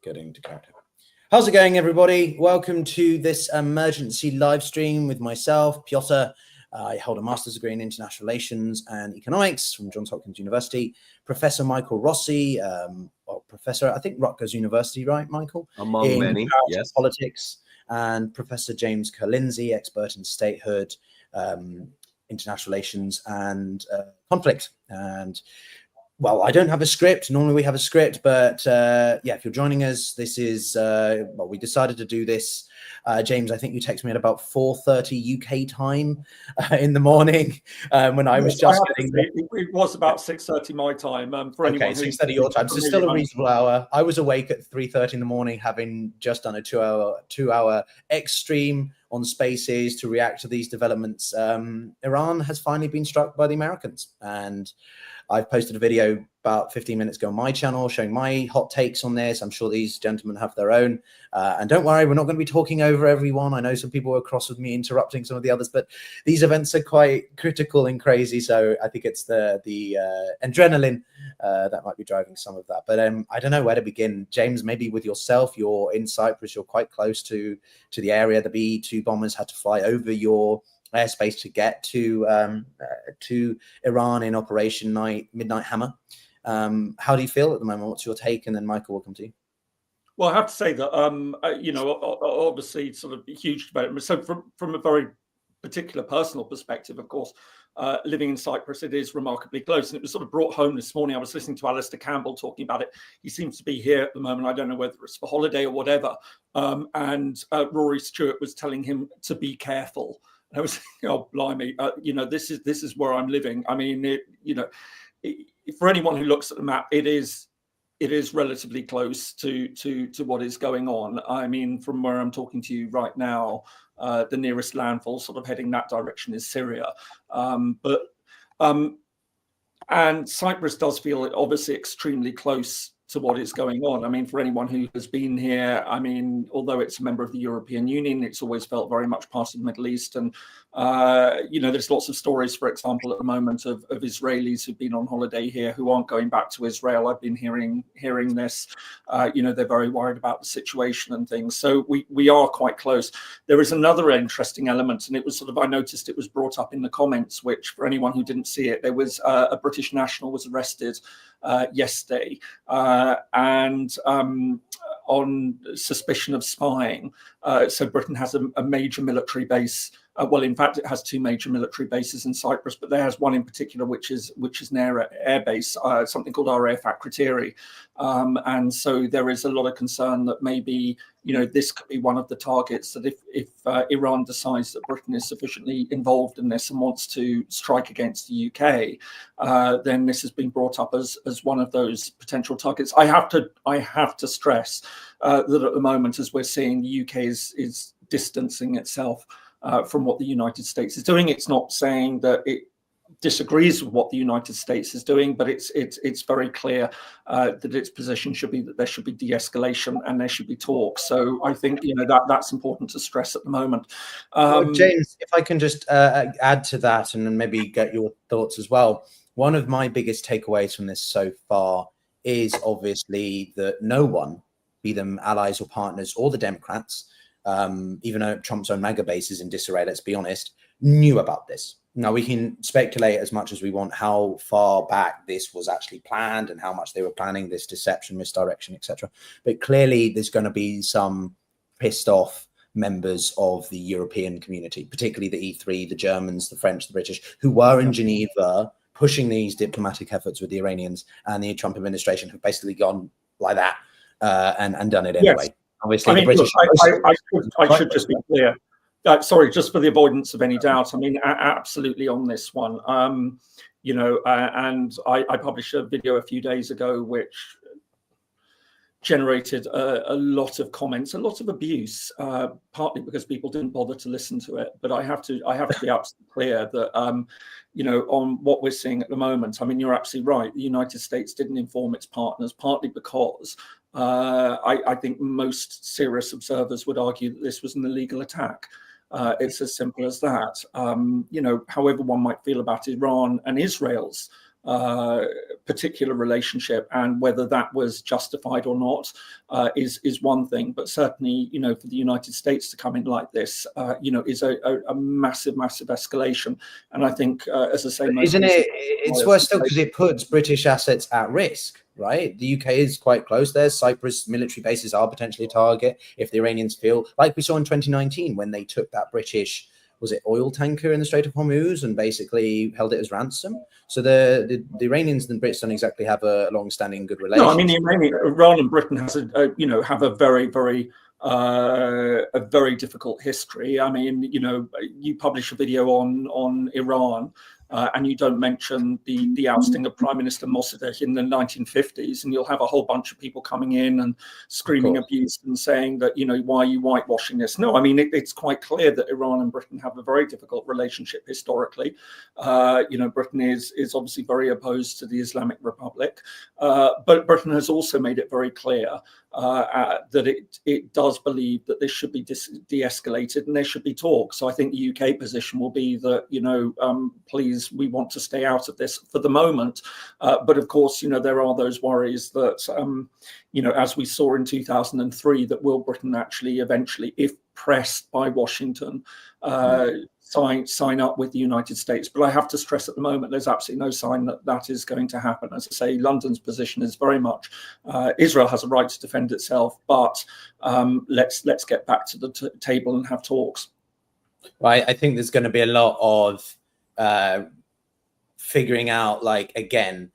Getting to character. How's it going, everybody? Welcome to this emergency live stream with myself, Piotr. I hold a master's degree in international relations and economics from Johns Hopkins University. Professor Michael Rossi, Professor, I think Rutgers University, right, Michael? Among many, yes. Politics, and Professor James Ker-Lindsay, expert in statehood, international relations, and conflict. And well, I don't have a script. Normally we have a script, but yeah, if you're joining us, this is, well, we decided to do this. James, I think you texted me at about 4:30 UK time in the morning when I was just getting... It was about 6:30 my time. For anyone okay, 6:30 your time. So still a reasonable hour. I was awake at 3:30 in the morning, having just done a two-hour X-stream on Spaces to react to these developments. Iran has finally been struck by the Americans, and I've posted a video about 15 minutes ago on my channel showing my hot takes on this. I'm sure these gentlemen have their own. And don't worry, we're not going to be talking over everyone. I know some people were cross with me interrupting some of the others, but these events are quite critical and crazy. So I think it's the adrenaline that might be driving some of that. But I don't know where to begin. James, maybe with yourself, you're in Cyprus, you're quite close to the area. The B-2 bombers had to fly over your airspace to get to Iran in Operation Midnight Hammer. How do you feel at the moment? What's your take? And then Michael, welcome to you. Well, I have to say that, you know, obviously sort of huge development. So from a very particular personal perspective, of course, living in Cyprus, it is remarkably close. And it was sort of brought home this morning. I was listening to Alistair Campbell talking about it. He seems to be here at the moment. I don't know whether it's for holiday or whatever. And Rory Stewart was telling him to be careful. I was thinking, oh, blimey, you know, this is where I'm living. I mean, for anyone who looks at the map, it is relatively close to what is going on. I mean, from where I'm talking to you right now, the nearest landfall sort of heading that direction is Syria. And Cyprus does feel obviously extremely close to what is going on. I mean, for anyone who has been here, I mean, although it's a member of the European Union, it's always felt very much part of the Middle East. And, you know, there's lots of stories, for example, at the moment of Israelis who've been on holiday here who aren't going back to Israel. I've been hearing this, you know, they're very worried about the situation and things. So we are quite close. There is another interesting element, and it was sort of, I noticed it was brought up in the comments, which for anyone who didn't see it, there was a British national was arrested yesterday and on suspicion of spying. So Britain has a major military base. Well, in fact, it has two major military bases in Cyprus, but there has one in particular, which is an air base, something called RAF Akrotiri. And so there is a lot of concern that maybe, you know, this could be one of the targets that if Iran decides that Britain is sufficiently involved in this and wants to strike against the UK, then this has been brought up as one of those potential targets. I have to stress that at the moment, as we're seeing, the UK is distancing itself from what the United States is doing. It's not saying that it disagrees with what the United States is doing, but it's very clear that its position should be that there should be de-escalation and there should be talks. So I think, you know, that's important to stress at the moment. Well, James, if I can just add to that and then maybe get your thoughts as well. One of my biggest takeaways from this so far is obviously that no one, be them allies or partners or the Democrats, even though Trump's own MAGA base is in disarray, let's be honest, knew about this. Now, we can speculate as much as we want how far back this was actually planned and how much they were planning this deception, misdirection, etc. But clearly, there's going to be some pissed off members of the European community, particularly the E3, the Germans, the French, the British, who were in Geneva pushing these diplomatic efforts with the Iranians, and the Trump administration have basically gone like that and done it anyway. Yes. Obviously, I mean, the British. Look, I should just be clear. Sorry, just for the avoidance of any doubt. I mean, absolutely on this one. You know, and I published a video a few days ago which generated a lot of comments, a lot of abuse, partly because people didn't bother to listen to it. But I have to be absolutely clear that you know, on what we're seeing at the moment, I mean, you're absolutely right. The United States didn't inform its partners, partly because I think most serious observers would argue that this was an illegal attack. It's as simple as that. You know, however one might feel about Iran and Israel's particular relationship, and whether that was justified or not is one thing. But certainly, for the United States to come in like this, is a massive escalation. And I think, as I say, isn't it? It's worse still because it puts British assets at risk. Right, the UK is quite close there. Cyprus military bases are potentially a target if the Iranians feel like we saw in 2019 when they took that British, was it oil tanker in the Strait of Hormuz, and basically held it as ransom. So the Iranians and the Brits don't exactly have a long-standing good relationship. No, I mean, Iran and Britain has have a very difficult history. I mean, you publish a video on Iran, and you don't mention the ousting of Prime Minister Mossadegh in the 1950s, and you'll have a whole bunch of people coming in and screaming abuse and saying that, why are you whitewashing this? No, I mean, it's quite clear that Iran and Britain have a very difficult relationship historically. Britain is obviously very opposed to the Islamic Republic, but Britain has also made it very clear that it does believe that this should be de-escalated and there should be talk. So I think the UK position will be that, please, we want to stay out of this for the moment. But of course, there are those worries that, as we saw in 2003, that will Britain actually eventually, if pressed by Washington, sign up with the United States. But I have to stress at the moment, there's absolutely no sign that that is going to happen. As I say, London's position is very much Israel has a right to defend itself, but let's get back to the table and have talks. Well, I think there's going to be a lot of figuring out, like, again,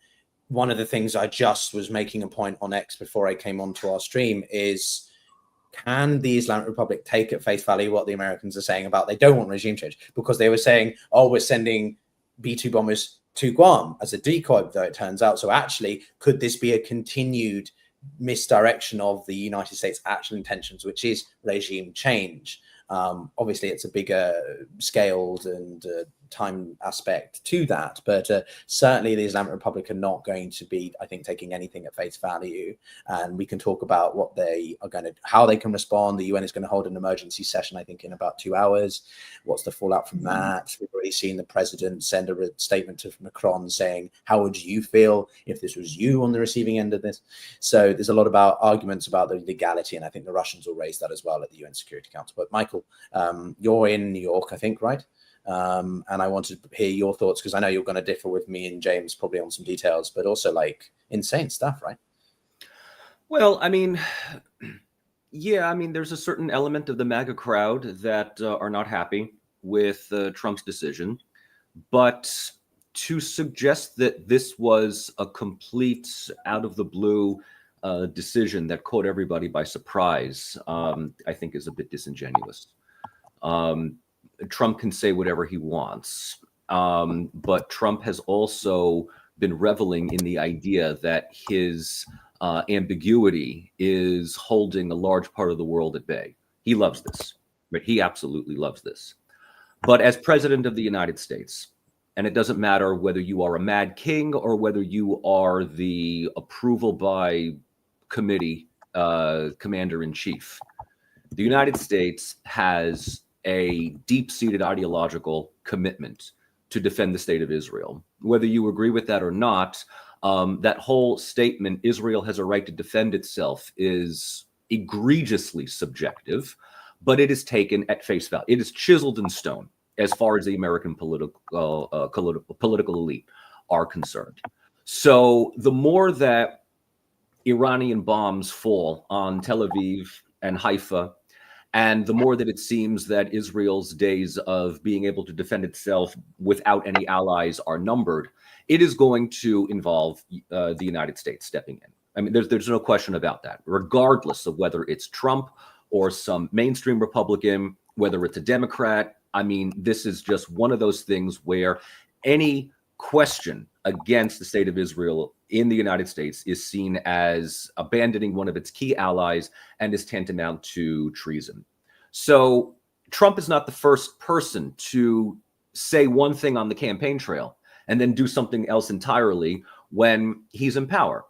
one of the things I just was making a point on X before I came onto our stream is, can the Islamic Republic take at face value what the Americans are saying about they don't want regime change? Because they were saying, oh, we're sending B-2 bombers to Guam as a decoy, though it turns out. So actually, could this be a continued misdirection of the United States' actual intentions, which is regime change? Obviously, it's a bigger scaled and time aspect to that, but certainly the Islamic Republic are not going to be, I think, taking anything at face value. And we can talk about what they are going to, how they can respond. The UN is going to hold an emergency session, I think, in about 2 hours. What's the fallout from that? We've already seen the president send a statement to Macron saying, how would you feel if this was you on the receiving end of this? So there's a lot about arguments about the legality, and I think the Russians will raise that as well at the UN Security Council. But Michael, you're in New York, I think, right? And I wanted to hear your thoughts, because I know you're going to differ with me and James probably on some details, but also like insane stuff, right? Well, I mean, yeah, I mean, there's a certain element of the MAGA crowd that are not happy with Trump's decision. But to suggest that this was a complete out of the blue decision that caught everybody by surprise, I think is a bit disingenuous. Trump can say whatever he wants, but Trump has also been reveling in the idea that his ambiguity is holding a large part of the world at bay. He loves this, but he absolutely loves this. But as president of the United States, and it doesn't matter whether you are a mad king or whether you are the approval by committee commander-in-chief, the United States has a deep-seated ideological commitment to defend the state of Israel. Whether you agree with that or not, that whole statement, Israel has a right to defend itself, is egregiously subjective, but it is taken at face value. It is chiseled in stone as far as the American political elite are concerned. So the more that Iranian bombs fall on Tel Aviv and Haifa, and the more that it seems that Israel's days of being able to defend itself without any allies are numbered, it is going to involve the United States stepping in. I mean, there's no question about that, regardless of whether it's Trump or some mainstream Republican, whether it's a Democrat. I mean, this is just one of those things where any question against the state of Israel in the United States is seen as abandoning one of its key allies and is tantamount to treason. So Trump is not the first person to say one thing on the campaign trail and then do something else entirely when he's in power.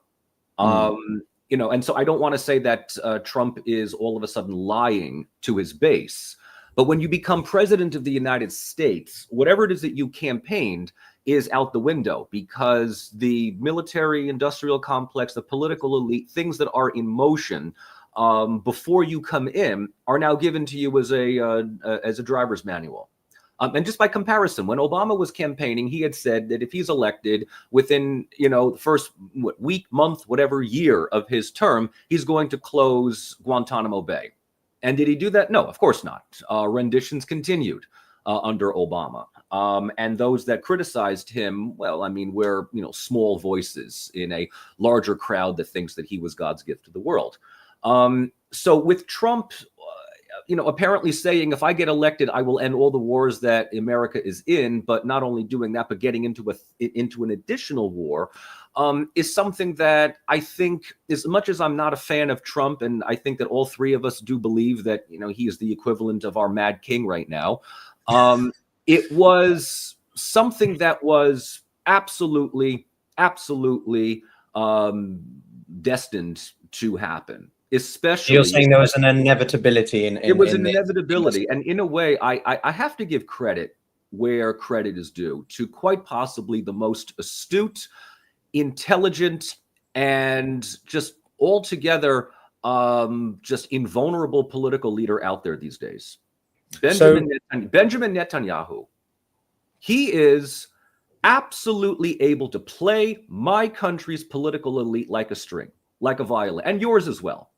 And so I don't want to say that Trump is all of a sudden lying to his base, But when you become president of the United States, whatever it is that you campaigned is out the window, because the military industrial complex, the political elite, things that are in motion before you come in are now given to you as a driver's manual. And just by comparison, when Obama was campaigning, he had said that if he's elected within, the first week, month, whatever year of his term, he's going to close Guantanamo Bay. And did he do that? No, of course not. Renditions continued under Obama. And those that criticized him, well, I mean, we're, small voices in a larger crowd that thinks that he was God's gift to the world. So with Trump, apparently saying, if I get elected, I will end all the wars that America is in, but not only doing that, but getting into an additional war, is something that I think, as much as I'm not a fan of Trump, and I think that all three of us do believe that, he is the equivalent of our Mad King right now, it was something that was absolutely destined to happen. Especially, you're saying there was an inevitability it was an inevitability, and in a way, I have to give credit where credit is due to quite possibly the most astute, intelligent, and just altogether just invulnerable political leader out there these days, Benjamin Netanyahu. He is absolutely able to play my country's political elite like a string, like a violin, and yours as well.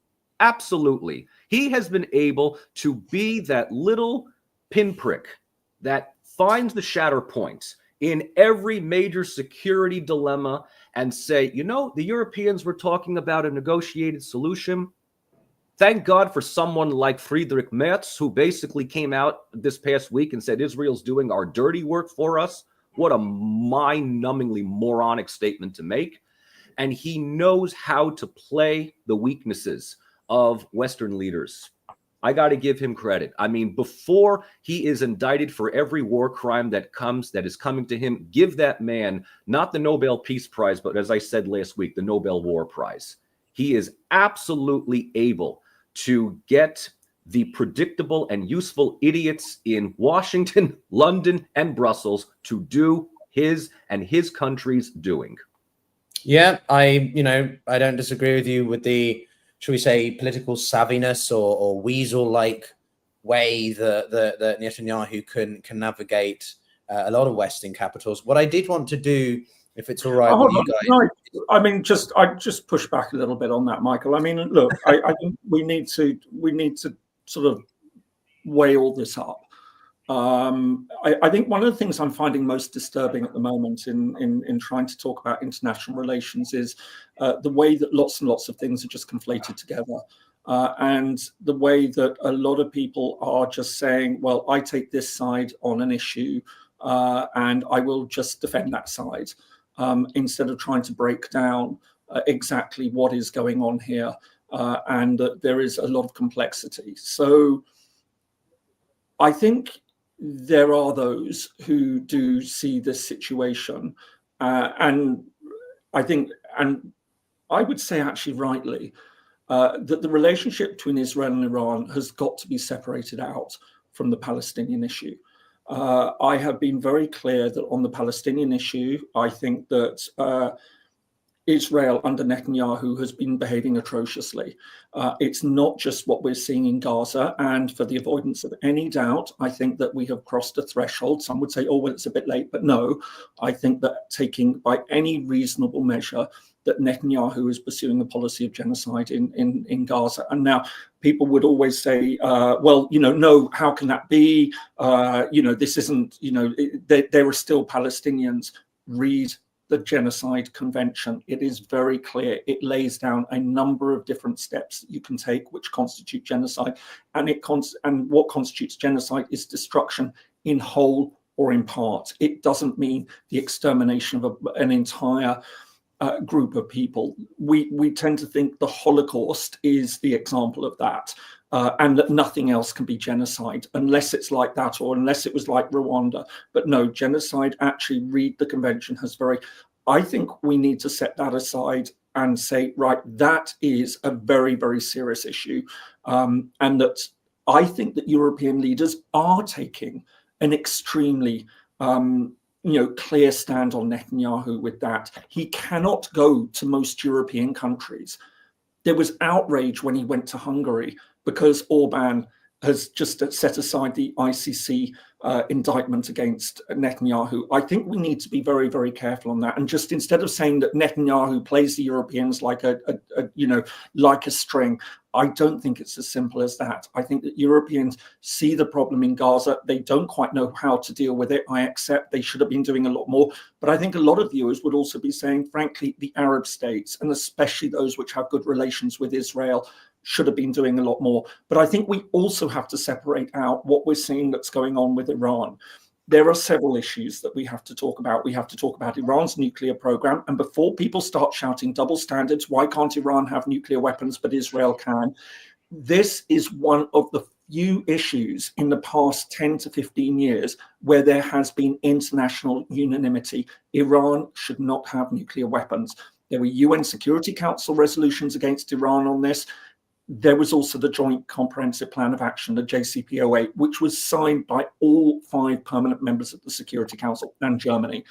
Absolutely. He has been able to be that little pinprick that finds the shatter point in every major security dilemma and say, the Europeans were talking about a negotiated solution. Thank God for someone like Friedrich Merz, who basically came out this past week and said Israel's doing our dirty work for us. What a mind-numbingly moronic statement to make. And he knows how to play the weaknesses of Western leaders. I got to give him credit. I mean, before he is indicted for every war crime that is coming to him, give that man not the Nobel Peace Prize, but as I said last week, the Nobel War Prize. He is absolutely able to get the predictable and useful idiots in Washington, London, and Brussels to do his and his country's doing. Yeah, I don't disagree with you with the, should we say, political savviness or weasel-like way that Netanyahu can navigate a lot of Western capitals. What I did want to do, if it's all right with you guys, I just push back a little bit on that, Michael. I mean, look, I think we need to sort of weigh all this up. I think one of the things I'm finding most disturbing at the moment in trying to talk about international relations is the way that lots and lots of things are just conflated together. And the way that a lot of people are just saying, well, I take this side on an issue and I will just defend that side, instead of trying to break down exactly what is going on here, and that there is a lot of complexity. So I think there are those who do see this situation, and I think, and I would say actually rightly, that the relationship between Israel and Iran has got to be separated out from the Palestinian issue. I have been very clear that on the Palestinian issue, I think that Israel under Netanyahu has been behaving atrociously. It's not just what we're seeing in Gaza. And for the avoidance of any doubt, I think that we have crossed a threshold. Some would say, oh, well, it's a bit late. But no, I think that taking by any reasonable measure that Netanyahu is pursuing a policy of genocide in Gaza. And now people would always say, well, no, how can that be? This isn't, there are still Palestinians. Read the Genocide Convention. It is very clear. It lays down a number of different steps that you can take which constitute genocide. And what constitutes genocide is destruction in whole or in part. It doesn't mean the extermination of an entire group of people. We tend to think the Holocaust is the example of that, and that nothing else can be genocide unless it's like that or unless it was like Rwanda. But no, genocide, actually read the convention, I think we need to set that aside and say, right, that is a very, very serious issue, and that I think that European leaders are taking an extremely clear stand on Netanyahu with that. He cannot go to most European countries. There was outrage when he went to Hungary because Orban has just set aside the ICC indictment against Netanyahu. I think we need to be very, very careful on that. And just instead of saying that Netanyahu plays the Europeans like a string, I don't think it's as simple as that. I think that Europeans see the problem in Gaza. They don't quite know how to deal with it. I accept they should have been doing a lot more. But I think a lot of viewers would also be saying, frankly, the Arab states, and especially those which have good relations with Israel, should have been doing a lot more. But I think we also have to separate out what we're seeing that's going on with Iran. There are several issues that we have to talk about. We have to talk about Iran's nuclear program. And before people start shouting double standards, why can't Iran have nuclear weapons, but Israel can? This is one of the few issues in the past 10 to 15 years where there has been international unanimity. Iran should not have nuclear weapons. There were UN Security Council resolutions against Iran on this. There was also the Joint Comprehensive Plan of Action, the JCPOA, which was signed by all 5 permanent members of the Security Council and Germany,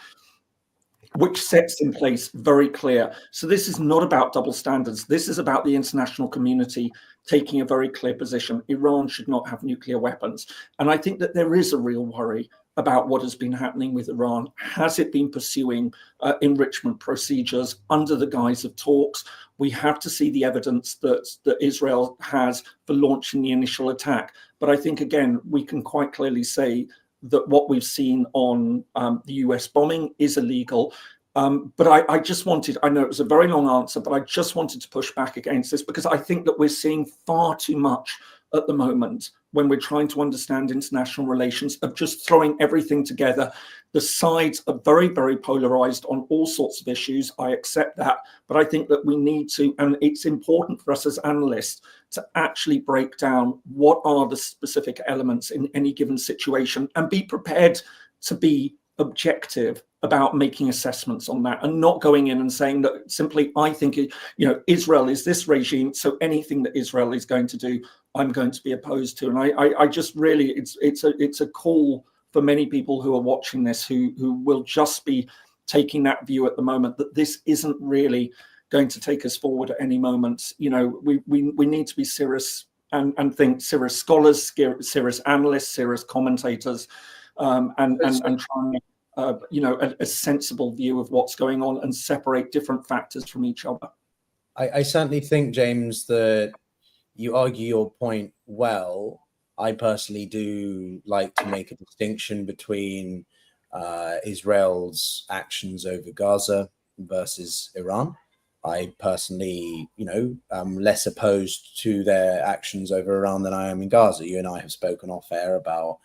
which sets in place very clear. So this is not about double standards. This is about the international community taking a very clear position. Iran should not have nuclear weapons. And I think that there is a real worry about what has been happening with Iran. Has it been pursuing enrichment procedures under the guise of talks? We have to see the evidence that Israel has for launching the initial attack. But I think, again, we can quite clearly say that what we've seen on the US bombing is illegal. But I just wanted, I know it was a very long answer, but I just wanted to push back against this because I think that we're seeing far too much at the moment when we're trying to understand international relations of just throwing everything together. The sides are very, very polarized on all sorts of issues. I accept that. But I think that we need to, and it's important for us as analysts to actually break down what are the specific elements in any given situation and be prepared to be objective about making assessments on that and not going in and saying that simply, I think, Israel is this regime, so anything that Israel is going to do, I'm going to be opposed to. And I just really, it's a call for many people who are watching this who will just be taking that view at the moment that this isn't really going to take us forward at any moment. We need to be serious and think serious scholars, serious analysts, serious commentators, and try a sensible view of what's going on and separate different factors from each other. I certainly think, James, that you argue your point well. I personally do like to make a distinction between Israel's actions over Gaza versus Iran. I personally, am less opposed to their actions over Iran than I am in Gaza. You and I have spoken off air about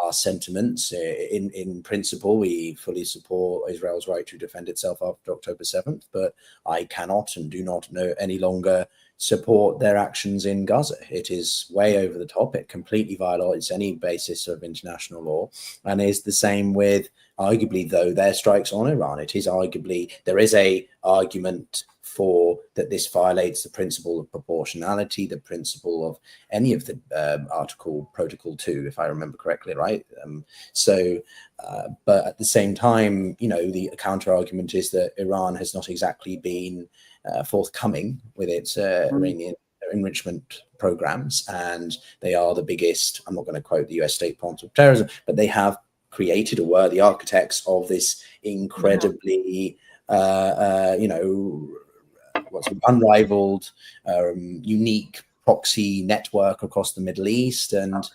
our sentiments. In principle, we fully support Israel's right to defend itself after October 7th, but I cannot and do not know any longer support their actions in Gaza. It is way over the top. It completely violates any basis of international law, and is the same with, arguably, though, their strikes on Iran. It is arguably, there is a argument for that this violates the principle of proportionality, the principle of any of the Protocol 2, if I remember correctly, right? But at the same time, the counter argument is that Iran has not exactly been forthcoming with its Iranian enrichment programs, and they are the biggest, I'm not going to quote the US State Department of Terrorism, but they have created or were the architects of this incredibly, unrivaled, unique proxy network across the Middle East, and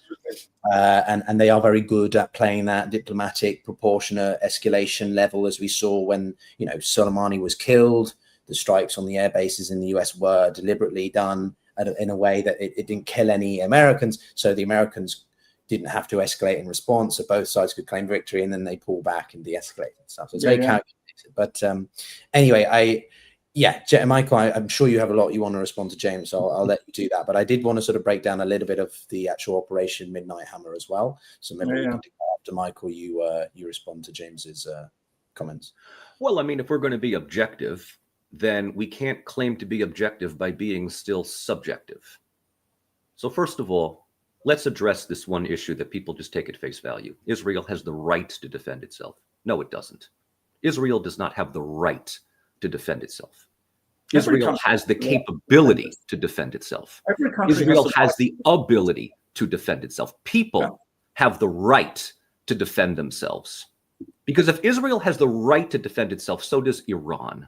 they are very good at playing that diplomatic, proportionate escalation level, as we saw when Soleimani was killed. The strikes on the air bases in the US were deliberately done in a way that it didn't kill any Americans, so the Americans didn't have to escalate in response, so both sides could claim victory, and then they pull back and de-escalate and stuff. So it's very calculated. But anyway, Michael, I'm sure you have a lot you want to respond to James, so I'll let you do that. But I did want to sort of break down a little bit of the actual Operation Midnight Hammer as well. So maybe we can do that after Michael, you respond to James's comments. Well, I mean, if we're going to be objective, then we can't claim to be objective by being still subjective. So first of all, let's address this one issue that people just take at face value. Israel has the right to defend itself. No, it doesn't. Israel does not have the right to defend itself. Israel has the capability to defend itself. Israel has the ability to defend itself. People have the right to defend themselves. Because if Israel has the right to defend itself, so does Iran.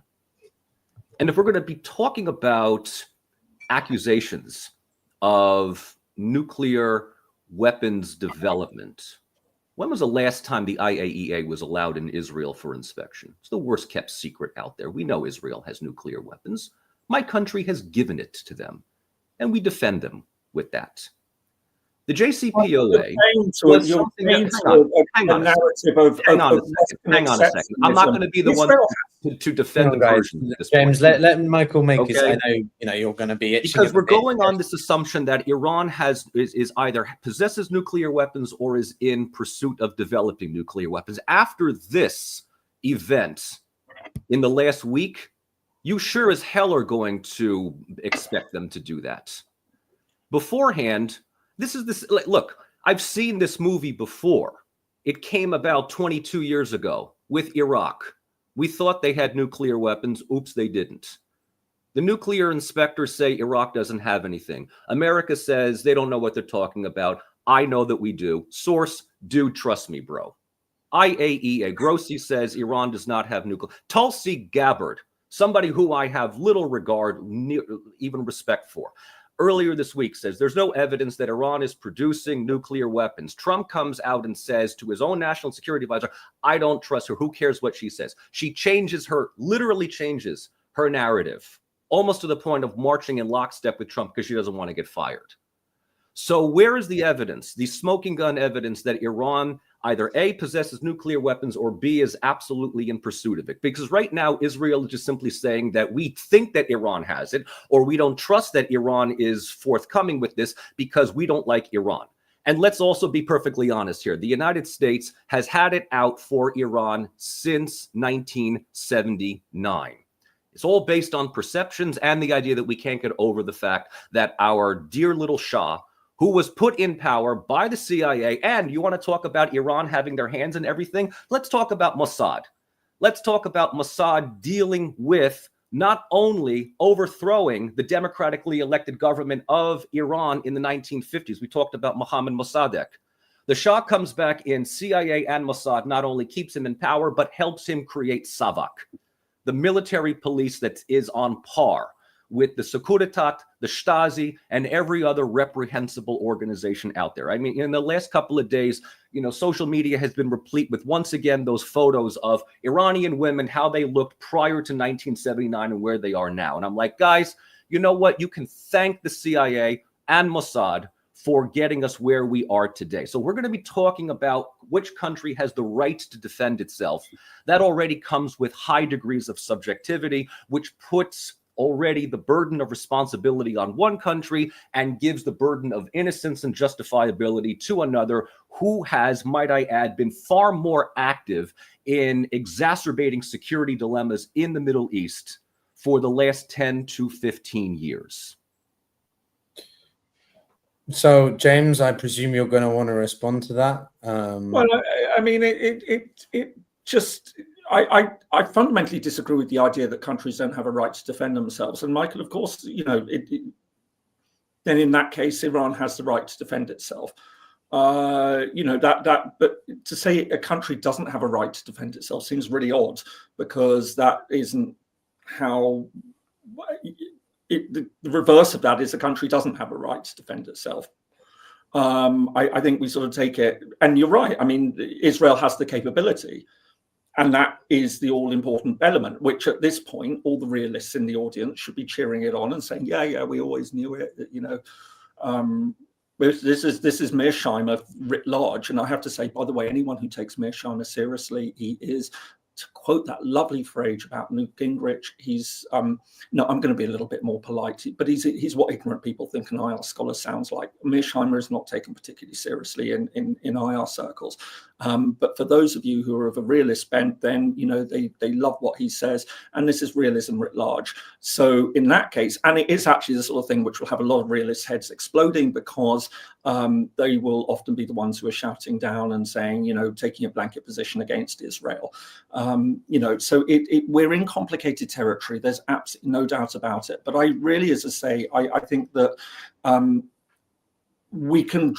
And if we're going to be talking about accusations of nuclear weapons development, when was the last time the IAEA was allowed in Israel for inspection? It's the worst kept secret out there. We know Israel has nuclear weapons. My country has given it to them, and we defend them with that. The JCPOA was something that, hang on a second. I'm not going to be the one to defend the version. James, let Michael make his. I know you're going to be itching because we're going on this assumption that Iran is either possesses nuclear weapons or is in pursuit of developing nuclear weapons. After this event in the last week, you sure as hell are going to expect them to do that. Beforehand, look, I've seen this movie before. It came about 22 years ago with Iraq. We thought they had nuclear weapons. Oops, they didn't. The nuclear inspectors say Iraq doesn't have anything. America says they don't know what they're talking about. I know that we do. Source, do trust me, bro. IAEA, Grossi says Iran does not have nuclear. Tulsi Gabbard, somebody who I have little regard, even respect for, earlier this week says there's no evidence that Iran is producing nuclear weapons. Trump comes out and says to his own national security advisor, I don't trust her. Who cares what she says? She literally changes her narrative, almost to the point of marching in lockstep with Trump because she doesn't want to get fired. So where is the evidence, the smoking gun evidence that Iran either A, possesses nuclear weapons, or B, is absolutely in pursuit of it? Because right now, Israel is just simply saying that we think that Iran has it, or we don't trust that Iran is forthcoming with this because we don't like Iran. And let's also be perfectly honest here. The United States has had it out for Iran since 1979. It's all based on perceptions and the idea that we can't get over the fact that our dear little Shah, who was put in power by the CIA, and you want to talk about Iran having their hands in everything? Let's talk about Mossad. Let's talk about Mossad dealing with not only overthrowing the democratically elected government of Iran in the 1950s. We talked about Mohammad Mossadegh. The Shah comes back in, CIA and Mossad not only keeps him in power, but helps him create Savak, the military police that is on par with the Securitat, the Stasi, and every other reprehensible organization out there. I mean, in the last couple of days, social media has been replete with, once again, those photos of Iranian women, how they looked prior to 1979 and where they are now. And I'm like, guys, you know what? You can thank the CIA and Mossad for getting us where we are today. So we're going to be talking about which country has the right to defend itself. That already comes with high degrees of subjectivity, which puts already the burden of responsibility on one country and gives the burden of innocence and justifiability to another who has, might I add, been far more active in exacerbating security dilemmas in the Middle East for the last 10 to 15 years. So, James, I presume you're going to want to respond to that. Well, I mean, I fundamentally disagree with the idea that countries don't have a right to defend themselves. And Michael, of course, then in that case, Iran has the right to defend itself. But to say a country doesn't have a right to defend itself seems really odd, because that isn't how. The reverse of that is a country doesn't have a right to defend itself. I think we sort of take it, and you're right. I mean, Israel has the capability. And that is the all-important element, which at this point, all the realists in the audience should be cheering it on and saying, yeah, we always knew it. This is Mearsheimer writ large. And I have to say, by the way, anyone who takes Mearsheimer seriously, he is to quote that lovely phrase about Newt Gingrich, he's no, I'm going to be a little bit more polite, but he's what ignorant people think an IR scholar sounds like. Mearsheimer is not taken particularly seriously in IR circles, but for those of you who are of a realist bent, then they love what he says, and this is realism writ large. So in that case, and it is actually the sort of thing which will have a lot of realist heads exploding, because they will often be the ones who are shouting down and saying, taking a blanket position against Israel. So we're in complicated territory. There's absolutely no doubt about it. But I really, as I say, I think that we can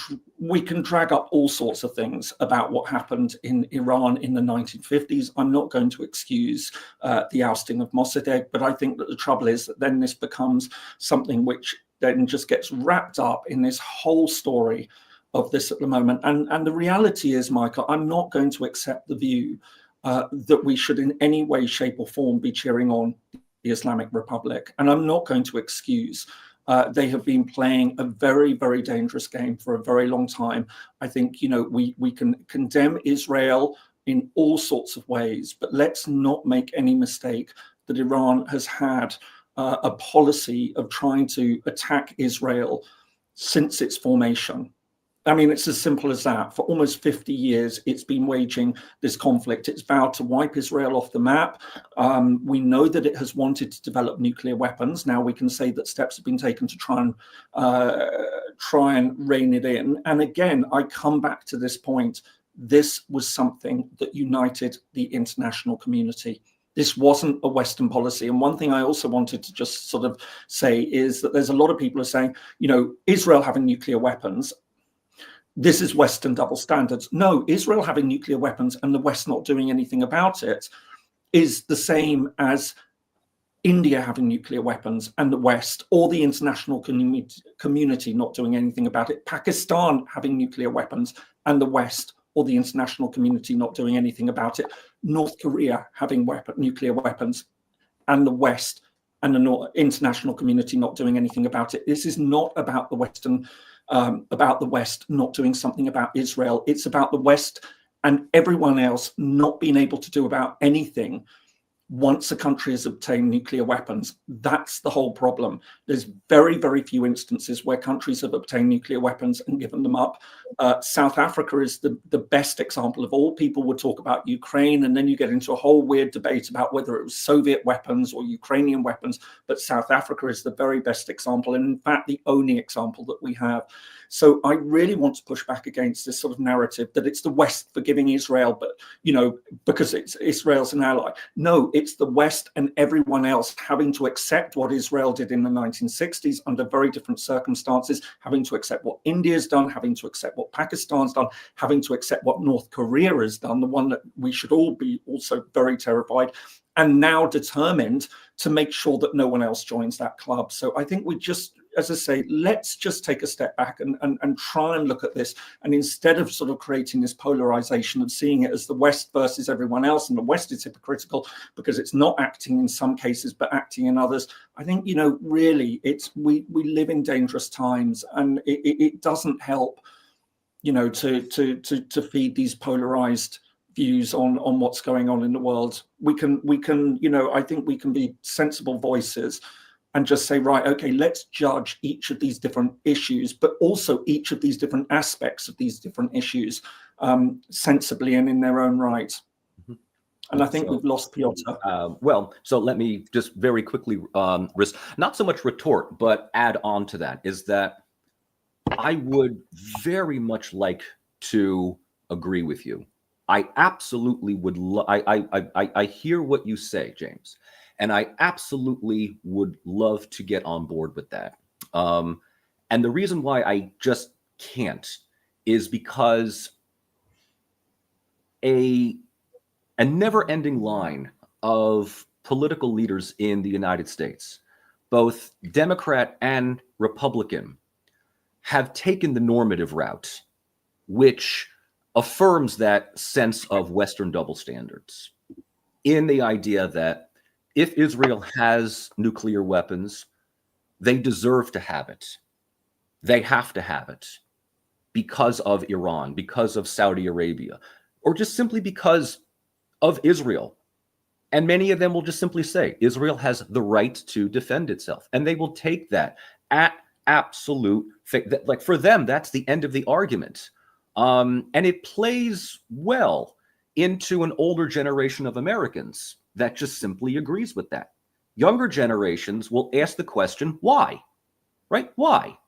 drag up all sorts of things about what happened in Iran in the 1950s. I'm not going to excuse the ousting of Mossadegh, but I think that the trouble is that then this becomes something which then just gets wrapped up in this whole story of this at the moment. And the reality is, Michael, I'm not going to accept the view that we should in any way, shape or form be cheering on the Islamic Republic. And I'm not going to excuse they have been playing a very, very dangerous game for a very long time. I think, we can condemn Israel in all sorts of ways, but let's not make any mistake that Iran has had a policy of trying to attack Israel since its formation. I mean, it's as simple as that. For almost 50 years, it's been waging this conflict. It's vowed to wipe Israel off the map. We know that it has wanted to develop nuclear weapons. Now we can say that steps have been taken to try and rein it in. And again, I come back to this point. This was something that united the international community. This wasn't a Western policy. And one thing I also wanted to just sort of say is that there's a lot of people who are saying, Israel having nuclear weapons, this is Western double standards. No, Israel having nuclear weapons and the West not doing anything about it is the same as India having nuclear weapons and the West or the international community not doing anything about it. Pakistan having nuclear weapons and the West or the international community not doing anything about it. North Korea having nuclear weapons and the West and the international community not doing anything about it. This is not about the West not doing something about Israel. It's about the West and everyone else not being able to do about anything once a country has obtained nuclear weapons. That's the whole problem. There's very, very few instances where countries have obtained nuclear weapons and given them up. South Africa is the best example of all. People would talk about Ukraine, and then you get into a whole weird debate about whether it was Soviet weapons or Ukrainian weapons. But South Africa is the very best example, and in fact, the only example that we have. So I really want to push back against this sort of narrative that it's the West forgiving Israel, but, because Israel's an ally. No, it's the West and everyone else having to accept what Israel did in the 1960s under very different circumstances, having to accept what India's done, having to accept what Pakistan's done, having to accept what North Korea has done, the one that we should all be also very terrified, and now determined to make sure that no one else joins that club. So I think we just, as I say, let's just take a step back and try and look at this. And instead of sort of creating this polarization of seeing it as the West versus everyone else, and the West is hypocritical because it's not acting in some cases, but acting in others, I think, really we live in dangerous times, and it doesn't help, to feed these polarized views on what's going on in the world. We can, I think we can be sensible voices and just say, right, okay, let's judge each of these different issues, but also each of these different aspects of these different issues sensibly and in their own right. Mm-hmm. And I think we've lost Piotr. So let me just very quickly, not so much retort, but add on to that, is that I would very much like to agree with you. I absolutely would. I hear what you say, James, and I absolutely would love to get on board with that. And the reason why I just can't is because a never-ending line of political leaders in the United States, both Democrat and Republican, have taken the normative route, which affirms that sense of Western double standards in the idea that if Israel has nuclear weapons, they deserve to have it. They have to have it because of Iran, because of Saudi Arabia, or just simply because of Israel And many of them will just simply say, Israel has the right to defend itself. And they will take that at absolute, like for them, that's the end of the argument. And it plays well into an older generation of Americans that just simply agrees with that. Younger generations will ask the question, why? Right? Why?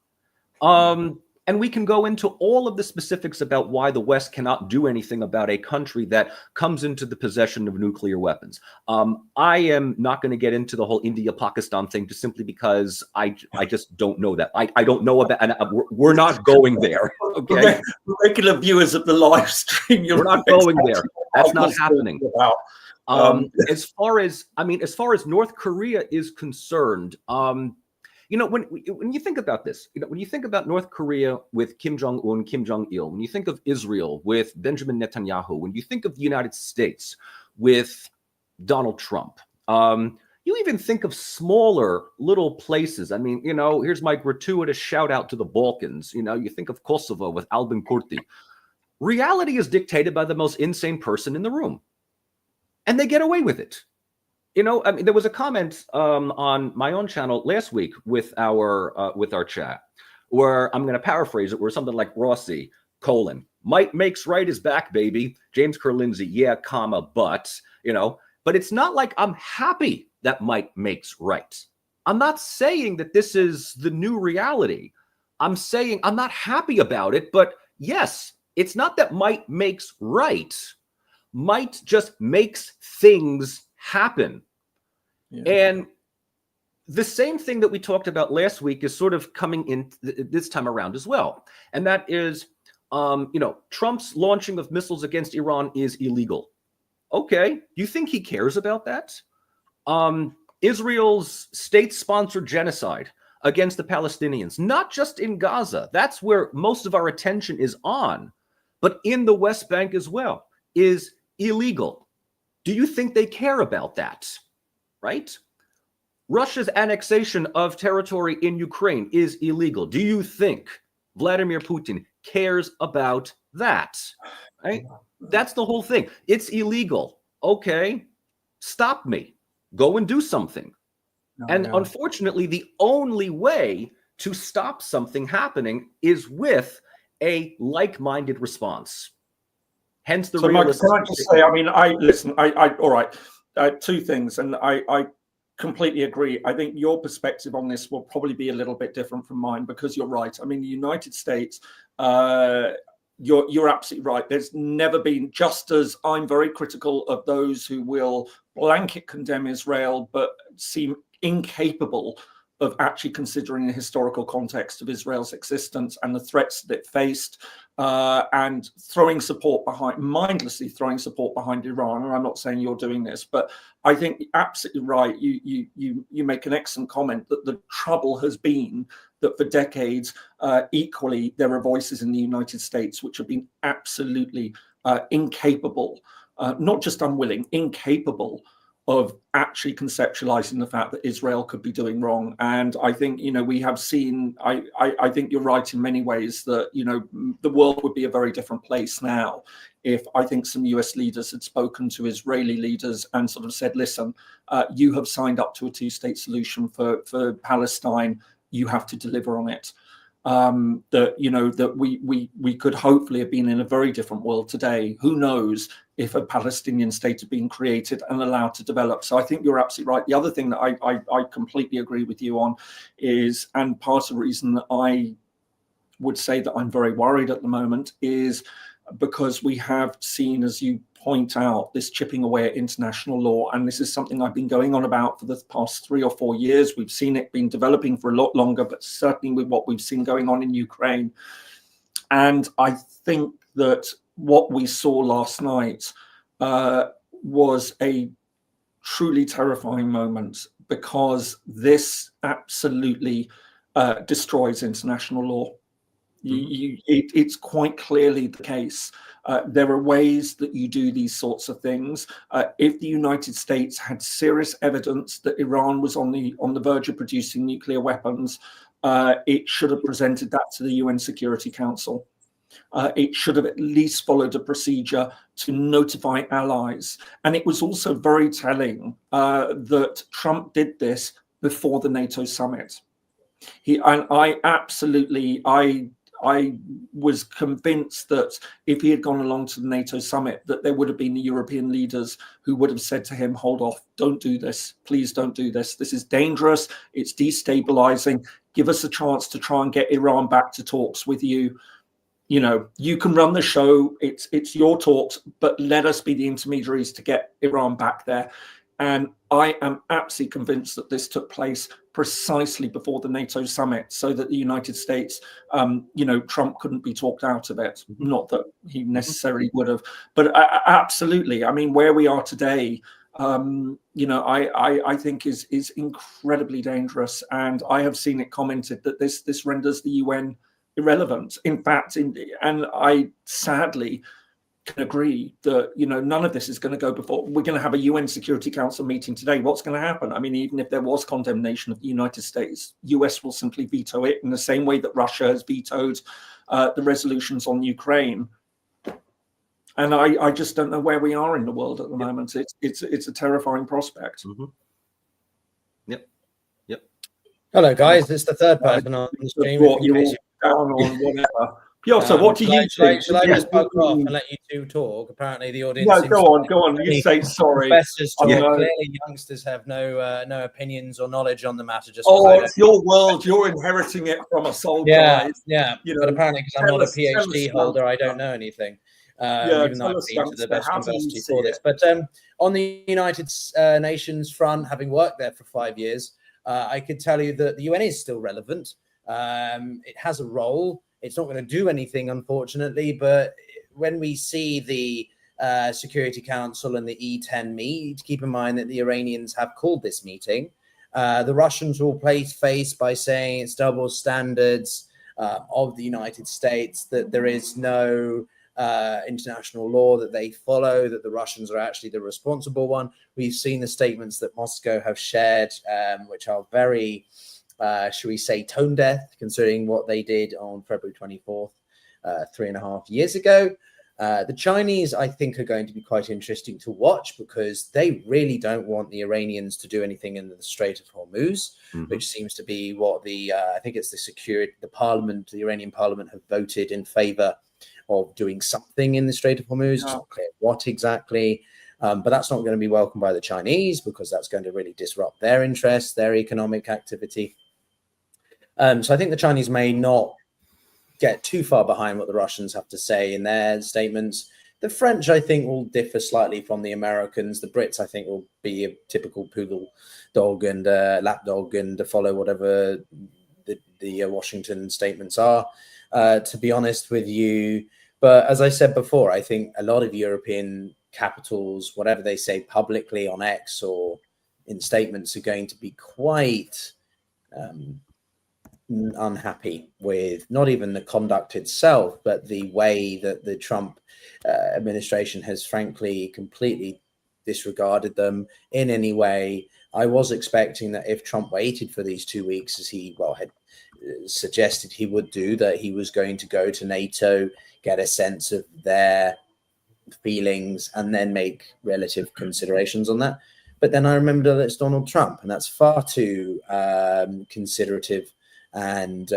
And we can go into all of the specifics about why the West cannot do anything about a country that comes into the possession of nuclear weapons. I am not going to get into the whole India-Pakistan thing just simply because I just don't know that. I don't know about, and we're not going there. Okay, regular viewers of the live stream, we're not going there. That's not happening. As far as North Korea is concerned, you know, when you think about this, you know, when you think about North Korea with Kim Jong-un, Kim Jong-il, when you think of Israel with Benjamin Netanyahu, when you think of the United States with Donald Trump, you even think of smaller little places. I mean, you know, here's my gratuitous shout out to the Balkans. You know, you think of Kosovo with Albin Kurti. Reality is dictated by the most insane person in the room, and they get away with it. You know, I mean, there was a comment on my own channel last week with our chat, where I'm going to paraphrase it, where something like Rossi, : Might makes right is back, baby. James Ker-Lindsay, yeah, comma, but, you know, but it's not like I'm happy that might makes right. I'm not saying that this is the new reality. I'm saying I'm not happy about it, but yes, it's not that might makes right. Might just makes things happen. Yeah. And the same thing that we talked about last week is sort of coming in this time around as well. And that is, you know, Trump's launching of missiles against Iran is illegal. Okay. Do you think he cares about that? Israel's state-sponsored genocide against the Palestinians, not just in Gaza, that's where most of our attention is on, but in the West Bank as well, is illegal. Do you think they care about that? Right? Russia's annexation of territory in Ukraine is illegal. Do you think Vladimir Putin cares about that? Right? That's the whole thing. It's illegal. Okay, stop me. Go and do something. Unfortunately, the only way to stop something happening is with a like-minded response. Hence the realistic. Can I just say, I mean, all right. Two things, and I completely agree. I think your perspective on this will probably be a little bit different from mine, because you're right. I mean, the United States, you're absolutely right. There's never been, just as I'm very critical of those who will blanket condemn Israel, but seem incapable of actually considering the historical context of Israel's existence and the threats that it faced, and mindlessly throwing support behind Iran. And I'm not saying you're doing this, but I think you're absolutely right. You make an excellent comment that the trouble has been that for decades, equally, there are voices in the United States which have been absolutely incapable, not just unwilling, incapable of actually conceptualizing the fact that Israel could be doing wrong. And I think, you know, we have seen, I think you're right in many ways that, you know, the world would be a very different place now if I think some US leaders had spoken to Israeli leaders and sort of said, listen, you have signed up to a two-state solution for Palestine. You have to deliver on it. That, you know, that we could hopefully have been in a very different world today. Who knows if a Palestinian state had been created and allowed to develop. So I think you're absolutely right. The other thing that I completely agree with you on is, and part of the reason that I would say that I'm very worried at the moment, is because we have seen, as you point out, this chipping away at international law. And this is something I've been going on about for the past 3 or 4 years. We've seen it been developing for a lot longer, but certainly with what we've seen going on in Ukraine. And I think that what we saw last night was a truly terrifying moment, because this absolutely destroys international law. It's quite clearly the case. There are ways that you do these sorts of things. If the United States had serious evidence that Iran was on the verge of producing nuclear weapons, it should have presented that to the UN Security Council. It should have at least followed a procedure to notify allies. And it was also very telling that Trump did this before the NATO summit. I was convinced that if he had gone along to the NATO summit, that there would have been the European leaders who would have said to him, hold off, don't do this, please don't do this. This is dangerous, it's destabilizing. Give us a chance to try and get Iran back to talks with you. You know, you can run the show, it's your talks, but let us be the intermediaries to get Iran back there. And I am absolutely convinced that this took place precisely before the NATO summit, so that the United States, Trump couldn't be talked out of it. Not that he necessarily would have, but absolutely. I mean, where we are today, I think is incredibly dangerous. And I have seen it commented that this renders the UN irrelevant. In fact, and I sadly can agree that none of this is going to go before we're going to have a UN Security Council meeting today. What's going to happen? I mean, even if there was condemnation of the United States, US will simply veto it in the same way that Russia has vetoed the resolutions on Ukraine. And I just don't know where we are in the world at the moment. It's a terrifying prospect. Yep. Hello, guys. It's the third person on the stream. Down on whatever. Piotr, what do you think? Shall I just bug off and let you two talk? Apparently, the audience. No, go on. You say sorry. Clearly, youngsters have no opinions or knowledge on the matter. It's your world. You're inheriting it from us old guys. Yeah. But apparently, because I'm not a PhD holder, I don't know anything. Even though I've been to the best university for this. But on the United Nations front, having worked there for 5 years, I could tell you that the UN is still relevant. It has a role. It's not going to do anything, unfortunately, but when we see the Security Council and the E10 meet, keep in mind that the Iranians have called this meeting. The Russians will place face by saying it's double standards of the United States, that there is no international law that they follow, that the Russians are actually the responsible one. We've seen the statements that Moscow have shared, which are very... should we say tone deaf, considering what they did on February 24th, 3.5 years ago. The Chinese, I think, are going to be quite interesting to watch, because they really don't want the Iranians to do anything in the Strait of Hormuz, which seems to be what I think it's the Iranian parliament have voted in favor of doing something in the Strait of Hormuz. It's not clear what exactly. But that's not going to be welcomed by the Chinese, because that's going to really disrupt their interests, their economic activity. So I think the Chinese may not get too far behind what the Russians have to say in their statements. The French, I think, will differ slightly from the Americans. The Brits, I think, will be a typical poodle dog and lapdog and follow whatever the Washington statements are, to be honest with you. But as I said before, I think a lot of European capitals, whatever they say publicly on X or in statements, are going to be quite unhappy with not even the conduct itself, but the way that the Trump administration has frankly completely disregarded them in any way. I was expecting that if Trump waited for these 2 weeks, as he had suggested he would do, that he was going to go to NATO, get a sense of their feelings, and then make relative considerations on that. But then I remember that it's Donald Trump, and that's far too considerative and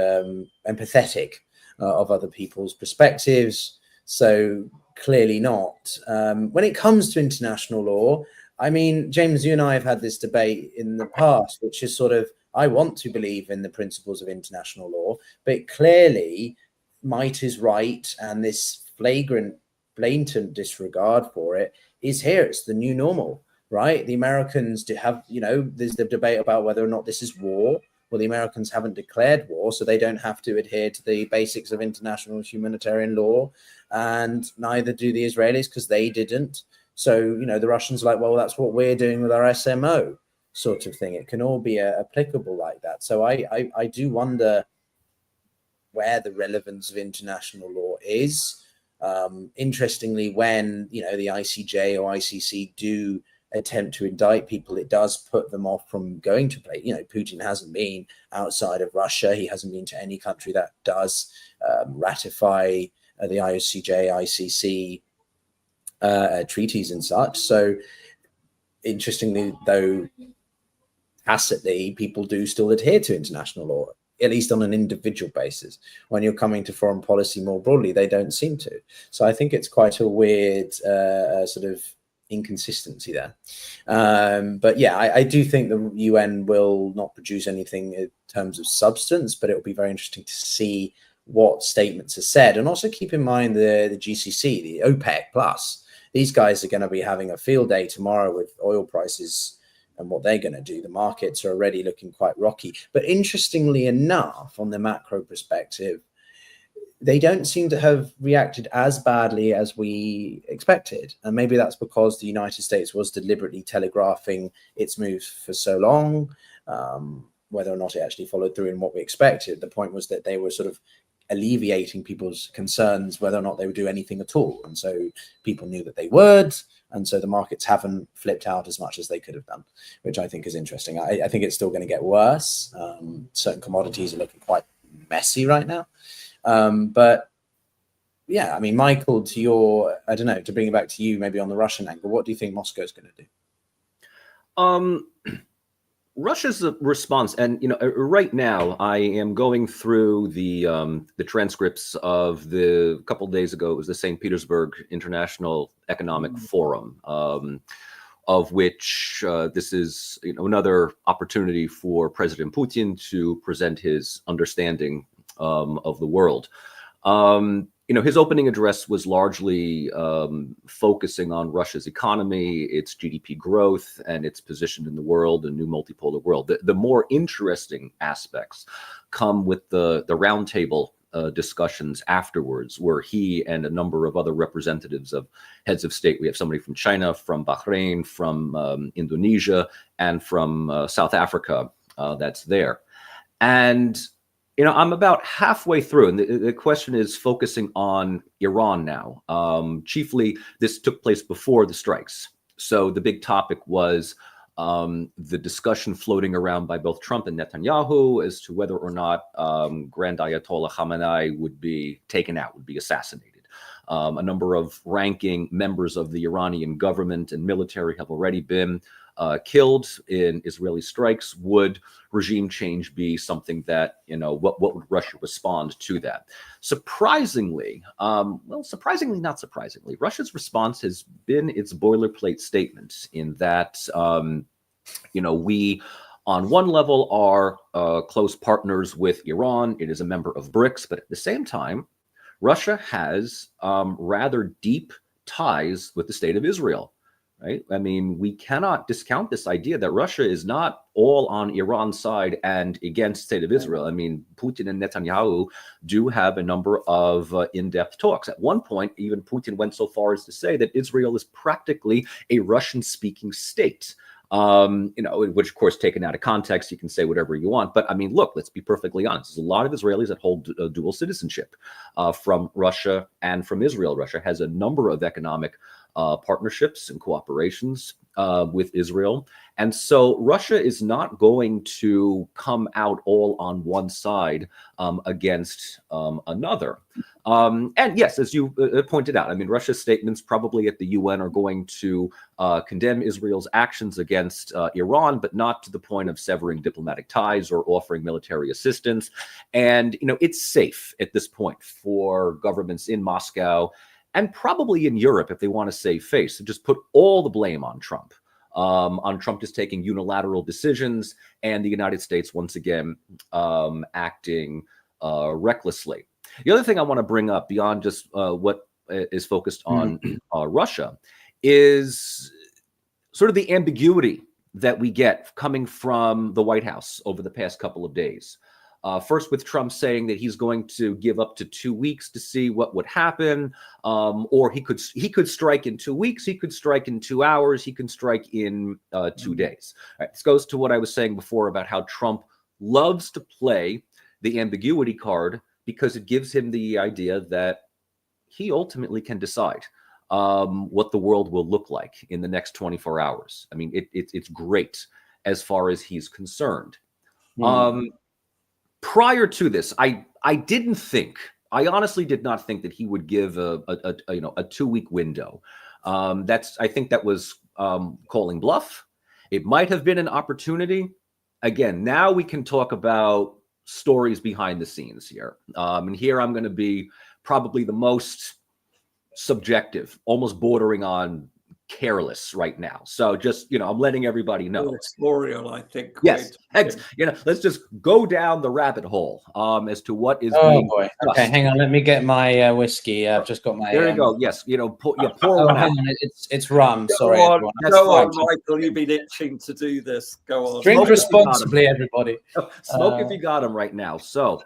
empathetic of other people's perspectives. So clearly not. When it comes to international law, I mean, James, you and I have had this debate in the past, which is sort of, I want to believe in the principles of international law, but clearly might is right, and this blatant disregard for it is here. It's the new normal, right? The Americans have, there's the debate about whether or not this is war. Well, the Americans haven't declared war, so they don't have to adhere to the basics of international humanitarian law, and neither do the Israelis, because they didn't. So, the Russians are like, well, that's what we're doing with our SMO sort of thing. It can all be applicable like that. So I do wonder where the relevance of international law is. Interestingly, when, the ICJ or ICC do attempt to indict people, it does put them off from going to play. Putin hasn't been outside of Russia. He hasn't been to any country that does ratify the IOCJ, ICC treaties and such. So interestingly, though, tacitly, people do still adhere to international law, at least on an individual basis. When you're coming to foreign policy more broadly, they don't seem to. So I think it's quite a weird sort of inconsistency there. But yeah, I do think the UN will not produce anything in terms of substance, but it'll be very interesting to see what statements are said. And also keep in mind the GCC, the OPEC plus. These guys are going to be having a field day tomorrow with oil prices and what they're going to do. The markets are already looking quite rocky. But interestingly enough, on the macro perspective, they don't seem to have reacted as badly as we expected. And maybe that's because the United States was deliberately telegraphing its moves for so long, whether or not it actually followed through in what we expected. The point was that they were sort of alleviating people's concerns whether or not they would do anything at all. And so people knew that they would. And so the markets haven't flipped out as much as they could have done, which I think is interesting. I think it's still going to get worse. Certain commodities are looking quite messy right now. But yeah, I mean, Michael, to your, I don't know, to bring it back to you, maybe on the Russian angle, what do you think Moscow is going to do? Russia's response, and right now I am going through the transcripts of the couple of days ago. It was the St. Petersburg International Economic Forum, of which this is another opportunity for President Putin to present his understanding of the world. His opening address was largely focusing on Russia's economy, its GDP growth, and its position in the world, a new multipolar world. The more interesting aspects come with the roundtable discussions afterwards, where he and a number of other representatives of heads of state, we have somebody from China, from Bahrain, from Indonesia, and from South Africa that's there. And I'm about halfway through, and the question is focusing on Iran now. Chiefly, this took place before the strikes. So the big topic was the discussion floating around by both Trump and Netanyahu as to whether or not Grand Ayatollah Khamenei would be taken out, would be assassinated. A number of ranking members of the Iranian government and military have already been killed in Israeli strikes. Would regime change be something that, what would Russia respond to that? Surprisingly, surprisingly, not surprisingly, Russia's response has been its boilerplate statement in that, we on one level are close partners with Iran. It is a member of BRICS, but at the same time, Russia has rather deep ties with the state of Israel. Right? I mean, we cannot discount this idea that Russia is not all on Iran's side and against the state of Israel. I mean, Putin and Netanyahu do have a number of in-depth talks. At one point, even Putin went so far as to say that Israel is practically a Russian-speaking state. Which of course, taken out of context, you can say whatever you want. But I mean, look, let's be perfectly honest. There's a lot of Israelis that hold dual citizenship from Russia and from Israel. Russia has a number of economic partnerships and cooperations with Israel. And so Russia is not going to come out all on one side against another. And yes, as you pointed out, I mean, Russia's statements probably at the UN are going to condemn Israel's actions against Iran, but not to the point of severing diplomatic ties or offering military assistance. And, it's safe at this point for governments in Moscow and probably in Europe, if they want to save face, to just put all the blame on Trump. On Trump just taking unilateral decisions, and the United States once again acting recklessly. The other thing I want to bring up beyond just what is focused on Russia is sort of the ambiguity that we get coming from the White House over the past couple of days. First, with Trump saying that he's going to give up to 2 weeks to see what would happen, or he could strike in 2 weeks, he could strike in 2 hours, he can strike in 2 days. All right, this goes to what I was saying before about how Trump loves to play the ambiguity card because it gives him the idea that he ultimately can decide what the world will look like in the next 24 hours. I mean, it's great as far as he's concerned. Prior to this, I didn't think I honestly did not think that he would give a 2-week window. I think that was calling bluff. It might have been an opportunity. Again, now we can talk about stories behind the scenes here. And here I'm going to be probably the most subjective, almost bordering on careless right now. So just, I'm letting everybody know. Explorial, I think. Yes. Let's just go down the rabbit hole as to what is being boy. discussed. Okay, hang on. Let me get my whiskey. I've just got my. There you go. Yes. Pour one out. It's rum. Sorry, everyone. That's fine. Michael. You've been itching to do this. Go on. Drink responsibly, everybody. Smoke if you got them right now. So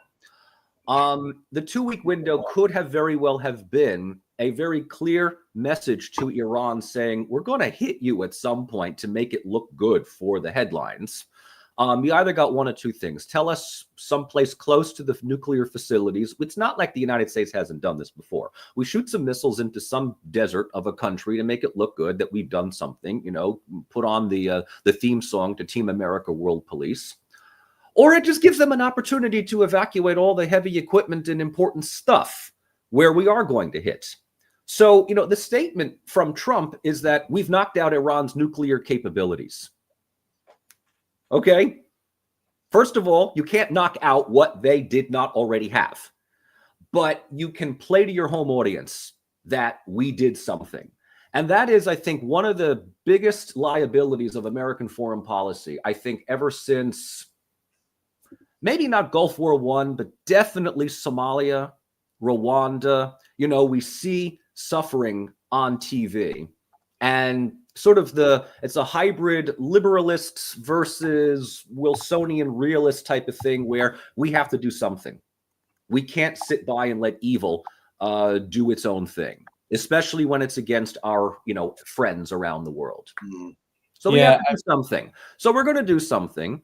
the 2-week window could have very well have been a very clear message to Iran saying, we're going to hit you at some point to make it look good for the headlines. You either got one of two things. Tell us someplace close to the nuclear facilities. It's not like the United States hasn't done this before. We shoot some missiles into some desert of a country to make it look good that we've done something, put on the theme song to Team America World Police. Or it just gives them an opportunity to evacuate all the heavy equipment and important stuff where we are going to hit. So, the statement from Trump is that we've knocked out Iran's nuclear capabilities. Okay. First of all, you can't knock out what they did not already have, but you can play to your home audience that we did something. And that is, I think, one of the biggest liabilities of American foreign policy, I think, ever since maybe not Gulf War I, but definitely Somalia, Rwanda. We see suffering on TV, and sort of it's a hybrid liberalists versus Wilsonian realist type of thing where we have to do something. We can't sit by and let evil do its own thing, especially when it's against our, friends around the world. So we have to do something. So we're going to do something.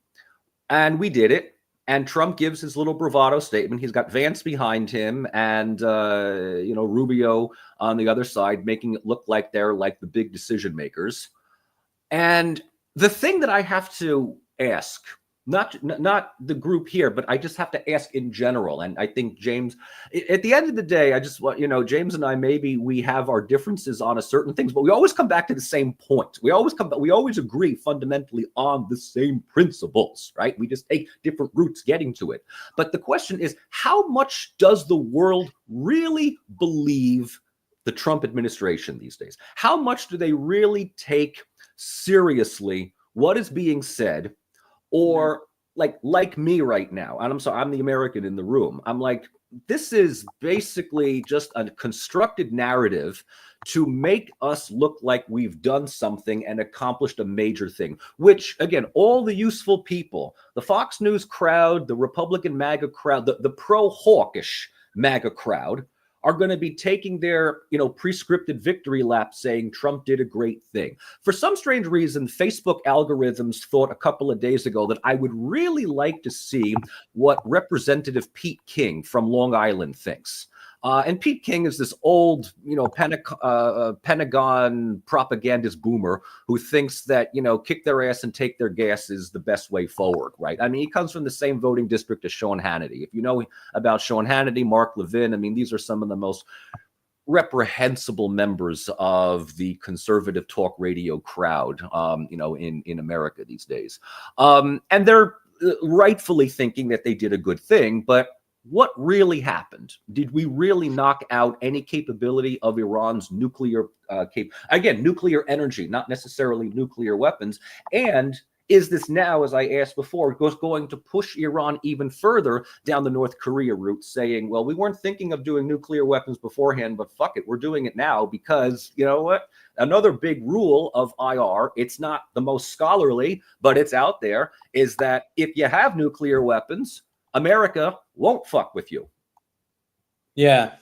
And we did it. And Trump gives his little bravado statement. He's got Vance behind him and, Rubio on the other side, making it look like they're like the big decision makers. And the thing that I have to ask, not the group here, but I just have to ask in general. And I think James, at the end of the day, I just want, James and I, maybe we have our differences on a certain things, but we always come back to the same point. We always agree fundamentally on the same principles, right? We just take different routes getting to it. But the question is, how much does the world really believe the Trump administration these days? How much do they really take seriously what is being said? Or like me right now, and I'm the American in the room. I'm like, this is basically just a constructed narrative to make us look like we've done something and accomplished a major thing, which, again, all the useful people, the Fox News crowd, the Republican MAGA crowd, the pro-hawkish MAGA crowd, are going to be taking their, pre-scripted victory lap saying Trump did a great thing. For some strange reason, Facebook algorithms thought a couple of days ago that I would really like to see what Representative Pete King from Long Island thinks. And Pete King is this old, Pentagon propagandist boomer who thinks that, kick their ass and take their gas is the best way forward, right? I mean, he comes from the same voting district as Sean Hannity. If you know about Sean Hannity, Mark Levin, I mean, these are some of the most reprehensible members of the conservative talk radio crowd, in America these days. And they're rightfully thinking that they did a good thing, but what really happened? Did we really knock out any capability of Iran's nuclear nuclear energy, not necessarily nuclear weapons? And is this now, as I asked before, going to push Iran even further down the North Korea route, saying, well, we weren't thinking of doing nuclear weapons beforehand, but fuck it, we're doing it now because, you know what? Another big rule of IR, it's not the most scholarly, but it's out there, is that if you have nuclear weapons, America won't fuck with you. Yeah.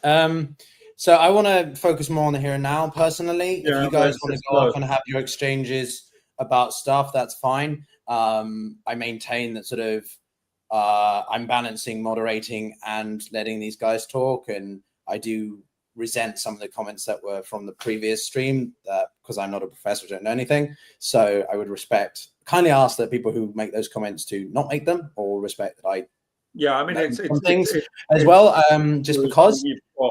So I want to focus more on the here and now personally. If you guys want to go off and have your exchanges about stuff, that's fine. I maintain that sort of I'm balancing moderating and letting these guys talk. And I do resent some of the comments that were from the previous stream because I'm not a professor, don't know anything. So I would kindly ask that people who make those comments to not make them, or respect that I Yeah, I mean, it's things as well. Just because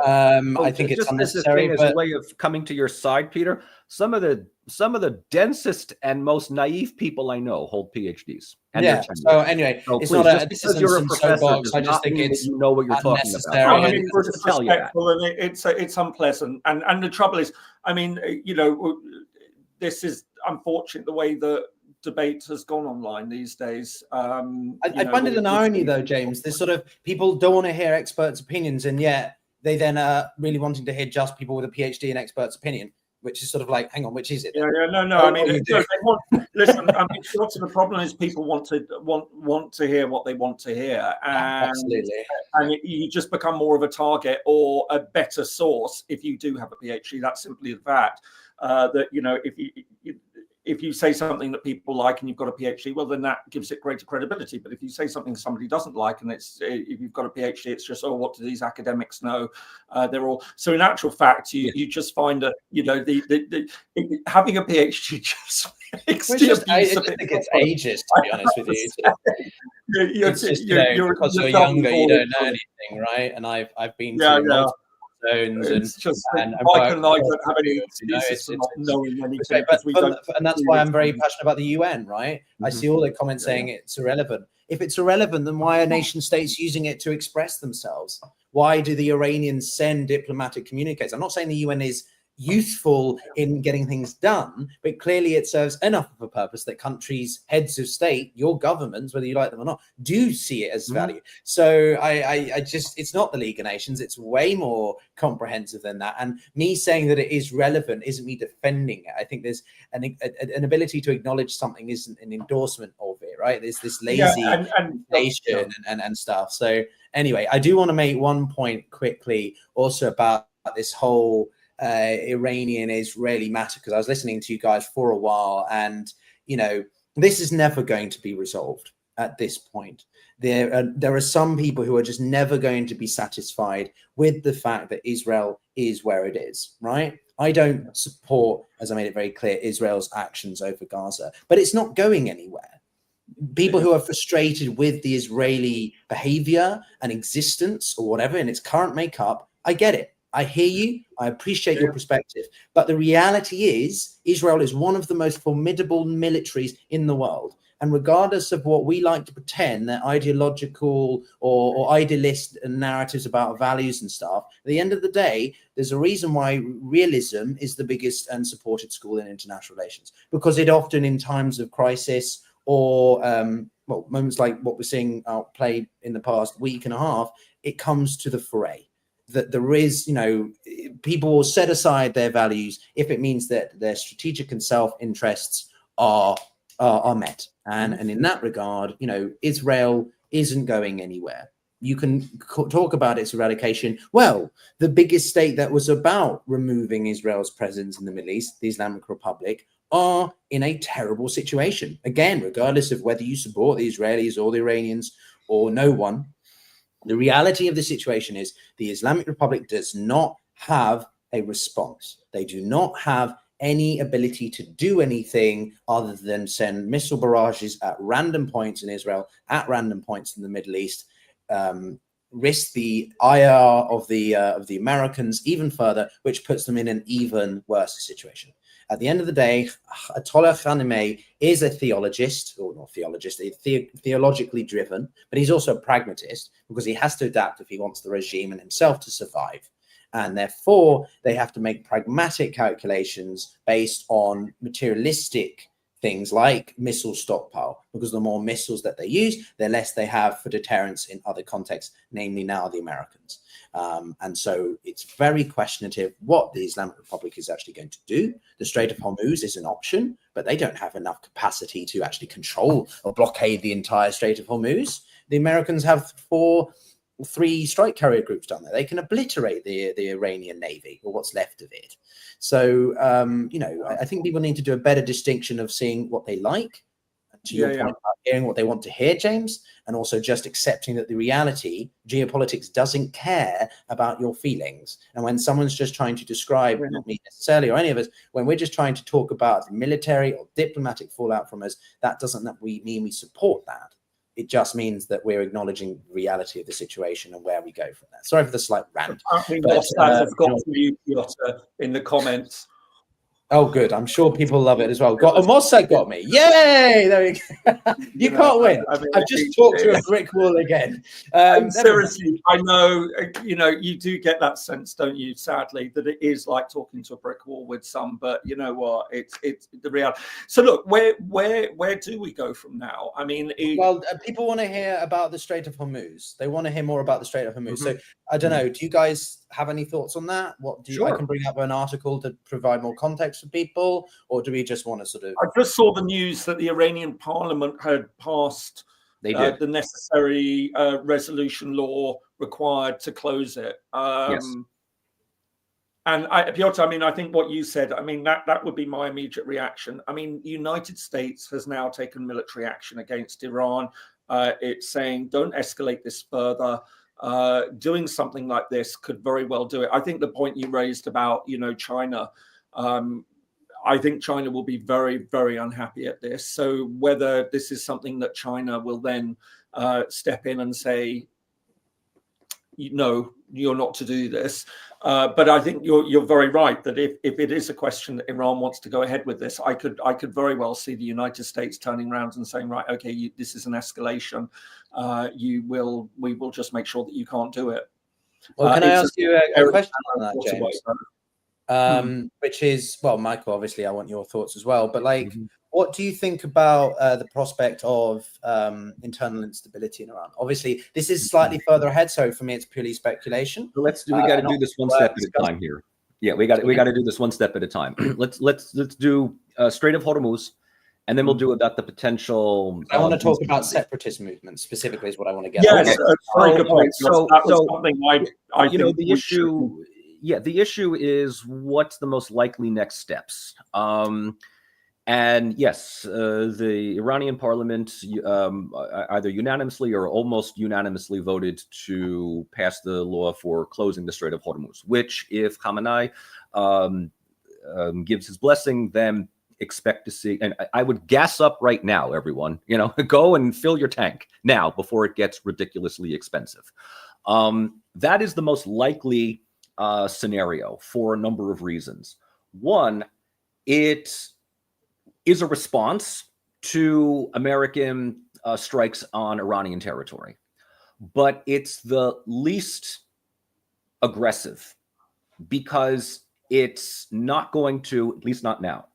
I think it's unnecessary. As a way of coming to your side, Peter, some of the densest and most naive people I know hold PhDs. Yeah. So anyway, so it's please, not just because you're a professor does not mean that you know what you're talking about. I mean, it's disrespectful and it's unpleasant. And the trouble is, I mean, you know, this is unfortunate the way the debate has gone online these days. I find it an irony, though, James. There's sort of people don't want to hear experts' opinions, and yet they then are really wanting to hear just people with a PhD and experts' opinion, which is sort of like, hang on, which is it? Yeah, no. I mean, listen. I mean, what's the problem is people want to hear what they want to hear, and you just become more of a target or a better source if you do have a PhD. That's simply the fact that, you know, if you say something that people like and you've got a PhD, well, then that gives it greater credibility. But if you say something somebody doesn't like and if you've got a PhD, it's just, oh, what do these academics know? They're all so. In actual fact, you just find that, you know, the having a PhD just makes I think it's ageist, to be honest with you. Because you're younger, you don't know anything, right? And I've been through multiple zones, and Mike and I don't have any excuses for not knowing anything. And that's why I'm very passionate about the UN, right? I see all the comments saying it's irrelevant. If it's irrelevant, then why are nation states using it to express themselves? Why do the Iranians send diplomatic communicators? I'm not saying the UN is useful in getting things done, but clearly it serves enough of a purpose that countries, heads of state, your governments, whether you like them or not, do see it as value. So I just, it's not the League of Nations, it's way more comprehensive than that. And me saying that it is relevant isn't me defending it. I think there's an ability to acknowledge something isn't an endorsement of it, right? There's this lazy nation and stuff. So anyway, I do want to make one point quickly also about this whole Iranian-Israeli matter, because I was listening to you guys for a while, and you know, this is never going to be resolved at this point. There are some people who are just never going to be satisfied with the fact that Israel is where it is, right? I don't support, as I made it very clear, Israel's actions over Gaza, but it's not going anywhere. People who are frustrated with the Israeli behavior and existence or whatever in its current makeup, I get it. I hear you. I appreciate your perspective. But the reality is, Israel is one of the most formidable militaries in the world. And regardless of what we like to pretend, that ideological or idealist narratives about values and stuff, at the end of the day, there's a reason why realism is the biggest and supported school in international relations. Because it often, in times of crisis or moments like what we're seeing played in the past week and a half, it comes to the fray. That there is, you know, people will set aside their values if it means that their strategic and self-interests are met. And in that regard, you know, Israel isn't going anywhere. You can talk about its eradication. Well, the biggest state that was about removing Israel's presence in the Middle East, the Islamic Republic, are in a terrible situation. Again, regardless of whether you support the Israelis or the Iranians or no one, the reality of the situation is the Islamic Republic does not have a response. They do not have any ability to do anything other than send missile barrages at random points in Israel, at random points in the Middle East, risk the IR of the Americans even further, which puts them in an even worse situation. At the end of the day, Ayatollah Khamenei is a theologist, or not theologist, theologically driven, but he's also a pragmatist because he has to adapt if he wants the regime and himself to survive. And therefore, they have to make pragmatic calculations based on materialistic things like missile stockpile, because the more missiles that they use, the less they have for deterrence in other contexts, namely now the Americans. And so it's very questionable what the Islamic Republic is actually going to do. The Strait of Hormuz is an option, but they don't have enough capacity to actually control or blockade the entire Strait of Hormuz. The Americans have 3 strike carrier groups down there. They can obliterate the Iranian Navy or what's left of it. So, you know, I think people need to do a better distinction of seeing what they like, to your point about hearing what they want to hear, James, and also just accepting that the reality, geopolitics doesn't care about your feelings. And when someone's just trying to describe, not me necessarily or any of us, when we're just trying to talk about the military or diplomatic fallout from us, that doesn't mean we support that. It just means that we're acknowledging the reality of the situation and where we go from there. Sorry for the slight rant. I've got you, Piotr, in the comments. Oh, good. I'm sure people love it as well. Mossad got me. Yay! There we go. You can't win. I mean, I've just talked to a brick wall again. Seriously, I know, you do get that sense, don't you, sadly, that it is like talking to a brick wall with some, but you know what? It's the reality. So look, where do we go from now? I mean, people want to hear about the Strait of Hormuz. They want to hear more about the Strait of Hormuz. So I don't know. Do you guys have any thoughts on that? What do you? Sure. I can bring up an article to provide more context for people, or do we just want to sort of? I just saw the news that the Iranian parliament had passed the necessary resolution law required to close it. Yes. And Piotr, I mean, I think what you said, I mean, that would be my immediate reaction. I mean, the United States has now taken military action against Iran. It's saying, don't escalate this further. Doing something like this could very well do it. I think the point you raised about, China, I think China will be very, very unhappy at this. So whether this is something that China will then step in and say, no, you're not to do this. But I think you're very right that if it is a question that Iran wants to go ahead with this, I could very well see the United States turning around and saying, right, okay, this is an escalation. We will just make sure that you can't do it. Well, can I ask you a question on that, James? Which is, well, Michael, obviously I want your thoughts as well, but like, what do you think about the prospect of internal instability in Iran? Obviously, this is slightly further ahead, so for me, it's purely speculation. So we got to do this one step at a time here. Yeah, we got to do this one step at a time. let's do Strait of Hormuz, and then we'll do about the potential. I want to talk about separatist movements specifically, is what I want to get. Yes, very good point. So that was something I think the issue. Yeah, the issue is what's the most likely next steps. And yes, the Iranian parliament either unanimously or almost unanimously voted to pass the law for closing the Strait of Hormuz, which if Khamenei gives his blessing, then expect to see. And I would gas up right now, everyone, go and fill your tank now before it gets ridiculously expensive. That is the most likely scenario for a number of reasons. One, it is a response to American strikes on Iranian territory, but it's the least aggressive because it's not going to, at least not now,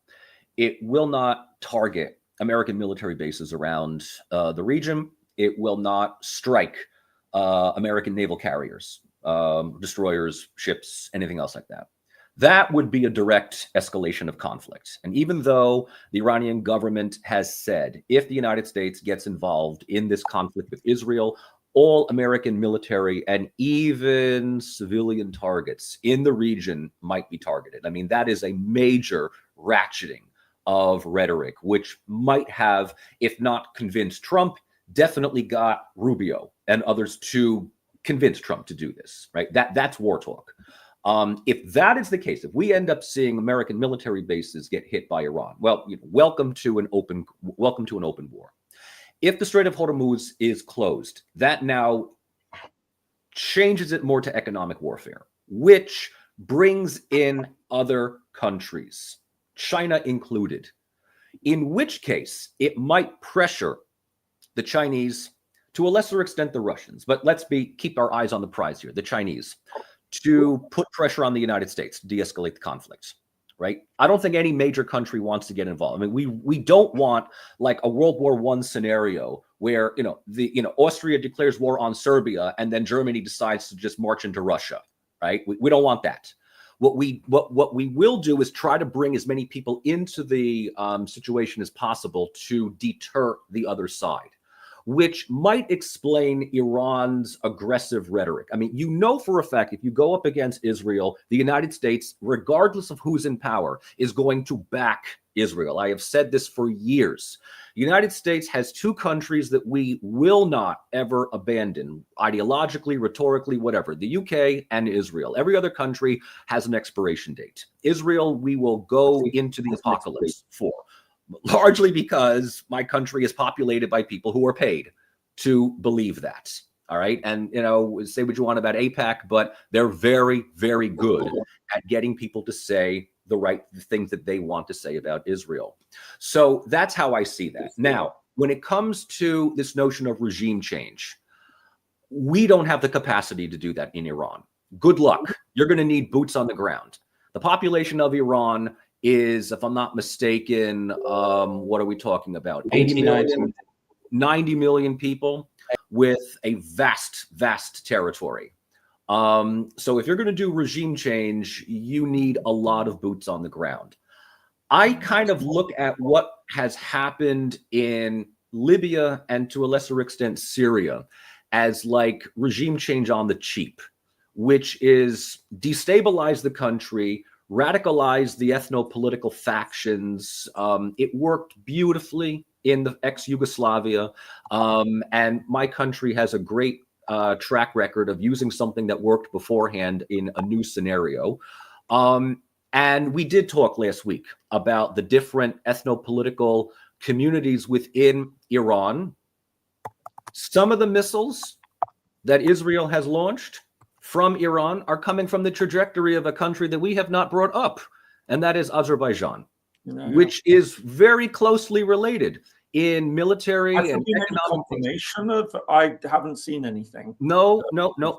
it will not target American military bases around the region. It will not strike American naval carriers, destroyers, ships, anything else like that. That would be a direct escalation of conflict. And even though the Iranian government has said, if the United States gets involved in this conflict with Israel, all American military and even civilian targets in the region might be targeted. I mean, that is a major ratcheting of rhetoric, which might have, if not convinced Trump, definitely got Rubio and others to convince Trump to do this, right? That's war talk. If that is the case, if we end up seeing American military bases get hit by Iran, well, welcome to an open war. If the Strait of Hormuz is closed, that now changes it more to economic warfare, which brings in other countries, China included, in which case it might pressure the Chinese, to a lesser extent the Russians, but let's keep our eyes on the prize here, the Chinese, to put pressure on the United States to de-escalate the conflict, right? I don't think any major country wants to get involved. I mean, we don't want like a World War I scenario where, Austria declares war on Serbia and then Germany decides to just march into Russia, right? We don't want that. What we will do is try to bring as many people into the situation as possible to deter the other side, which might explain Iran's aggressive rhetoric. I mean, for a fact, if you go up against Israel, the United States, regardless of who's in power, is going to back Israel. I have said this for years. The United States has two countries that we will not ever abandon, ideologically, rhetorically, whatever, the UK and Israel. Every other country has an expiration date. Israel, we will go into the apocalypse for. Largely because my country is populated by people who are paid to believe that. All right. And, say what you want about AIPAC, but they're very, very good at getting people to say the things that they want to say about Israel. So that's how I see that. Now, when it comes to this notion of regime change, we don't have the capacity to do that in Iran. Good luck. You're going to need boots on the ground. The population of Iran is, if I'm not mistaken, what are we talking about? 80 million, 90 million people with a vast, vast territory. So if you're going to do regime change, you need a lot of boots on the ground. I kind of look at what has happened in Libya and to a lesser extent Syria as like regime change on the cheap, which is destabilize the country, radicalize the ethno-political factions. It worked beautifully in the ex-Yugoslavia, and my country has a great track record of using something that worked beforehand in a new scenario. And we did talk last week about the different ethno-political communities within Iran. Some of the missiles that Israel has launched from Iran are coming from the trajectory of a country that we have not brought up, and that is Azerbaijan, which is very closely related in military and economic confirmation of. I haven't seen anything. No,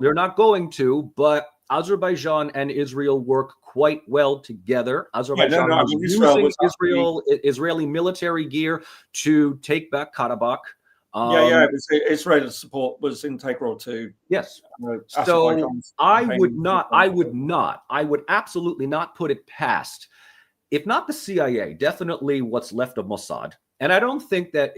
they're not going to, but Azerbaijan and Israel work quite well together. Azerbaijan was using Israeli military gear to take back Karabakh. Israel's support was integral to. Yes. So I would absolutely not put it past, if not the CIA, definitely what's left of Mossad. And I don't think that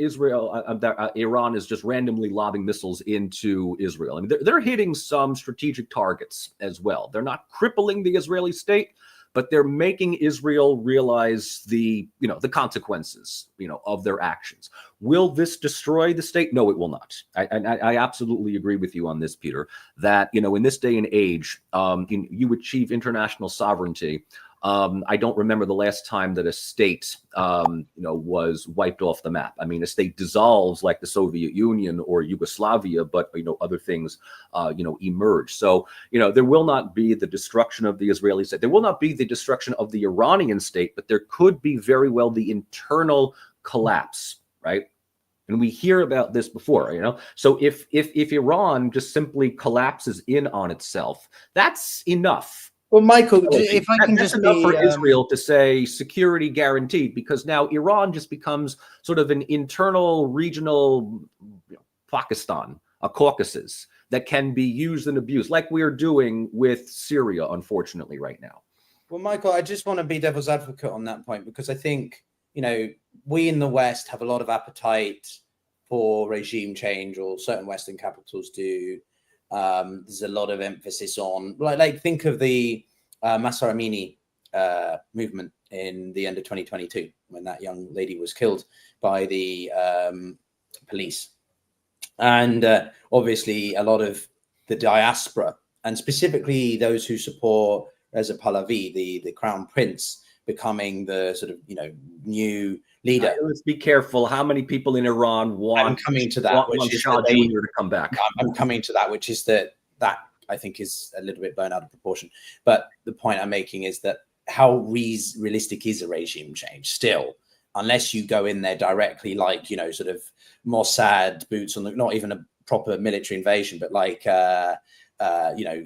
Iran is just randomly lobbing missiles into Israel. I mean, they're hitting some strategic targets as well. They're not crippling the Israeli state, but they're making Israel realize the consequences, of their actions. Will this destroy the state? No, it will not. I absolutely agree with you on this, Peter, that, in this day and age, you achieve international sovereignty. I don't remember the last time that a state, was wiped off the map. I mean, a state dissolves like the Soviet Union or Yugoslavia, but, other things, emerge. So, there will not be the destruction of the Israeli state. There will not be the destruction of the Iranian state, but there could be very well the internal collapse, right? And we hear about this before, So if Iran just simply collapses in on itself, that's enough. Well, Michael, if I can just enough for Israel to say security guaranteed, because now Iran just becomes sort of an internal regional Pakistan, a Caucasus that can be used and abused, like we are doing with Syria, unfortunately, right now. Well, Michael, I just want to be devil's advocate on that point, because I think, we in the West have a lot of appetite for regime change, or certain Western capitals do. There's a lot of emphasis on, like think of the Mahsa Amini movement in the end of 2022, when that young lady was killed by the police. And obviously a lot of the diaspora, and specifically those who support Reza Pahlavi, the crown prince, becoming the sort of, new leader. Let's be careful. How many people in Iran want? I'm coming to that, which is Shah Jr. to come back. I'm coming to that, which is that I think is a little bit blown out of proportion. But the point I'm making is that how realistic is a regime change still, unless you go in there directly, like, sort of Mossad boots on the, not even a proper military invasion, but like,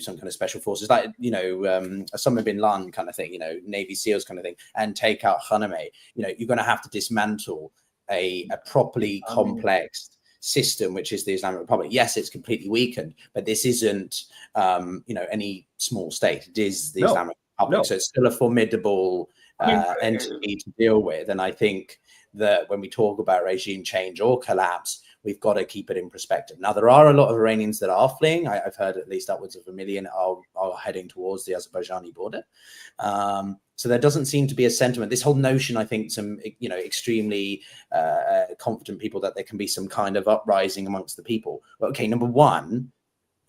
some kind of special forces, like, Osama bin Laden kind of thing, Navy SEALs kind of thing, and take out Khamenei. You're going to have to dismantle a properly complex system, which is the Islamic Republic. Yes, it's completely weakened, but this isn't, any small state. It is the Islamic Republic. So it's still a formidable entity to deal with. And I think that when we talk about regime change or collapse, we've got to keep it in perspective. Now, there are a lot of Iranians that are fleeing. I've heard at least upwards of 1 million are heading towards the Azerbaijani border. So there doesn't seem to be a sentiment. This whole notion, I think, some extremely confident people that there can be some kind of uprising amongst the people. Well, okay, number one,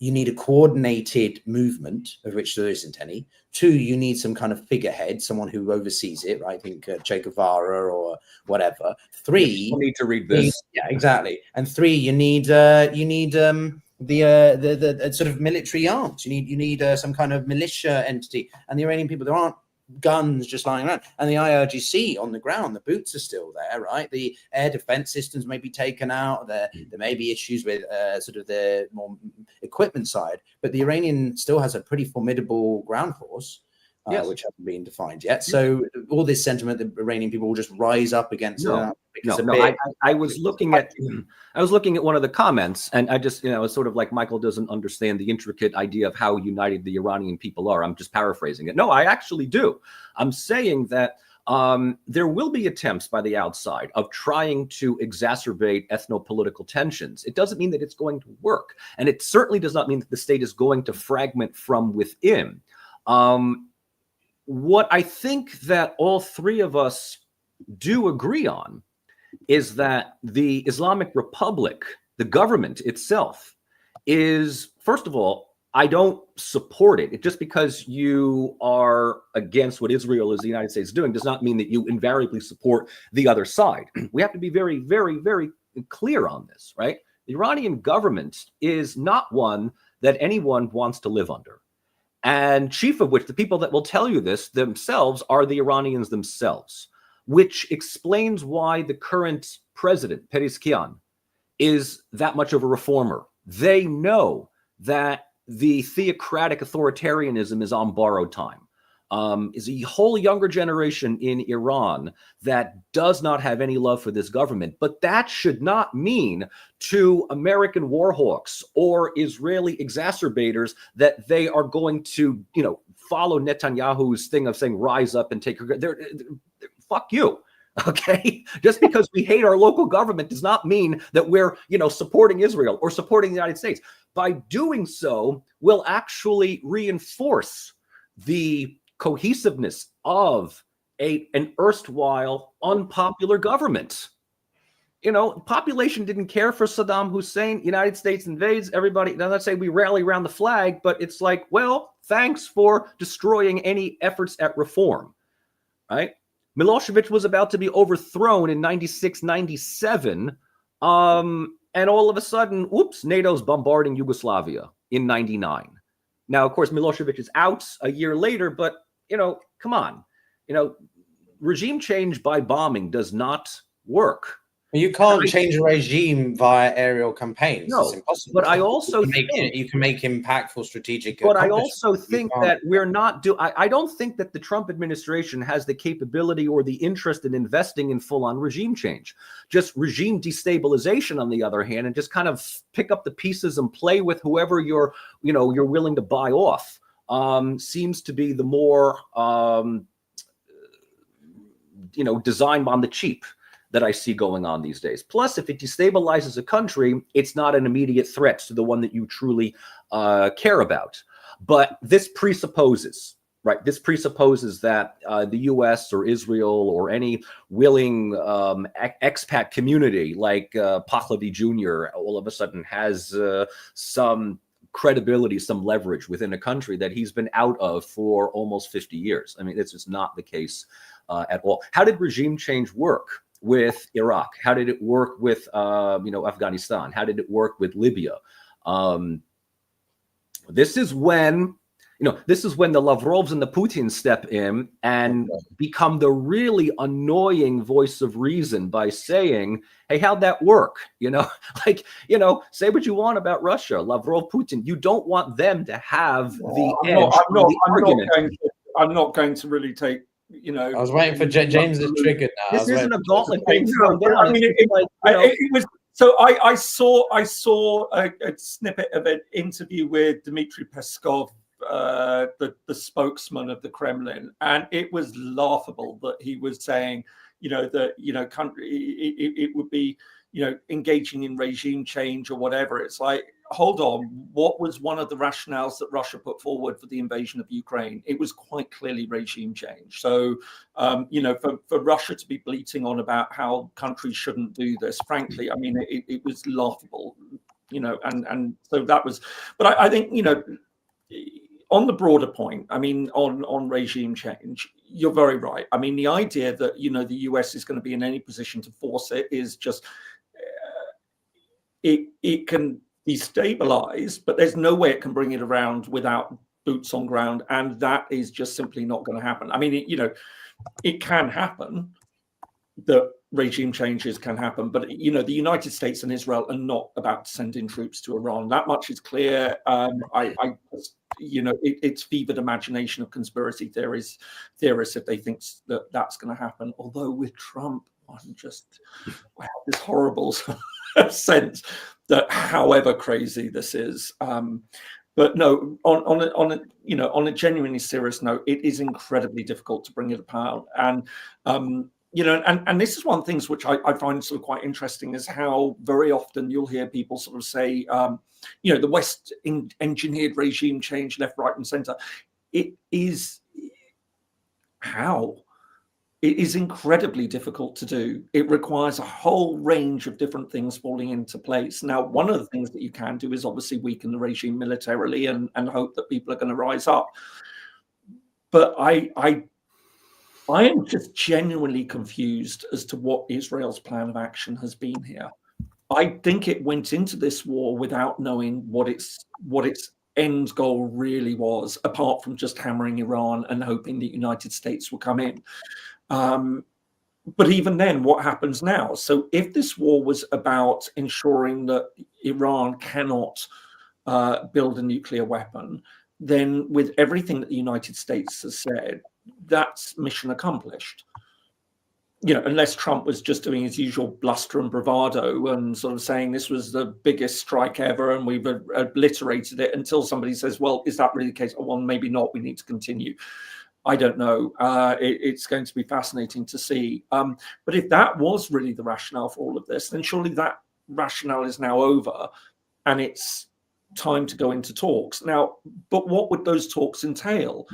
you need a coordinated movement, of which there isn't any. 2, you need some kind of figurehead, someone who oversees it, right? I think Che Guevara or whatever. 3, you need to read this. Yeah, exactly. And 3, you need the sort of military arms. You need some kind of militia entity. And the Iranian people, there aren't guns just lying around, and the IRGC on the ground, the boots are still there, right? The air defense systems may be taken out. There may be issues with sort of the more equipment side, but the Iranian still has a pretty formidable ground force, Yes. which hasn't been defined yet. So all this sentiment that Iranian people will just rise up against I was looking at one of the comments, and I just, it's sort of like Michael doesn't understand the intricate idea of how united the Iranian people are. I'm just paraphrasing it. No, I actually do. I'm saying that there will be attempts by the outside of trying to exacerbate ethno-political tensions. It doesn't mean that it's going to work, and it certainly does not mean that the state is going to fragment from within. What I think that all 3 of us do agree on is that the Islamic Republic, the government itself, is, first of all, I don't support it. Just because you are against what Israel is the United States doing does not mean that you invariably support the other side. We have to be very, very, very clear on this, right? The Iranian government is not one that anyone wants to live under. And chief of which, the people that will tell you this themselves are the Iranians themselves, which explains why the current president, Pezeshkian, is that much of a reformer. They know that the theocratic authoritarianism is on borrowed time. Is a whole younger generation in Iran that does not have any love for this government. But that should not mean to American warhawks or Israeli exacerbators that they are going to, follow Netanyahu's thing of saying, rise up and take your... Fuck you. Okay, just because we hate our local government does not mean that we're, supporting Israel or supporting the United States. By doing so, we'll actually reinforce the cohesiveness of an erstwhile unpopular government. Population didn't care for Saddam Hussein. United States invades everybody. Now, let's say we rally around the flag, but it's like, well, thanks for destroying any efforts at reform, right? Milosevic was about to be overthrown in 96, 97. And all of a sudden, whoops, NATO's bombarding Yugoslavia in 99. Now, of course, Milosevic is out a year later, but, come on. Regime change by bombing does not work. You can't change a regime via aerial campaigns. No, it's impossible. But I also think you can make impactful strategic. But I also think that we're not I don't think that the Trump administration has the capability or the interest in investing in full-on regime change. Just regime destabilization, on the other hand, and just kind of pick up the pieces and play with whoever you're willing to buy off. Seems to be the more design on the cheap that I see going on these days. Plus, if it destabilizes a country, it's not an immediate threat to the one that you truly care about. But this presupposes, right? This presupposes that the U.S. or Israel or any willing expat community like Pahlavi Jr. all of a sudden has some credibility, some leverage within a country that he's been out of for almost 50 years. I mean, it's just not the case at all. How did regime change work with Iraq? How did it work with Afghanistan? How did it work with Libya? This is when the Lavrovs and the Putins step in and become the really annoying voice of reason by saying, hey, how'd that work? Say what you want about Russia, Lavrov, Putin. You don't want them to have the edge. I'm not going to really take, I was waiting for James is triggered now. This isn't a gauntlet thing. I saw a snippet of an interview with Dmitry Peskov, the spokesman of the Kremlin, and it was laughable that he was saying, country it would be, engaging in regime change or whatever. It's like, hold on, what was one of the rationales that Russia put forward for the invasion of Ukraine? It was quite clearly regime change. So, for Russia to be bleating on about how countries shouldn't do this, frankly, I mean, it was laughable. and so that was. But I think, on the broader point, I mean, on regime change, you're very right. I mean, the idea that, the US is going to be in any position to force it is just, it can destabilize, but there's no way it can bring it around without boots on ground. And that is just simply not going to happen. I mean, it can happen, that regime changes can happen, but the United States and Israel are not about to send in troops to Iran. That much is clear. It's fevered imagination of conspiracy theorists if they think that that's going to happen. Although with Trump, one just this horrible sense that however crazy this is. But no, on a genuinely serious note, it is incredibly difficult to bring it about. And and this is one of the things which I find sort of quite interesting, is how very often you'll hear people sort of say, the West engineered regime change left, right, and center. It is incredibly difficult to do. It requires a whole range of different things falling into place. Now, one of the things that you can do is obviously weaken the regime militarily and hope that people are going to rise up. But I am just genuinely confused as to what Israel's plan of action has been here. I think it went into this war without knowing what its end goal really was, apart from just hammering Iran and hoping the United States will come in. But even then, what happens now? So if this war was about ensuring that Iran cannot build a nuclear weapon, then with everything that the United States has said, that's mission accomplished. Unless Trump was just doing his usual bluster and bravado and sort of saying this was the biggest strike ever and we've obliterated it, until somebody says, well, is that really the case? Oh, well, maybe not. We need to continue. I don't know. It's going to be fascinating to see. But if that was really the rationale for all of this, then surely that rationale is now over and it's time to go into talks. Now, but what would those talks entail?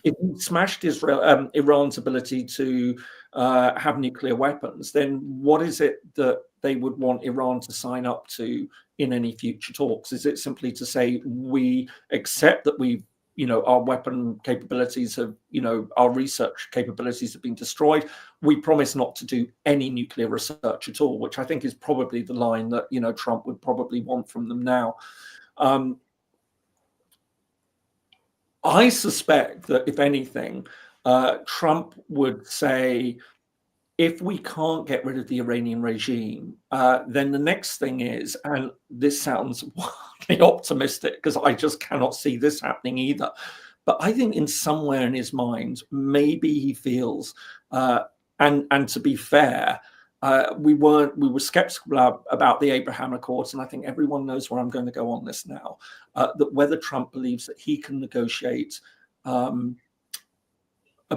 If we smashed Iran's ability to have nuclear weapons, then what is it that they would want Iran to sign up to in any future talks? Is it simply to say, we accept that we've our weapon capabilities have, our research capabilities have been destroyed. We promise not to do any nuclear research at all, which I think is probably the line that, Trump would probably want from them now. I suspect that if anything, Trump would say, if we can't get rid of the Iranian regime, then the next thing is, and this sounds wildly optimistic because I just cannot see this happening either, but I think in somewhere in his mind, maybe he feels, and to be fair, we were skeptical about the Abraham Accords, and I think everyone knows where I'm going to go on this now, that whether Trump believes that he can negotiate a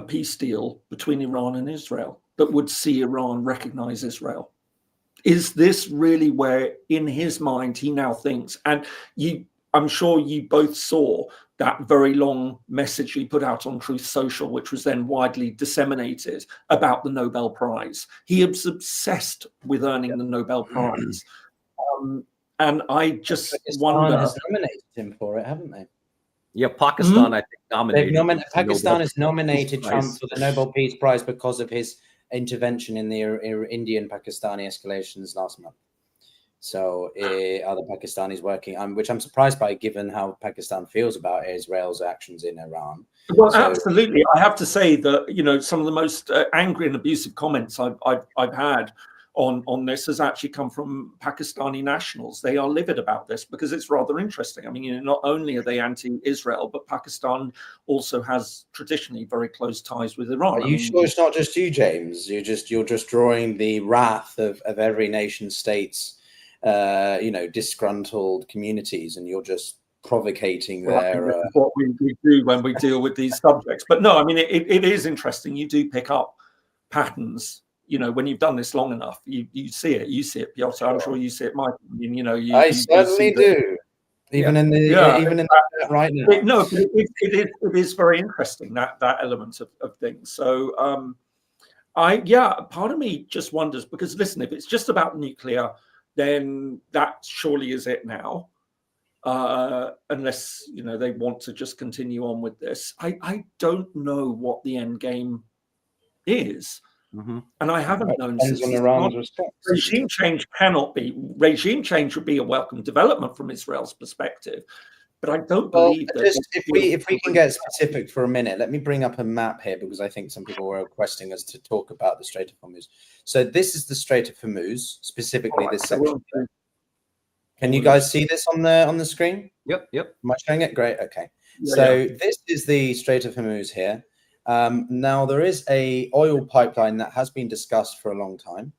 peace deal between Iran and Israel that would see Iran recognize Israel. Is this really where, in his mind, he now thinks? And I'm sure you both saw that very long message he put out on Truth Social, which was then widely disseminated, about the Nobel Prize. He is obsessed with earning the Nobel Prize. And I just wonder... has nominated him for it, haven't they? Yeah, Pakistan, I think, nominated. Pakistan has nominated Trump for the Nobel Peace Prize because of his intervention in the Indian-Pakistani escalations last month. So are the Pakistanis working, which I'm surprised by, given how Pakistan feels about Israel's actions in Iran. Well, absolutely. I have to say that, some of the most angry and abusive comments I've had on this has actually come from Pakistani nationals. They are livid about this because it's rather interesting. I mean, not only are they anti-Israel, but Pakistan also has traditionally very close ties with Iran. Are you sure it's not just you, James? You're just drawing the wrath of every nation state's disgruntled communities, and you're just provocating what we do when we deal with these subjects. But no, I mean, it is interesting. You do pick up patterns. When you've done this long enough, you see it. You see it, Piotr. I'm sure you see it, Mike. I certainly do. Even in that right now. No, but it is very interesting, that element of things. So, part of me just wonders, because listen, if it's just about nuclear, then that surely is it now. Unless, you know, they want to just continue on with this. I don't know what the end game is. And I haven't known since on Iran's response. Regime change cannot be. Regime change would be a welcome development from Israel's perspective. But I don't believe that. Just if we can get specific for a minute, let me bring up a map here, because I think some people were requesting us to talk about the Strait of Hormuz. So this is the Strait of Hormuz, specifically this section. Can you guys see this on the screen? Yep. Am I showing it? Great. Okay. Yeah, So this is the Strait of Hormuz here. Now there is a oil pipeline that has been discussed for a long time,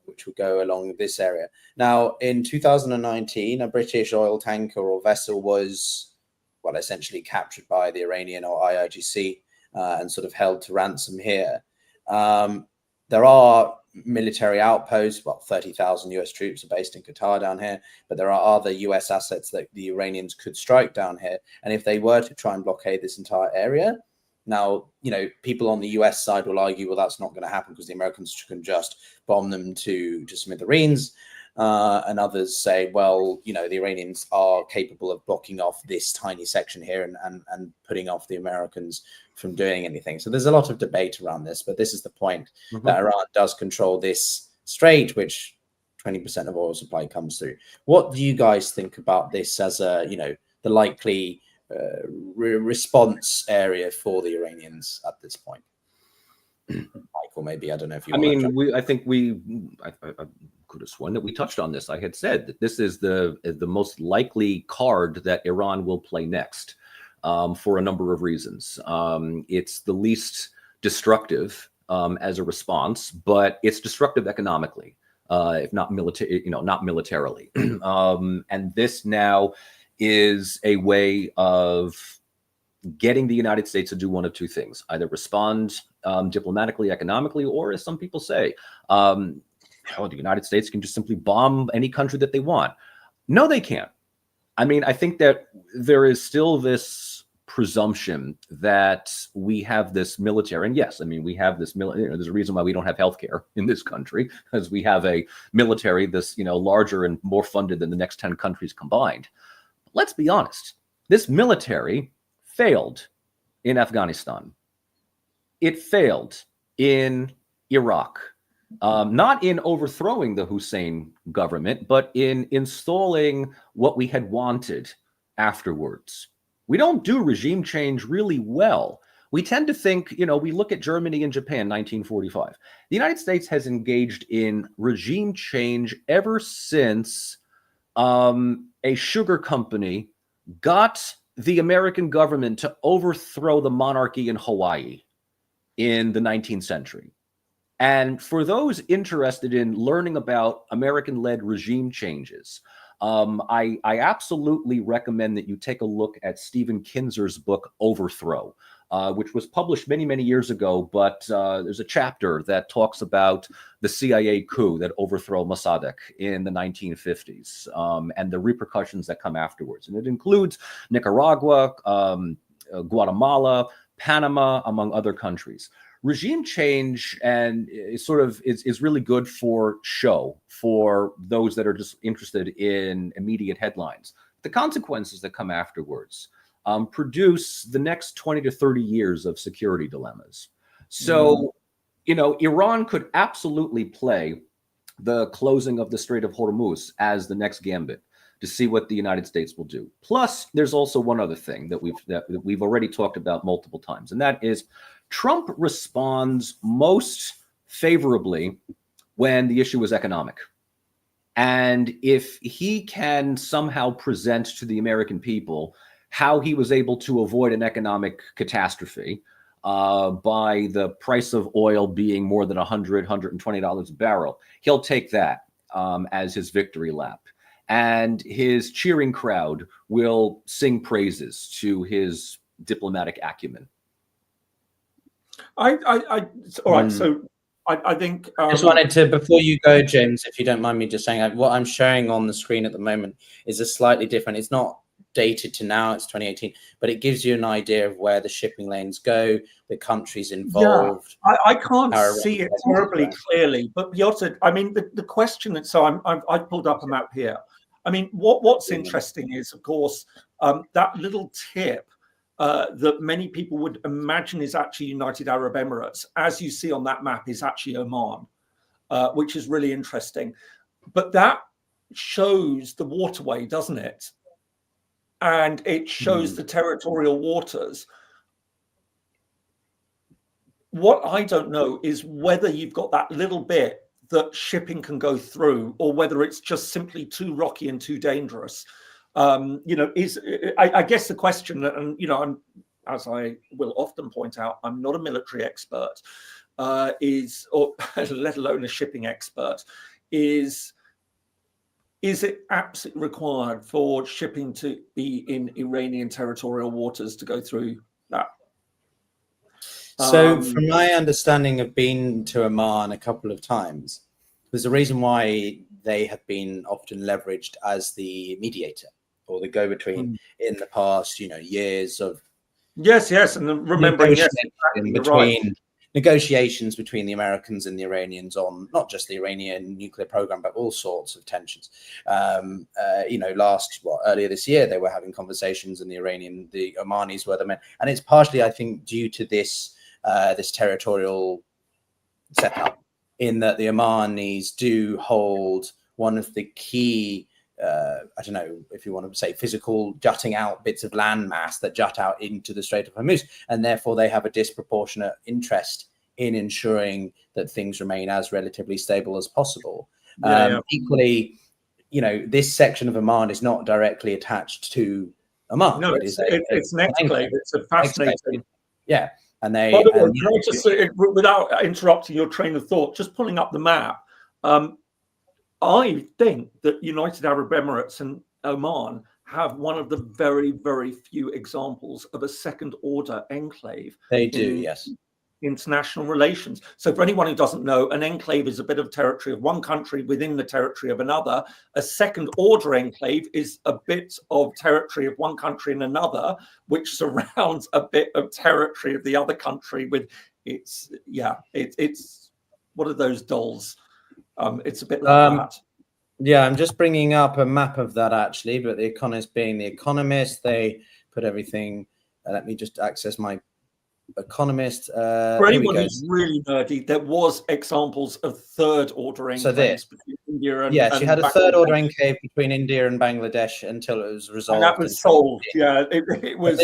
which will go along this area. Now, in 2019, a British oil tanker or vessel was, well, essentially captured by the Iranian or IRGC and sort of held to ransom here. There are military outposts, well, 30,000 US troops are based in Qatar down here, but there are other US assets that the Iranians could strike down here. And if they were to try and blockade this entire area, now, you know, people on the US side will argue, well, that's not going to happen because the Americans can just bomb them to smithereens. And others say, well, you know, the Iranians are capable of blocking off this tiny section here and putting off the Americans from doing anything. So there's a lot of debate around this, but this is the point, that Iran does control this strait, which 20% of oil supply comes through. What do you guys think about this as a, you know, the likely response area for the Iranians at this point? Michael, maybe, I don't know if you. I mean, I could have sworn that we touched on this. I had said that this is the most likely card that Iran will play next, for a number of reasons. It's the least destructive as a response, but it's destructive economically, if not not militarily. And this now is a way of getting the United States to do one of two things: either respond diplomatically, economically, or, as some people say, the United States can just simply bomb any country that they want. No, they can't. I mean, I think that there is still this presumption that we have this military, and yes, I mean, we have this military. There's a reason why we don't have healthcare in this country, because we have a military that's, larger and more funded than the next 10 countries combined. Let's be honest. This military failed in Afghanistan. It failed in Iraq. Not in overthrowing the Hussein government, but in installing what we had wanted afterwards. We don't do regime change really well. We tend to think, we look at Germany and Japan, 1945. The United States has engaged in regime change ever since a sugar company got the American government to overthrow the monarchy in Hawaii in the 19th century. And for those interested in learning about American-led regime changes, I absolutely recommend that you take a look at Stephen Kinzer's book, Overthrow, which was published many, many years ago. But there's a chapter that talks about the CIA coup that overthrew Mossadegh in the 1950s and the repercussions that come afterwards. And it includes Nicaragua, Guatemala, Panama, among other countries. Regime change and is really good for show for those that are just interested in immediate headlines. The consequences that come afterwards produce the next 20 to 30 years of security dilemmas. So, Iran could absolutely play the closing of the Strait of Hormuz as the next gambit to see what the United States will do. Plus, there's also one other thing that we've already talked about multiple times, and that is Trump responds most favorably when the issue is economic. And if he can somehow present to the American people how he was able to avoid an economic catastrophe by the price of oil being more than $100, $120 a barrel, he'll take that as his victory lap. And his cheering crowd will sing praises to his diplomatic acumen. All right. So I think I just wanted to, before you go, James, if you don't mind me just saying, what I'm showing on the screen at the moment is a slightly different. It's not dated to now, it's 2018, but it gives you an idea of where the shipping lanes go, the countries involved. Yeah, I can't see it terribly clearly, but Piotr, I mean, the question that, so I've pulled up a map here. I mean, what's interesting is, of course, that little tip that many people would imagine is actually United Arab Emirates, as you see on that map, is actually Oman, which is really interesting. But that shows the waterway, doesn't it? And it shows the territorial waters. What I don't know is whether you've got that little bit that shipping can go through, or whether it's just simply too rocky and too dangerous. You know, I guess the question, and you know, as I will often point out, I'm not a military expert, or let alone a shipping expert, is it absolutely required for shipping to be in Iranian territorial waters to go through that? So from my understanding of being to Oman a couple of times, there's a reason why they have been often leveraged as the mediator or the go-between in the past, you know, years of yes, and remembering negotiations between the Americans and the Iranians on not just the Iranian nuclear program, but all sorts of tensions. You know, earlier this year, they were having conversations, and the Omanis were the men, and it's partially, I think, due to this territorial setup, in that the Omanis do hold one of the key, I don't know if you want to say physical jutting out bits of landmass that jut out into the Strait of Hormuz, and therefore they have a disproportionate interest in ensuring that things remain as relatively stable as possible. Equally, you know, this section of Oman is not directly attached to Oman. No, it's an enclave. It's a fascinating. Yeah. And they, by the way, can I just say, without interrupting your train of thought, just pulling up the map, I think that United Arab Emirates and Oman have one of the very, very few examples of a second order enclave. They do, yes. International relations. So for anyone who doesn't know, an enclave is a bit of territory of one country within the territory of another. A second order enclave is a bit of territory of one country in another, which surrounds a bit of territory of the other country with it's what are those dolls? It's a bit like that. Yeah, I'm just bringing up a map of that actually, but the Economist being the Economist, they put everything. Let me just access my Economist. For anyone who's really nerdy, there was examples of third order enclaves between India and you had a third order enclave between India and Bangladesh until it was resolved. And that was solved. Yeah, it was.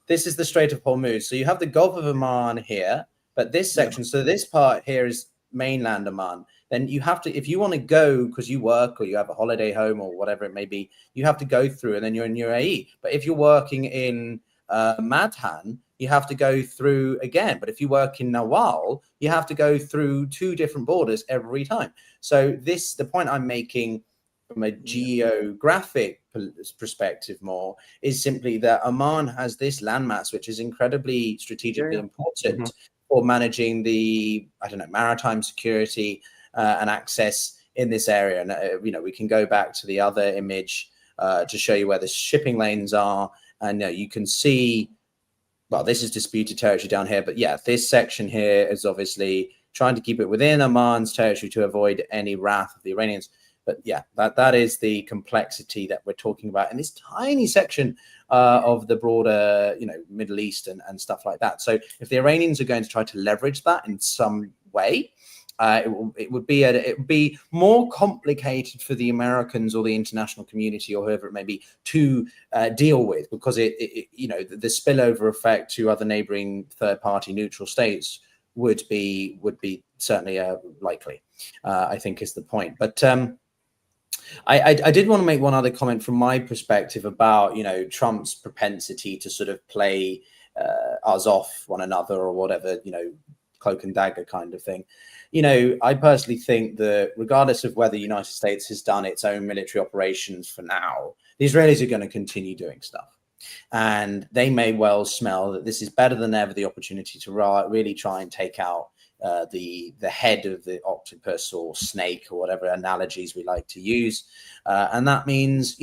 This is the Strait of Hormuz. So you have the Gulf of Oman here, but this section, so this part here is mainland Oman. Then you have to, if you want to go because you work or you have a holiday home or whatever it may be, you have to go through, and then you're in UAE. But if you're working in Madhan, you have to go through again. But if you work in Nawal, you have to go through two different borders every time. So the point I'm making from a geographic perspective more is simply that Oman has this landmass, which is incredibly strategically important for managing the, maritime security and access in this area. And, we can go back to the other image to show you where the shipping lanes are. And you can see, well, this is disputed territory down here, but yeah, this section here is obviously trying to keep it within Oman's territory to avoid any wrath of the Iranians. But yeah, that is the complexity that we're talking about in this tiny section of the broader, Middle East and stuff like that. So if the Iranians are going to try to leverage that in some way, it would be more complicated for the Americans or the international community or whoever it may be to deal with, because the spillover effect to other neighboring third-party neutral states would be certainly likely. I think is the point. But I did want to make one other comment from my perspective about Trump's propensity to sort of play us off one another or whatever, cloak and dagger kind of thing. I personally think that regardless of whether the United States has done its own military operations for now, the Israelis are going to continue doing stuff. And they may well smell that this is better than ever the opportunity to really try and take out the head of the octopus or snake or whatever analogies we like to use. And that means,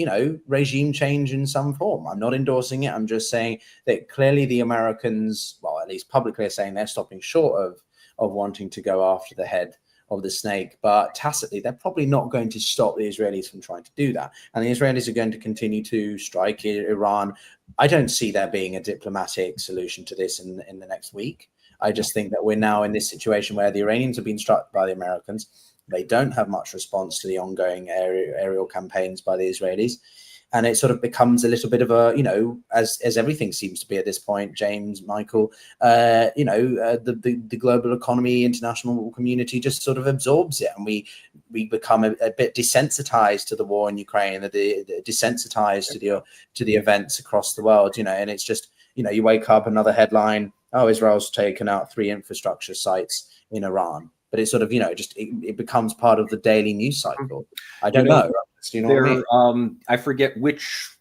regime change in some form. I'm not endorsing it. I'm just saying that clearly the Americans, well, at least publicly, are saying they're stopping short of wanting to go after the head of the snake, but tacitly they're probably not going to stop the Israelis from trying to do that, and the Israelis are going to continue to strike Iran. I don't see there being a diplomatic solution to this in the next week. I just think that we're now in this situation where the Iranians have been struck by the Americans. They don't have much response to the ongoing aerial campaigns by the Israelis. And it sort of becomes a little bit of a, as everything seems to be at this point, James, Michael, the global economy, international community just sort of absorbs it. And we become a bit desensitized to the war in Ukraine, desensitized to the events across the world, and it's just, you wake up, another headline, oh, Israel's taken out 3 infrastructure sites in Iran. But it's sort of, it becomes part of the daily news cycle. I don't know. Do you know what I mean? I forget which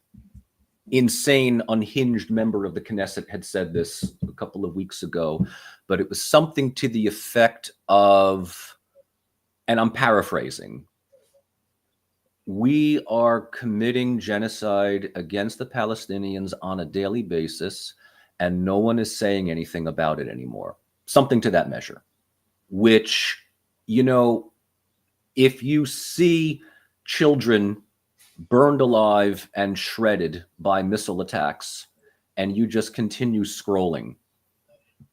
insane, unhinged member of the Knesset had said this a couple of weeks ago, but it was something to the effect of, and I'm paraphrasing, we are committing genocide against the Palestinians on a daily basis, and no one is saying anything about it anymore. Something to that measure, which, if you see children burned alive and shredded by missile attacks, and you just continue scrolling,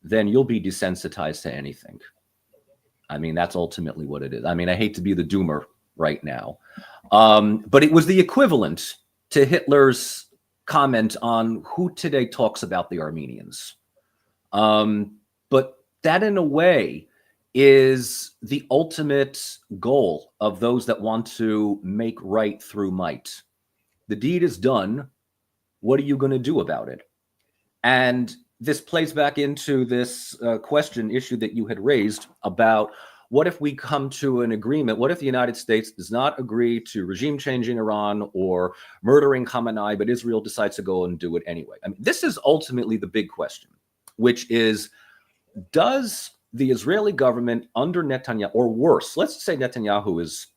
then you'll be desensitized to anything. I mean, that's ultimately what it is. I mean, I hate to be the doomer right now, but it was the equivalent to Hitler's comment on who today talks about the Armenians. But that, in a way, is the ultimate goal of those that want to make right through might. The deed is done. What are you going to do about it? And this plays back into this issue that you had raised about what if we come to an agreement? What if the United States does not agree to regime change in Iran or murdering Khamenei, but Israel decides to go and do it anyway? I mean, this is ultimately the big question, which is, does the Israeli government under Netanyahu, or worse, let's say Netanyahu is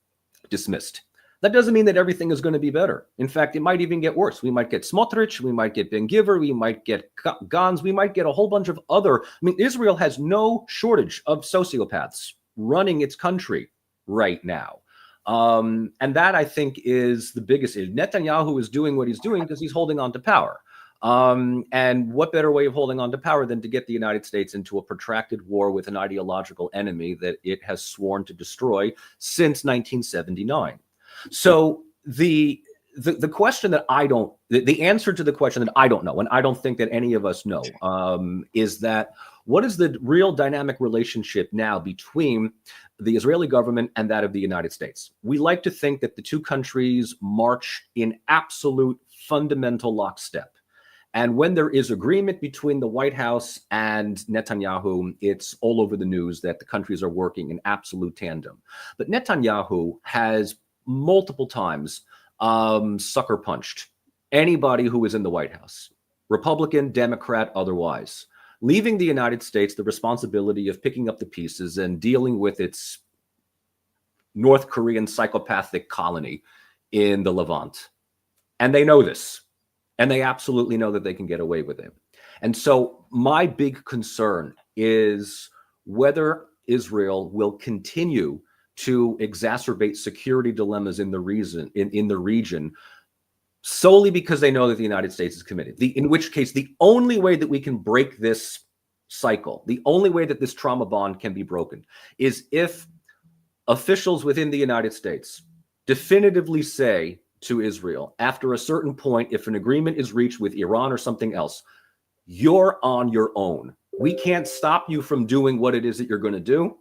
dismissed, that doesn't mean that everything is going to be better. In fact, it might even get worse. We might get Smotrich, we might get Ben-Gvir, we might get Gantz, we might get a whole bunch of other. I mean, Israel has no shortage of sociopaths running its country right now. And that, I think, is the biggest issue. Netanyahu is doing what he's doing because he's holding on to power. And what better way of holding on to power than to get the United States into a protracted war with an ideological enemy that it has sworn to destroy since 1979. So the question that the answer to the question that I don't know, and I don't think that any of us know, is that what is the real dynamic relationship now between the Israeli government and that of the United States? We like to think that the two countries march in absolute fundamental lockstep. And when there is agreement between the White House and Netanyahu, it's all over the news that the countries are working in absolute tandem. But Netanyahu has multiple times sucker punched anybody who is in the White House, Republican, Democrat, otherwise, leaving the United States the responsibility of picking up the pieces and dealing with its North Korean psychopathic colony in the Levant. And they know this. And they absolutely know that they can get away with it. And so my big concern is whether Israel will continue to exacerbate security dilemmas in the region solely because they know that the United States is committed. In which case, the only way that we can break this cycle, the only way that this trauma bond can be broken, is if officials within the United States definitively say to Israel, after a certain point, if an agreement is reached with Iran or something else, you're on your own. We can't stop you from doing what it is that you're going to do,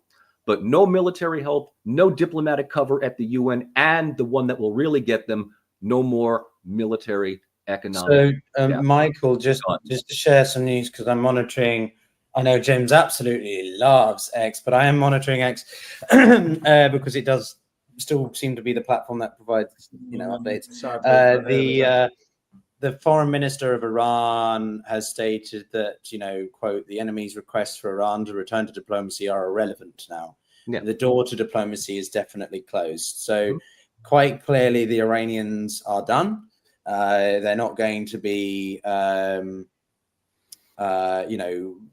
but no military help, no diplomatic cover at the UN, and the one that will really get them, no more military economic. So, Michael, just to share some news, because I'm monitoring. I know James absolutely loves X, but I am monitoring X because it does still seem to be the platform that provides, updates. the foreign minister of Iran has stated that, quote, the enemy's requests for Iran to return to diplomacy are irrelevant now. Yeah. The door to diplomacy is definitely closed. So quite clearly the Iranians are done. They're not going to be,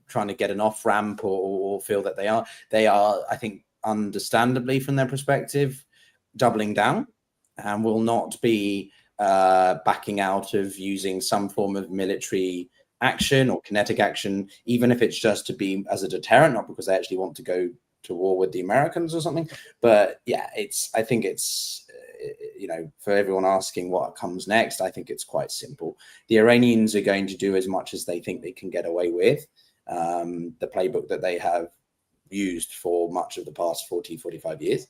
trying to get an off ramp or feel that they are. They are, I think, understandably from their perspective, doubling down and will not be backing out of using some form of military action or kinetic action, even if it's just to be as a deterrent, not because they actually want to go to war with the Americans or something. But yeah, I think it's, for everyone asking what comes next, I think it's quite simple. The Iranians are going to do as much as they think they can get away with. The playbook that they have used for much of the past 40, 45 years,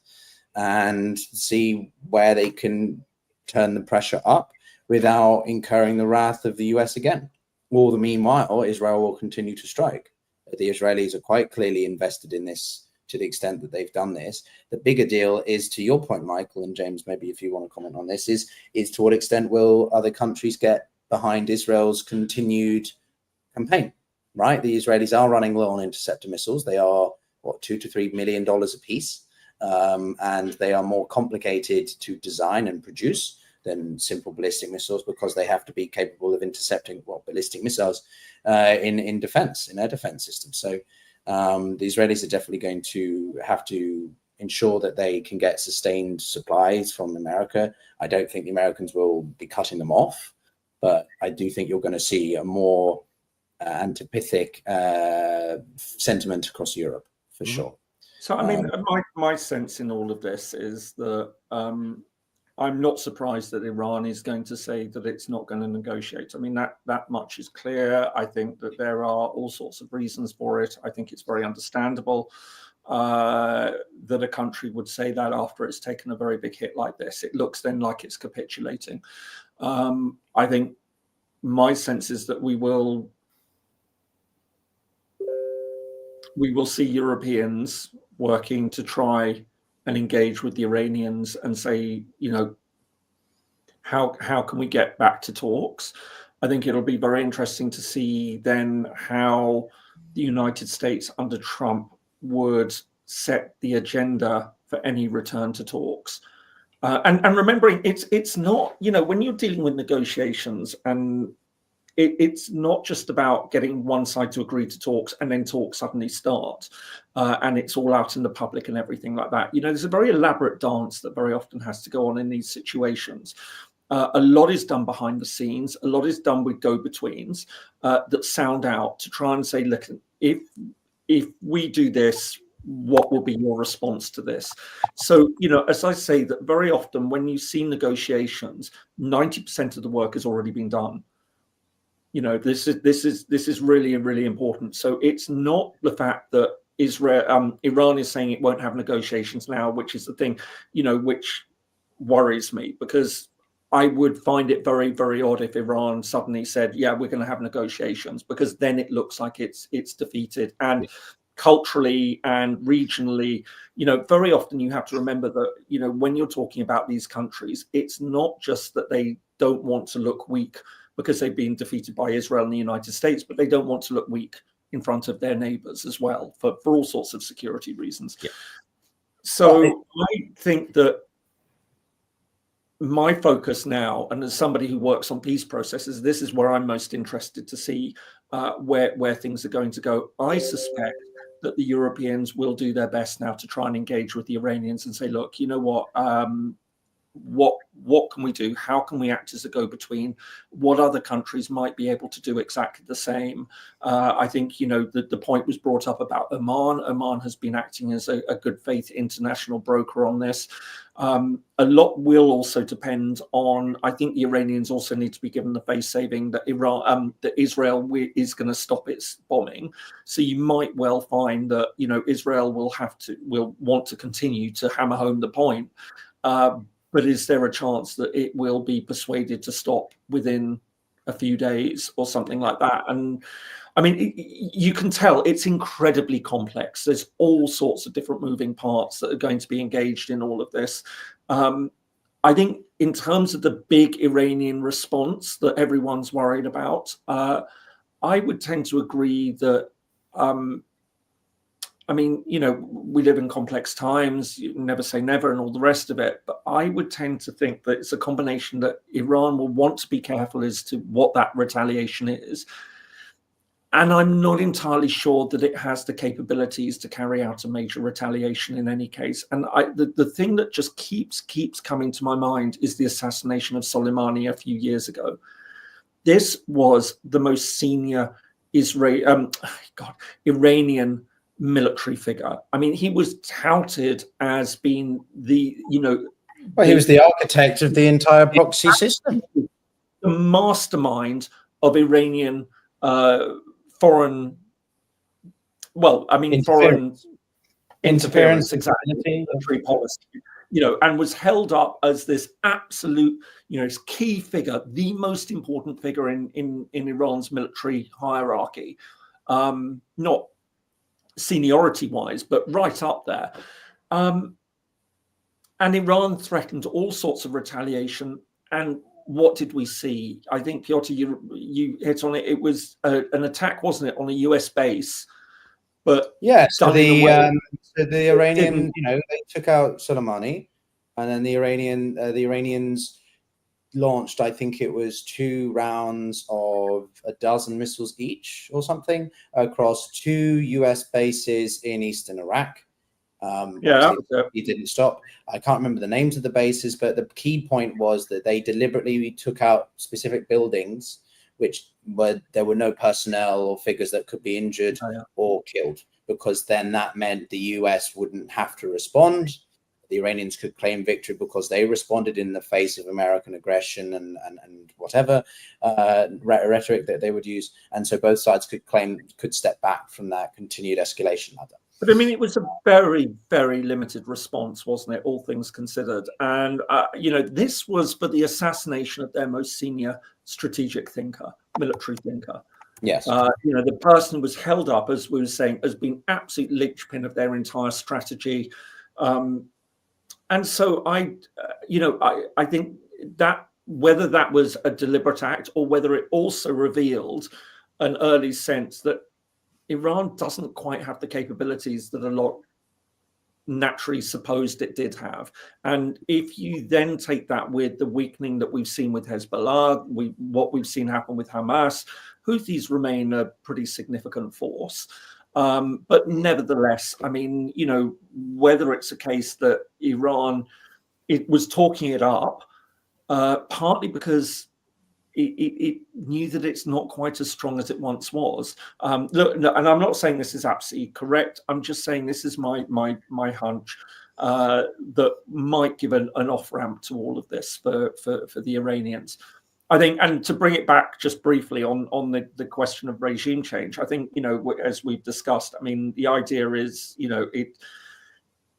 and see where they can turn the pressure up without incurring the wrath of the US again. All the meanwhile, Israel will continue to strike. The Israelis are quite clearly invested in this to the extent that they've done this. The bigger deal is, to your point, Michael, and James, maybe if you want to comment on this, is to what extent will other countries get behind Israel's continued campaign, right? The Israelis are running low on interceptor missiles. They are, $2 to $3 million a piece. And they are more complicated to design and produce than simple ballistic missiles, because they have to be capable of intercepting ballistic missiles in defense, in air defense systems. So the Israelis are definitely going to have to ensure that they can get sustained supplies from America. I don't think the Americans will be cutting them off, but I do think you're going to see a more antipathic sentiment across Europe for sure. So, I mean, my sense in all of this is that I'm not surprised that Iran is going to say that it's not going to negotiate. I mean, that much is clear. I think that there are all sorts of reasons for it. I think it's very understandable that a country would say that after it's taken a very big hit like this. It looks then like it's capitulating. I think my sense is that we will see Europeans working to try and engage with the Iranians and say, how can we get back to talks? I think it'll be very interesting to see then how the United States under Trump would set the agenda for any return to talks. And remembering it's not, when you're dealing with negotiations, and it's not just about getting one side to agree to talks and then talks suddenly start and it's all out in the public and everything like that. There's a very elaborate dance that very often has to go on in these situations. A lot is done behind the scenes. A lot is done with go-betweens that sound out to try and say, look, if we do this, what will be your response to this? So, as I say, that very often when you see negotiations, 90% of the work has already been done. This is really, really important. So it's not the fact that Iran is saying it won't have negotiations now, which is the thing, which worries me, because I would find it very, very odd if Iran suddenly said, yeah, we're going to have negotiations, because then it looks like it's defeated. And culturally and regionally, very often you have to remember that, when you're talking about these countries, it's not just that they don't want to look weak because they've been defeated by Israel and the United States, but they don't want to look weak in front of their neighbors as well, for all sorts of security reasons. Yeah. So I think that my focus now, and as somebody who works on peace processes, this is where I'm most interested to see where things are going to go. I suspect that the Europeans will do their best now to try and engage with the Iranians and say, look, you know what can we do? How can we act as a go-between? What other countries might be able to do exactly the same? I think, the point was brought up about Oman. Oman has been acting as a good faith international broker on this. A lot will also depend on, I think the Iranians also need to be given the face saving that Israel is going to stop its bombing. So you might well find that, Israel will want to continue to hammer home the point. But is there a chance that it will be persuaded to stop within a few days or something like that? And I mean, you can tell it's incredibly complex. There's all sorts of different moving parts that are going to be engaged in all of this. I think in terms of the big Iranian response that everyone's worried about, I would tend to agree that, I mean, you know, we live in complex times, you never say never and all the rest of it. But I would tend to think that it's a combination that Iran will want to be careful as to what that retaliation is. And I'm not entirely sure that it has the capabilities to carry out a major retaliation in any case. And the thing that just keeps coming to my mind is the assassination of Soleimani a few years ago. This was the most senior Iranian military figure. I mean, he was touted as being the, you know, well, he was the architect of the entire proxy system, the mastermind of Iranian foreign, well, I mean, foreign interference, exactly, military policy, you know, and was held up as this absolute, you know, key figure, the most important figure in Iran's military hierarchy, not seniority wise, but right up there. And Iran threatened all sorts of retaliation. And what did we see? I think, Piotr, you hit on it. It was an attack, wasn't it, on a US base? But yeah, so the Iranian, you know, they took out Soleimani, and then the Iranians launched, I think it was 2 rounds of a dozen missiles each or something across 2 US bases in eastern Iraq. He didn't stop. I can't remember the names of the bases, but the key point was that they deliberately took out specific buildings there were no personnel or figures that could be injured or killed, because then that meant the US wouldn't have to respond. The Iranians could claim victory because they responded in the face of American aggression and whatever rhetoric that they would use. And so both sides could step back from that continued escalation ladder. But I mean, it was a very, very limited response, wasn't it, all things considered? And, you know, this was for the assassination of their most senior strategic thinker, military thinker. Yes. You know, the person was held up, as we were saying, as being absolute linchpin of their entire strategy. And so I think that whether that was a deliberate act or whether it also revealed an early sense that Iran doesn't quite have the capabilities that a lot naturally supposed it did have. And if you then take that with the weakening that we've seen with Hezbollah, what we've seen happen with Hamas, Houthis remain a pretty significant force. But nevertheless, I mean, you know, whether it's a case that Iran was talking it up, partly because it knew that it's not quite as strong as it once was. Look, and I'm not saying this is absolutely correct. I'm just saying this is my hunch that might give an off-ramp to all of this for the Iranians. I think, and to bring it back just briefly on the question of regime change, I think, you know, as we've discussed, I mean, the idea is, you know,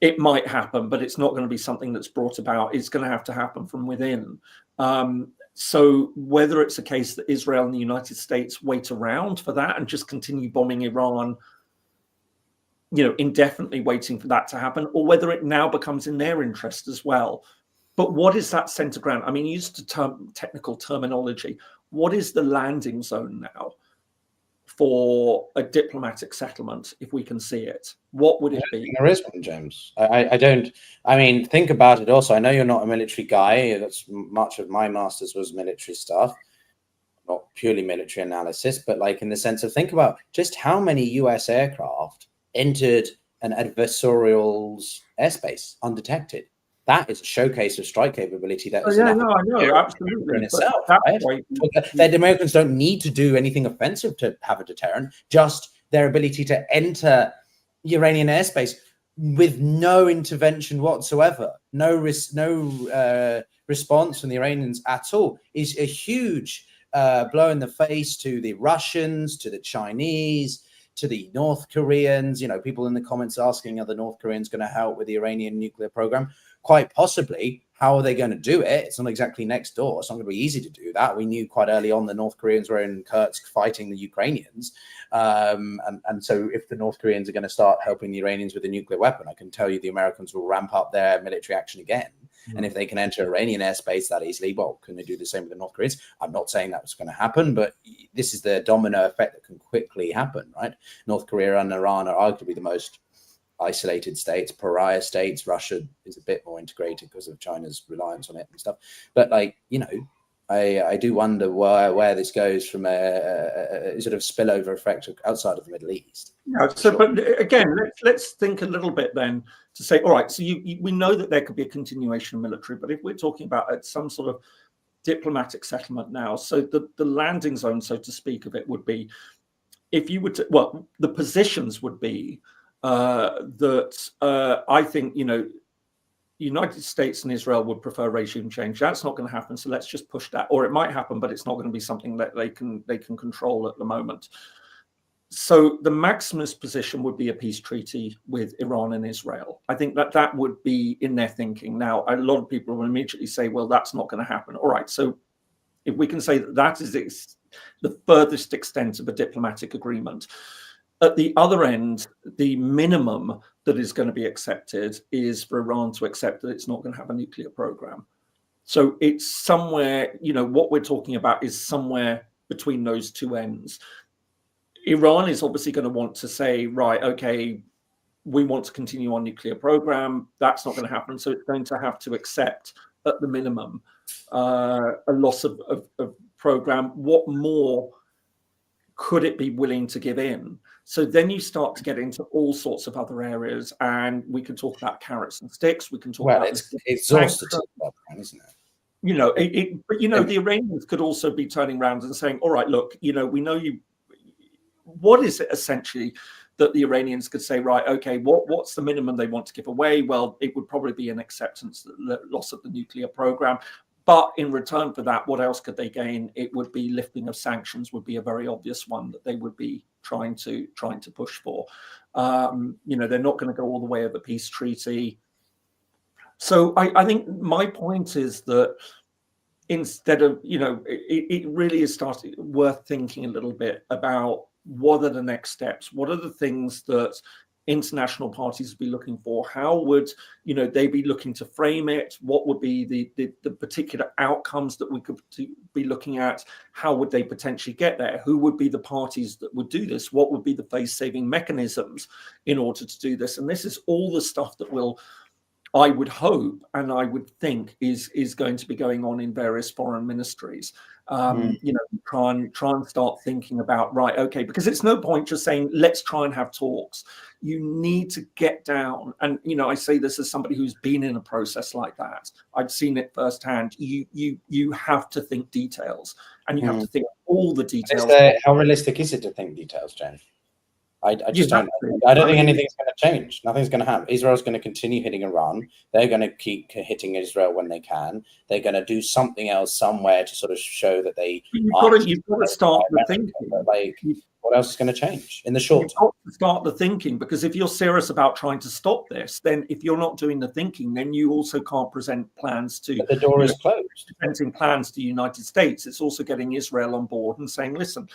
it might happen, but it's not going to be something that's brought about. It's going to have to happen from within. So whether it's a case that Israel and the United States wait around for that and just continue bombing Iran, you know, indefinitely waiting for that to happen, or whether it now becomes in their interest as well. But what is that center ground? I mean, used to technical terminology. What is the landing zone now for a diplomatic settlement, if we can see it? What would it be? There is one, James. I mean, think about it also. I know you're not a military guy. That's much of my master's was military stuff, not purely military analysis, but like in the sense of think about just how many US aircraft entered an adversarial's airspace undetected. That is a showcase of strike capability. That is I know, absolutely. In itself, right? The Americans don't need to do anything offensive to have a deterrent, just their ability to enter Iranian airspace with no intervention whatsoever, no response from the Iranians at all, is a huge blow in the face to the Russians, to the Chinese, to the North Koreans. You know, people in the comments asking, are the North Koreans going to help with the Iranian nuclear program? Quite possibly. How are they going to do it? It's not exactly next door. It's not going to be easy to do that. We knew quite early on the North Koreans were in Kursk fighting the Ukrainians. And so if the North Koreans are going to start helping the Iranians with a nuclear weapon, I can tell you the Americans will ramp up their military action again. And if they can enter Iranian airspace that easily, well, can they do the same with the North Koreans? I'm not saying that's going to happen, but this is the domino effect that can quickly happen, right? North Korea and Iran are arguably the most isolated states, pariah states. Russia is a bit more integrated because of China's reliance on it and stuff. But I do wonder where this goes from a sort of spillover effect outside of the Middle East. Yeah, so, sure. But again, let's think a little bit then to say, all right, so we know that there could be a continuation of military, but if we're talking about some sort of diplomatic settlement now, so the landing zone, so to speak, of it would be, if you were to, well, the positions would be that I think, United States and Israel would prefer regime change. That's not going to happen. So let's just push that. Or it might happen, but it's not going to be something that they can control at the moment. So the maximalist position would be a peace treaty with Iran and Israel. I think that would be in their thinking. Now, a lot of people will immediately say, well, that's not going to happen. All right. So if we can say that is the furthest extent of a diplomatic agreement. At the other end, the minimum that is going to be accepted is for Iran to accept that it's not going to have a nuclear program. So it's somewhere, what we're talking about is somewhere between those two ends. Iran is obviously going to want to say, right, okay, we want to continue our nuclear program. That's not going to happen. So it's going to have to accept at the minimum a loss of program. What more could it be willing to give in? So then you start to get into all sorts of other areas, and we can talk about carrots and sticks. We can talk about it's exhausted, isn't it? But the Iranians could also be turning around and saying, all right, look, we know you. What is it essentially that the Iranians could say, right, okay, what's the minimum they want to give away? Well, it would probably be an acceptance of the loss of the nuclear program. But in return for that, what else could they gain? It would be lifting of sanctions would be a very obvious one that they would be trying to push for. They're not going to go all the way of the peace treaty. So I think my point is that instead of, it really is worth thinking a little bit about what are the next steps? What are the things that international parties would be looking for? How would they be looking to frame it? What would be the particular outcomes that we could be looking at? How would they potentially get there? Who would be the parties that would do this? What would be the face-saving mechanisms in order to do this? And this is all the stuff that I would hope and I would think is going to be going on in various foreign ministries. Try and start thinking about, right, okay, because it's no point just saying, let's try and have talks. You need to get down. And, I say this as somebody who's been in a process like that. I've seen it firsthand. You have to think details, and you have to think all the details. How realistic is it to think details, James? I just don't think anything's going to change. Nothing's going to happen. Israel's going to continue hitting Iran. They're going to keep hitting Israel when they can. They're going to do something else somewhere to sort of show that they. You've got to start the thinking. What else is going to change in the short term? You've got to start the thinking, because if you're serious about trying to stop this, then if you're not doing the thinking, then you also can't present plans to. But the door is closed. Presenting plans to the United States. It's also getting Israel on board and saying, listen,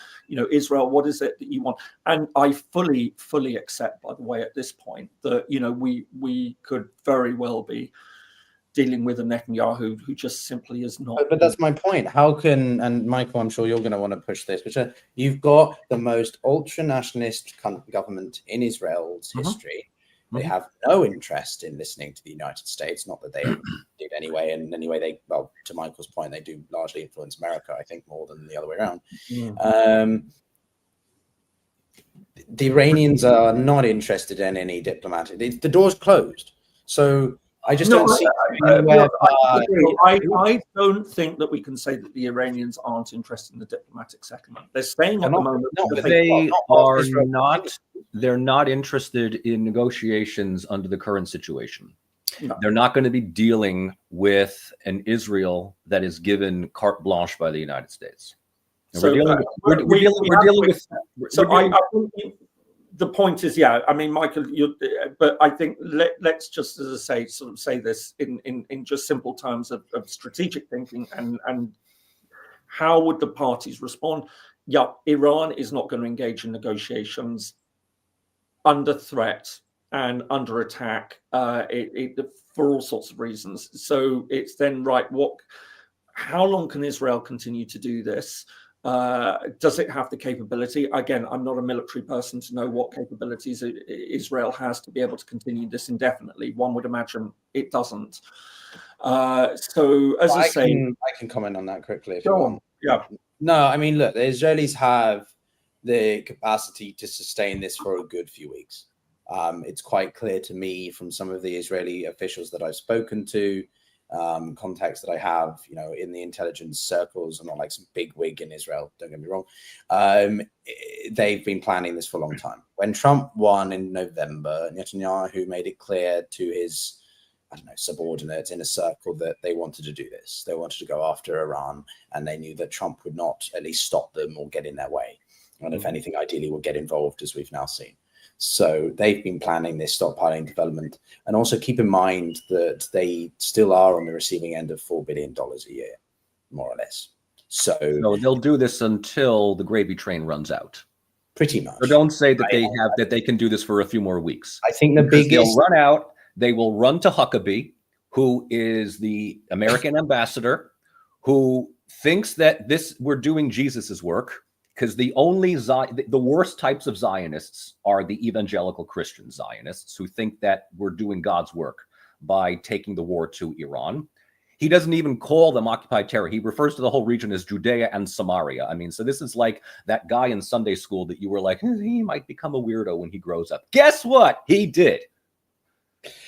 Israel, what is it that you want? And I fully accept, by the way, at this point that we could very well be dealing with a Netanyahu who just simply is not. But that's my point. How can, and Michael, I'm sure you're going to want to push this, but you've got the most ultra-nationalist government in Israel's history. They have no interest in listening to the United States, not that they did anyway. And anyway, to Michael's point, they do largely influence America, I think, more than the other way around. The Iranians are not interested in any diplomatic. The door's closed. So I just don't see. I don't think that we can say that the Iranians aren't interested in the diplomatic settlement. They're saying at the moment. They're not interested in negotiations under the current situation. No. They're not going to be dealing with an Israel that is given carte blanche by the United States. So we're dealing with. The point is, I mean, Michael, but I think let's just, as I say, sort of say this in just simple terms of strategic thinking and how would the parties respond? Yeah, Iran is not going to engage in negotiations under threat and under attack for all sorts of reasons. So it's then right, how long can Israel continue to do this? Does it have the capability? Again, I'm not a military person to know what capabilities Israel has to be able to continue this indefinitely. One would imagine it doesn't. So as I say, I can comment on that quickly if go you on. want. Yeah. No, I mean, look, the Israelis have the capacity to sustain this for a good few weeks. It's quite clear to me from some of the Israeli officials that I've spoken to, contacts that I have, in the intelligence circles. I'm not like some big wig in Israel, don't get me wrong. They've been planning this for a long time. When Trump won in November, Netanyahu made it clear to his, subordinates in a circle that they wanted to do this. They wanted to go after Iran, and they knew that Trump would not at least stop them or get in their way. And if anything, ideally would get involved, as we've now seen. So they've been planning this stockpiling development. And also keep in mind that they still are on the receiving end of $4 billion a year, more or less. So they'll do this until the gravy train runs out. Pretty much. So don't say that they can do this for a few more weeks. I think the biggest... They'll run out. They will run to Huckabee, who is the American ambassador, who thinks that we're doing Jesus's work. Because the worst types of Zionists are the evangelical Christian Zionists who think that we're doing God's work by taking the war to Iran. He doesn't even call them occupied territory. He refers to the whole region as Judea and Samaria. I mean, so this is like that guy in Sunday school that you were like, he might become a weirdo when he grows up. Guess what? He did.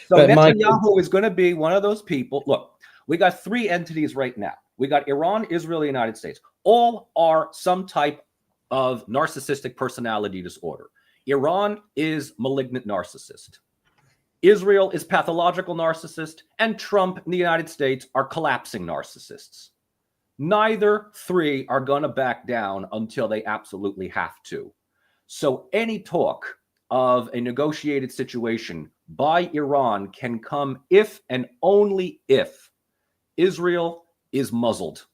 So Netanyahu is going to be one of those people. Look, we got three entities right now. We got Iran, Israel, the United States. All are some type of narcissistic personality disorder. Iran is malignant narcissist. Israel is pathological narcissist, and Trump and the United States are collapsing narcissists. Neither three are going to back down until they absolutely have to. So any talk of a negotiated situation by Iran can come if and only if Israel is muzzled.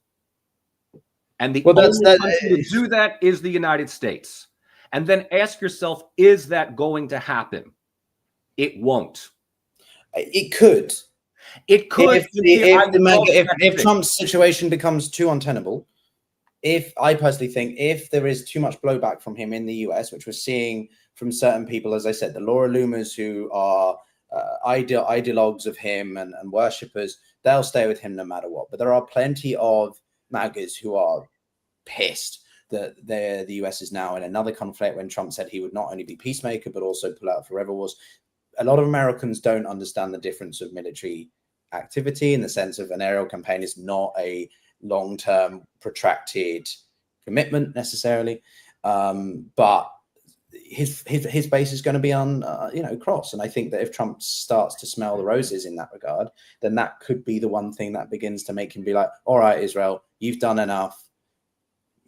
And the only country to do that is the United States. And then ask yourself, is that going to happen? It won't. It could. It could. If Trump's situation becomes too untenable, I personally think if there is too much blowback from him in the US, which we're seeing from certain people, as I said, the Laura Loomers who are ideologues of him and worshippers, they'll stay with him no matter what. But there are plenty of MAGAs who are pissed that the US is now in another conflict when Trump said he would not only be peacemaker, but also pull out forever wars. A lot of Americans don't understand the difference of military activity in the sense of an aerial campaign is not a long-term protracted commitment necessarily. But his base is going to be on, cross. And I think that if Trump starts to smell the roses in that regard, then that could be the one thing that begins to make him be like, all right, Israel, you've done enough.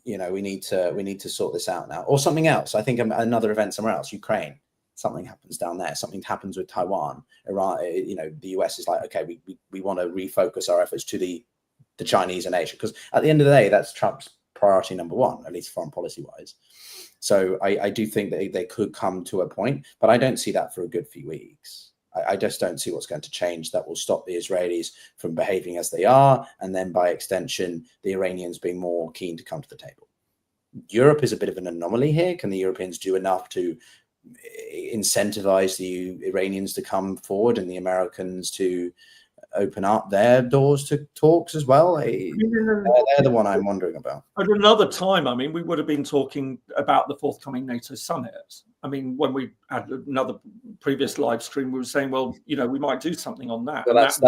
We need to sort this out now, or something else. I think another event somewhere else, Ukraine, something happens down there. Something happens with Taiwan, Iran. The US is like, okay, we want to refocus our efforts to the Chinese and Asia, because at the end of the day, that's Trump's priority number one, at least foreign policy wise. So I do think that they could come to a point, but I don't see that for a good few weeks. I just don't see what's going to change that will stop the Israelis from behaving as they are, and then by extension, the Iranians being more keen to come to the table. Europe is a bit of an anomaly here. Can the Europeans do enough to incentivize the Iranians to come forward and the Americans to open up their doors to talks as well? They're the one I'm wondering about. At another time, I mean, we would have been talking about the forthcoming NATO summit. I mean, when we had another previous live stream, we were saying, well, we might do something on that. Well, that's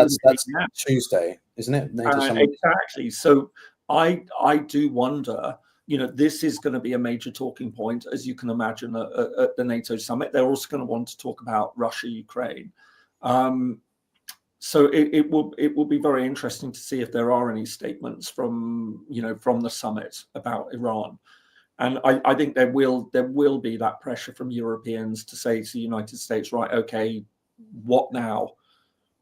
Tuesday, isn't it? NATO summit. Exactly. So I do wonder, this is going to be a major talking point, as you can imagine, at the NATO summit. They're also going to want to talk about Russia, Ukraine. So it will be very interesting to see if there are any statements from the summit about Iran, and I think there will be that pressure from Europeans to say to the United States, right, okay, what now?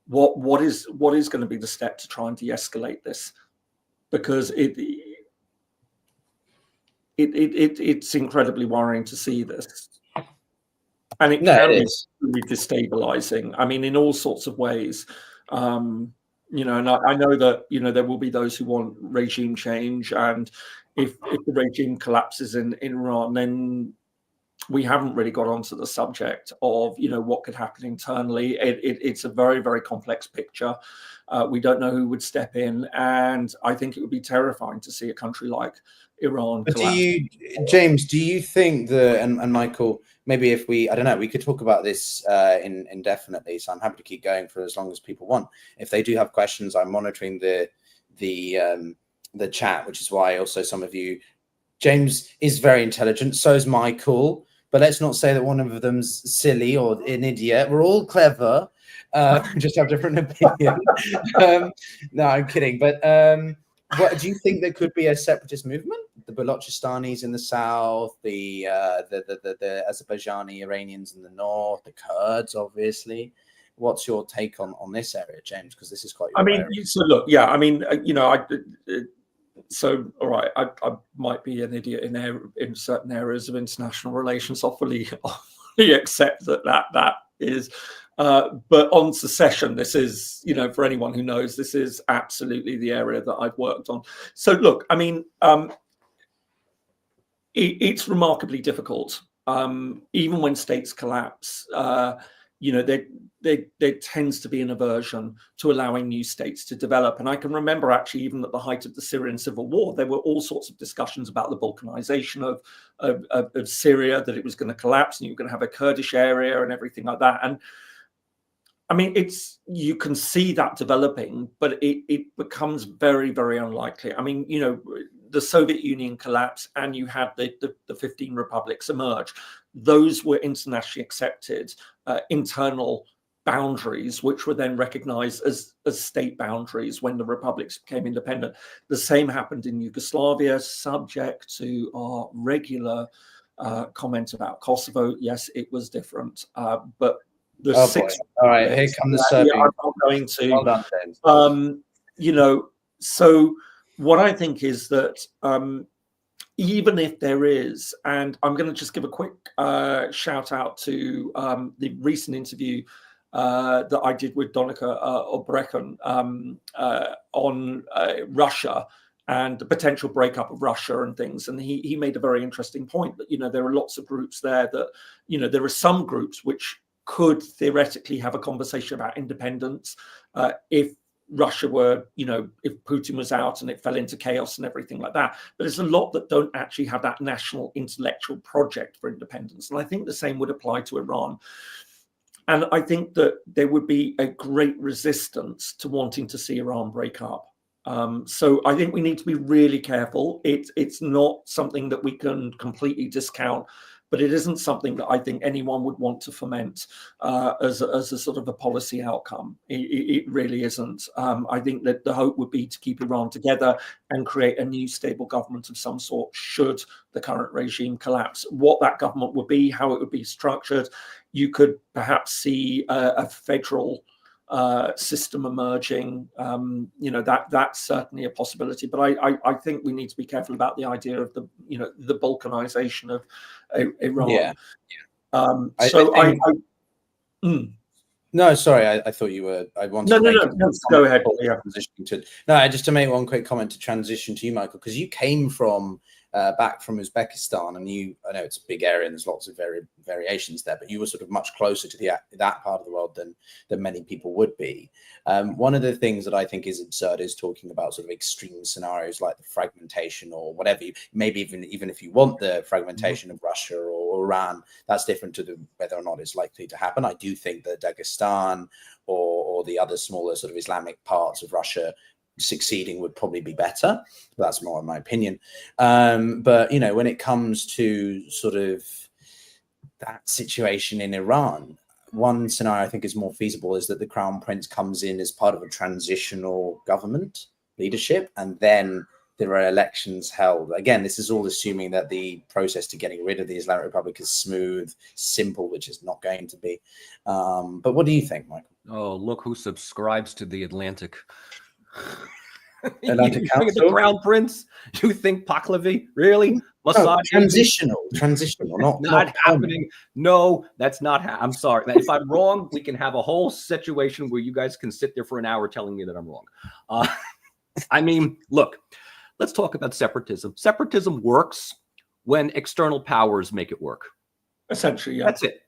What is going to be the step to try and de-escalate this? Because it's incredibly worrying to see this. and it can be really destabilizing. I mean, in all sorts of ways. You know, and I know that, you know, there will be those who want regime change, and if the regime collapses in Iran, then we haven't really got onto the subject of, you know, what could happen internally. It's a very, very complex picture. We don't know who would step in, and I think it would be terrifying to see a country like Iran collapse. James, do you think and Michael, maybe if I don't know, we could talk about this indefinitely, so I'm happy to keep going for as long as people want. If they do have questions, I'm monitoring the chat, which is why also some of you, James is very intelligent, so is Michael, but let's not say that one of them's silly or an idiot. We're all clever, just have different opinions. No, I'm kidding. But what do you think there could be a separatist movement? The Balochistanis in the south, the Azerbaijani Iranians in the north, the Kurds, obviously. What's your take on this area, James? Because this is quite. I mean, so look, yeah. I mean, you know, so all right, I might be an idiot in certain areas of international relations. I'll fully accept that is. But on secession, this is, you know, for anyone who knows, this is absolutely the area that I've worked on. So look, I mean, it's remarkably difficult. Even when states collapse, you know, there tends to be an aversion to allowing new states to develop. And I can remember actually, even at the height of the Syrian civil war, there were all sorts of discussions about the Balkanization of Syria, that it was going to collapse and you were going to have a Kurdish area and everything like that. And I mean, you can see that developing, but it becomes very, very unlikely. I mean, you know, the Soviet Union collapsed and you had the 15 republics emerge. Those were internationally accepted internal boundaries, which were then recognized as state boundaries when the republics became independent. The same happened in Yugoslavia, subject to our regular comment about Kosovo. Yes, it was different, but the all right, here comes the serving. I'm not going to. Well done, James. You know, so what I think is that even if there is, and I'm going to just give a quick shout out to the recent interview that I did with Donica Obrechen on Russia and the potential breakup of Russia and things. And he made a very interesting point that, you know, there are lots of groups there that, you know, there are some groups which could theoretically have a conversation about independence if Russia were, you know, if Putin was out and it fell into chaos and everything like that. But there's a lot that don't actually have that national intellectual project for independence. And I think the same would apply to Iran. And I think that there would be a great resistance to wanting to see Iran break up. So I think we need to be really careful. It's not something that we can completely discount, but it isn't something that I think anyone would want to foment as a sort of a policy outcome. It really isn't. I think that the hope would be to keep Iran together and create a new stable government of some sort should the current regime collapse. What that government would be, how it would be structured, you could perhaps see a federal system emerging. You know, that's certainly a possibility. But I think we need to be careful about the idea of the, you know, the balkanization of Iran. Yeah. No, sorry. I thought you were. I wanted. No. Go ahead. Yeah. Just to make one quick comment to transition to you, Michael, because you came from back from Uzbekistan, and I know it's a big area and there's lots of variations there, but you were sort of much closer to that part of the world than many people would be. One of the things that I think is absurd is talking about sort of extreme scenarios like the fragmentation or whatever. Maybe even if you want the fragmentation of Russia or Iran, that's different to whether or not it's likely to happen. I do think that Dagestan or the other smaller sort of Islamic parts of Russia succeeding would probably be better. That's more in my opinion. But, you know, when it comes to sort of that situation in Iran, one scenario I think is more feasible is that the Crown Prince comes in as part of a transitional government leadership, and then there are elections held. Again, this is all assuming that the process to getting rid of the Islamic Republic is smooth, simple, which is not going to be. But what do you think, Michael? Oh, look who subscribes to the Atlantic. Atlantic Council? The Crown Prince? You think Pahlavi? Really? transitional, not happening. No, that's not. I'm sorry. If I'm wrong, we can have a whole situation where you guys can sit there for an hour telling me that I'm wrong. I mean, look, let's talk about separatism. Separatism works when external powers make it work. Essentially, yeah. That's it.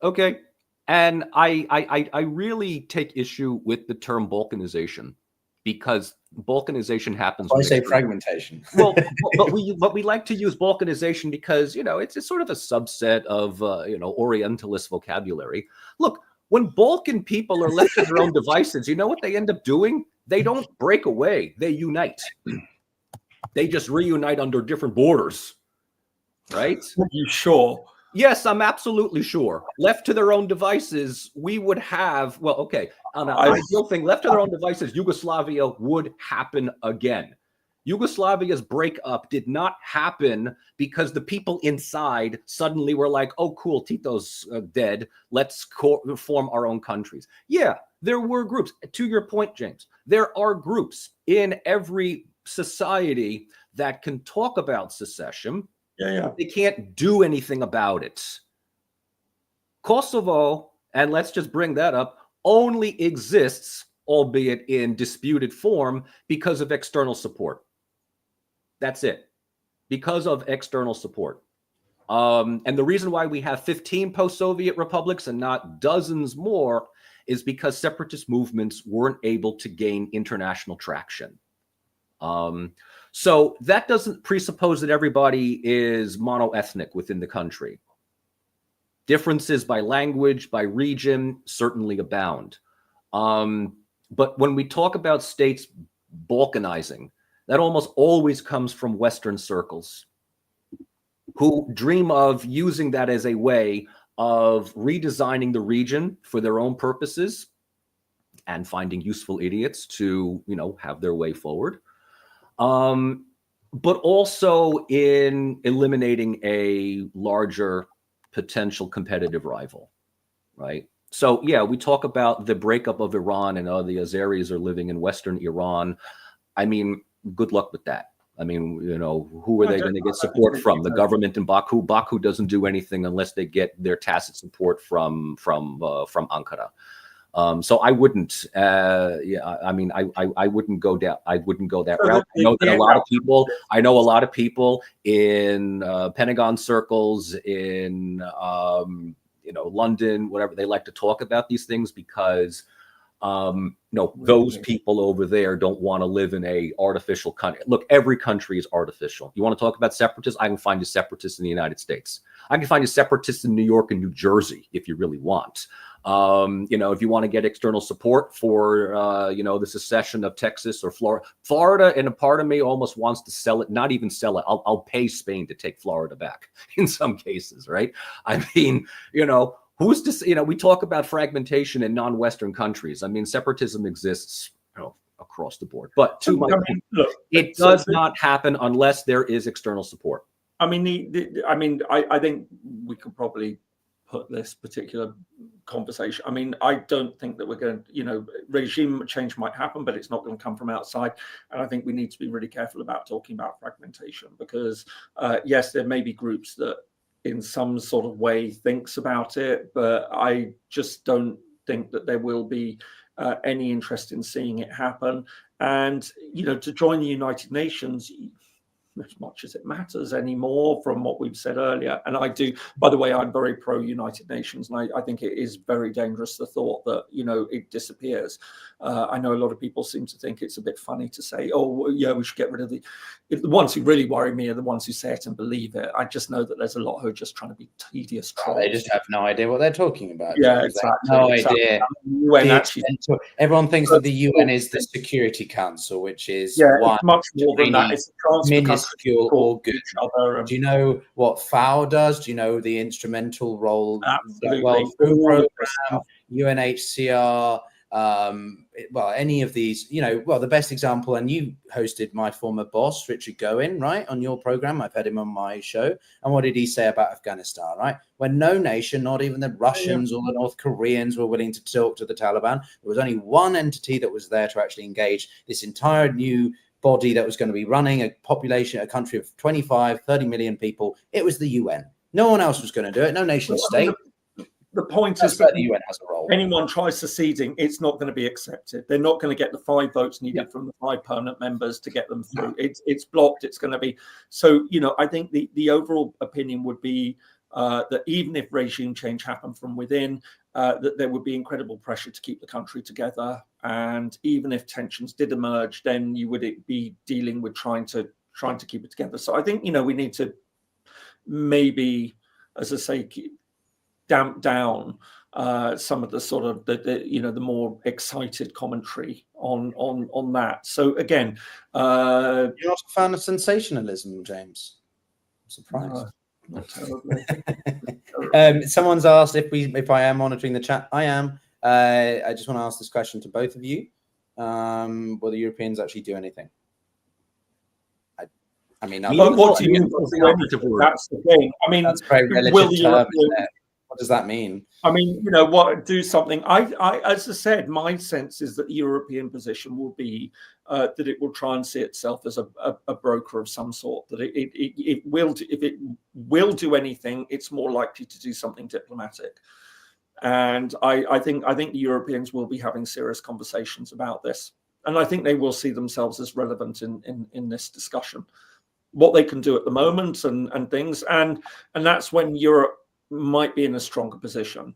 Okay. And I really take issue with the term balkanization, because balkanization happens. I say fragmentation. Well, but we like to use balkanization because, you know, it's sort of a subset of you know, Orientalist vocabulary. Look, when Balkan people are left to their own devices, you know what they end up doing? They don't break away; they unite. They just reunite under different borders, right? Are you sure? Yes, I'm absolutely sure. Left to their own devices, we would have, well, okay, on an ideal thing, left to their own devices, Yugoslavia would happen again. Yugoslavia's breakup did not happen because the people inside suddenly were like, oh, cool, Tito's dead. Let's form our own countries. Yeah, there were groups. To your point, James, there are groups in every society that can talk about secession. Yeah. They can't do anything about it. Kosovo, and let's just bring that up, only exists, albeit in disputed form, because of external support. That's it. Because of external support. And the reason why we have 15 post-Soviet republics and not dozens more is because separatist movements weren't able to gain international traction. So that doesn't presuppose that everybody is monoethnic within the country. Differences by language, by region, certainly abound. But when we talk about states balkanizing, that almost always comes from Western circles who dream of using that as a way of redesigning the region for their own purposes and finding useful idiots to, you know, have their way forward. But also in eliminating a larger potential competitive rival, right? So yeah, we talk about the breakup of Iran and the Azeris are living in Western Iran. I mean, good luck with that. I mean, you know, who are they going to get support from? The government in Baku. Baku doesn't do anything unless they get their tacit support from Ankara. So I wouldn't, I mean, I wouldn't go down. I wouldn't go that route. I know that a lot of people. I know a lot of people in Pentagon circles, in you know, London, whatever. They like to talk about these things because no, those people over there don't want to live in a artificial country. Look, every country is artificial. You want to talk about separatists? I can find you separatists in the United States. I can find you separatists in New York and New Jersey if you really want. You know, if you want to get external support for, you know, the secession of Texas or Florida, and a part of me almost wants to sell it, not even sell it. I'll pay Spain to take Florida back in some cases, right? I mean, you know, who's to, you know, we talk about fragmentation in non-Western countries. I mean, separatism exists, you know, across the board. But to my point, look, it does not happen unless there is external support. I mean, I think we could probably put this particular conversation. I mean, I don't think that we're going to, you know, regime change might happen, but it's not going to come from outside. And I think we need to be really careful about talking about fragmentation because, yes, there may be groups that in some sort of way thinks about it, but I just don't think that there will be any interest in seeing it happen. And, you know, to join the United Nations, as much as it matters anymore from what we've said earlier. And I do, by the way, I'm very pro United Nations. And I think it is very dangerous, the thought that, you know, it disappears. I know a lot of people seem to think it's a bit funny to say, oh, yeah, we should get rid of the ones who really worry me are the ones who say it and believe it. I just know that there's a lot who are just trying to be tedious trolls. They just have no idea what they're talking about. Yeah, exactly. No idea. Everyone thinks that the UN is the Security Council, which is it's much more than that. It's a minuscule organ. Do you know what FAO does? Do you know the instrumental role the World Food Programme, UNHCR, well, any of these, you know, well, the best example, and you hosted my former boss, Richard Goen, right, on your program. I've had him on my show. And what did he say about Afghanistan, right? When no nation, not even the Russians or the North Koreans were willing to talk to the Taliban, there was only one entity that was there to actually engage this entire new body that was going to be running a population, a country of 25, 30 million people. It was the UN. No one else was going to do it. No nation state. The point is that the UN has a role. Anyone tries seceding, it's not going to be accepted. They're not going to get the 5 votes needed from the 5 permanent members to get them through. It's blocked. It's going to be. So, I think the overall opinion would be that even if regime change happened from within, that there would be incredible pressure to keep the country together. And even if tensions did emerge, then you would be dealing with trying to keep it together. So I think, we need to maybe, as I say, damp down some of the sort of the more excited commentary on that. So again, you're not a fan of sensationalism, James? I'm surprised. Not terribly. Someone's asked if I am monitoring the chat. I am. I just want to ask this question to both of you: will the Europeans actually do anything? I mean, what do you mean? That's the thing. I mean, that's very relative term, isn't it? What does that mean? I mean, what do something? I as I said, my sense is that the European position will be that it will try and see itself as a broker of some sort. That it will, if it will do anything, it's more likely to do something diplomatic. And I think the Europeans will be having serious conversations about this, and I think they will see themselves as relevant in this discussion, what they can do at the moment and things, and that's when Europe might be in a stronger position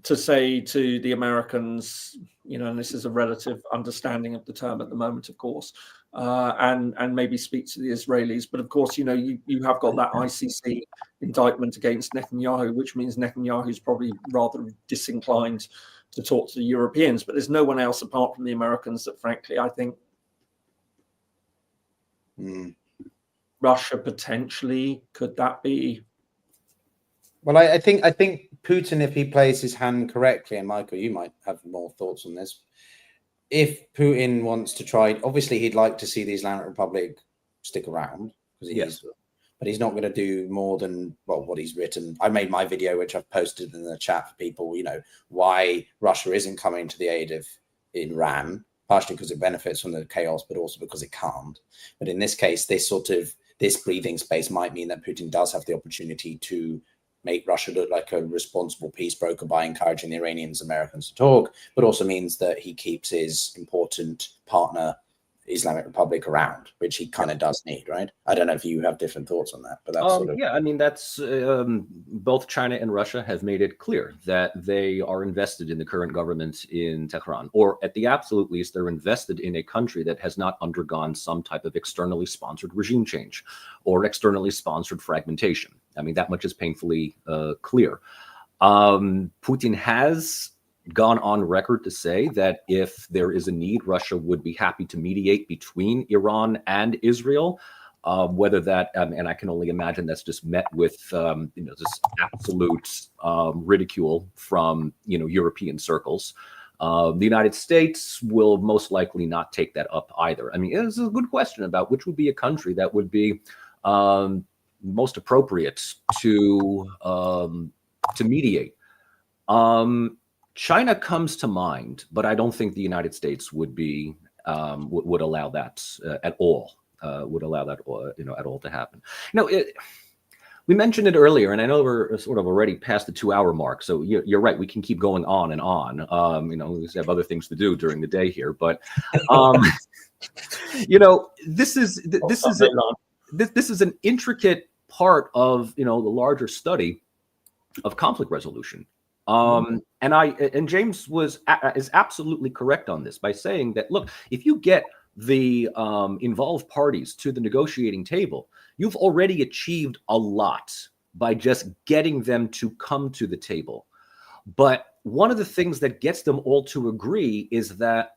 to say to the Americans, and this is a relative understanding of the term at the moment, of course, and maybe speak to the Israelis. But of course, you have got that ICC indictment against Netanyahu, which means Netanyahu's probably rather disinclined to talk to the Europeans. But there's no one else apart from the Americans that, frankly, I think Russia potentially, could that be? Well, I think Putin, if he plays his hand correctly, and Michael, you might have more thoughts on this. If Putin wants to try, obviously he'd like to see the Islamic Republic stick around, because but he's not going to do more than what he's written. I made my video, which I've posted in the chat for people. Why Russia isn't coming to the aid of Iran, partially because it benefits from the chaos, but also because it can't. But in this case, this breathing space might mean that Putin does have the opportunity to make Russia look like a responsible peace broker by encouraging the Iranians, Americans to talk, but also means that he keeps his important partner, Islamic Republic, around, which he kind of does need, right? I don't know if you have different thoughts on that, but that's I mean, that's both China and Russia have made it clear that they are invested in the current government in Tehran, or at the absolute least, they're invested in a country that has not undergone some type of externally sponsored regime change or externally sponsored fragmentation. I mean, that much is painfully clear. Putin has gone on record to say that if there is a need, Russia would be happy to mediate between Iran and Israel. Whether that, and I can only imagine that's just met with, this absolute ridicule from, European circles. The United States will most likely not take that up either. I mean, it's a good question about which would be a country that would be most appropriate to mediate. China comes to mind, but I don't think the United States would be would allow that at all. Would allow that at all to happen. We mentioned it earlier, and I know we're sort of already past the 2-hour mark. So you're right; we can keep going on and on. We have other things to do during the day here, but this is an intricate part of the larger study of conflict resolution. And James is absolutely correct on this by saying that, look, if you get the involved parties to the negotiating table, you've already achieved a lot by just getting them to come to the table. But one of the things that gets them all to agree is that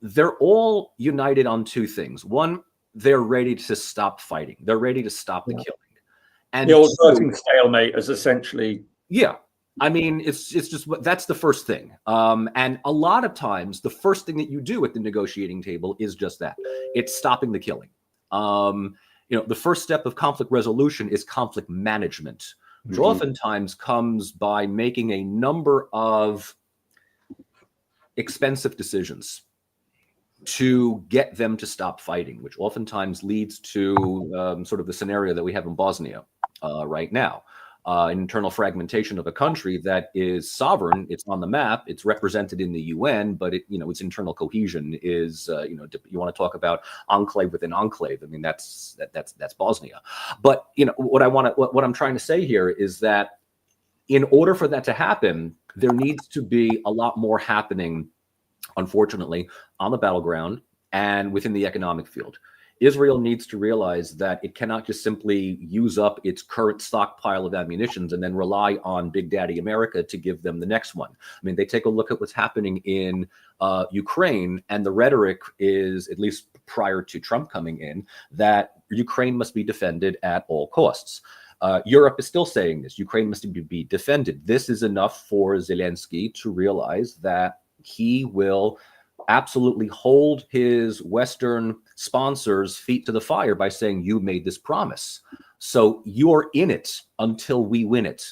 they're all united on 2 things. One, they're ready to stop fighting. They're ready to stop the killing. And the old voting stalemate is essentially... Yeah. I mean, it's just that's the first thing. And a lot of times, the first thing that you do at the negotiating table is just that. It's stopping the killing. The first step of conflict resolution is conflict management, which oftentimes comes by making a number of expensive decisions. to get them to stop fighting, which oftentimes leads to sort of the scenario that we have in Bosnia right now. Internal fragmentation of a country that is sovereign. It's on the map. It's represented in the UN, but its internal cohesion is, you want to talk about enclave within enclave. I mean, that's Bosnia. But what I'm trying to say here is that in order for that to happen, there needs to be a lot more happening, unfortunately, on the battleground and within the economic field. Israel needs to realize that it cannot just simply use up its current stockpile of ammunitions and then rely on Big Daddy America to give them the next one. I mean, they take a look at what's happening in Ukraine, and the rhetoric is, at least prior to Trump coming in, that Ukraine must be defended at all costs. Europe is still saying this. Ukraine must be defended. This is enough for Zelensky to realize that he will absolutely hold his Western sponsors' feet to the fire by saying, you made this promise, so you're in it until we win it.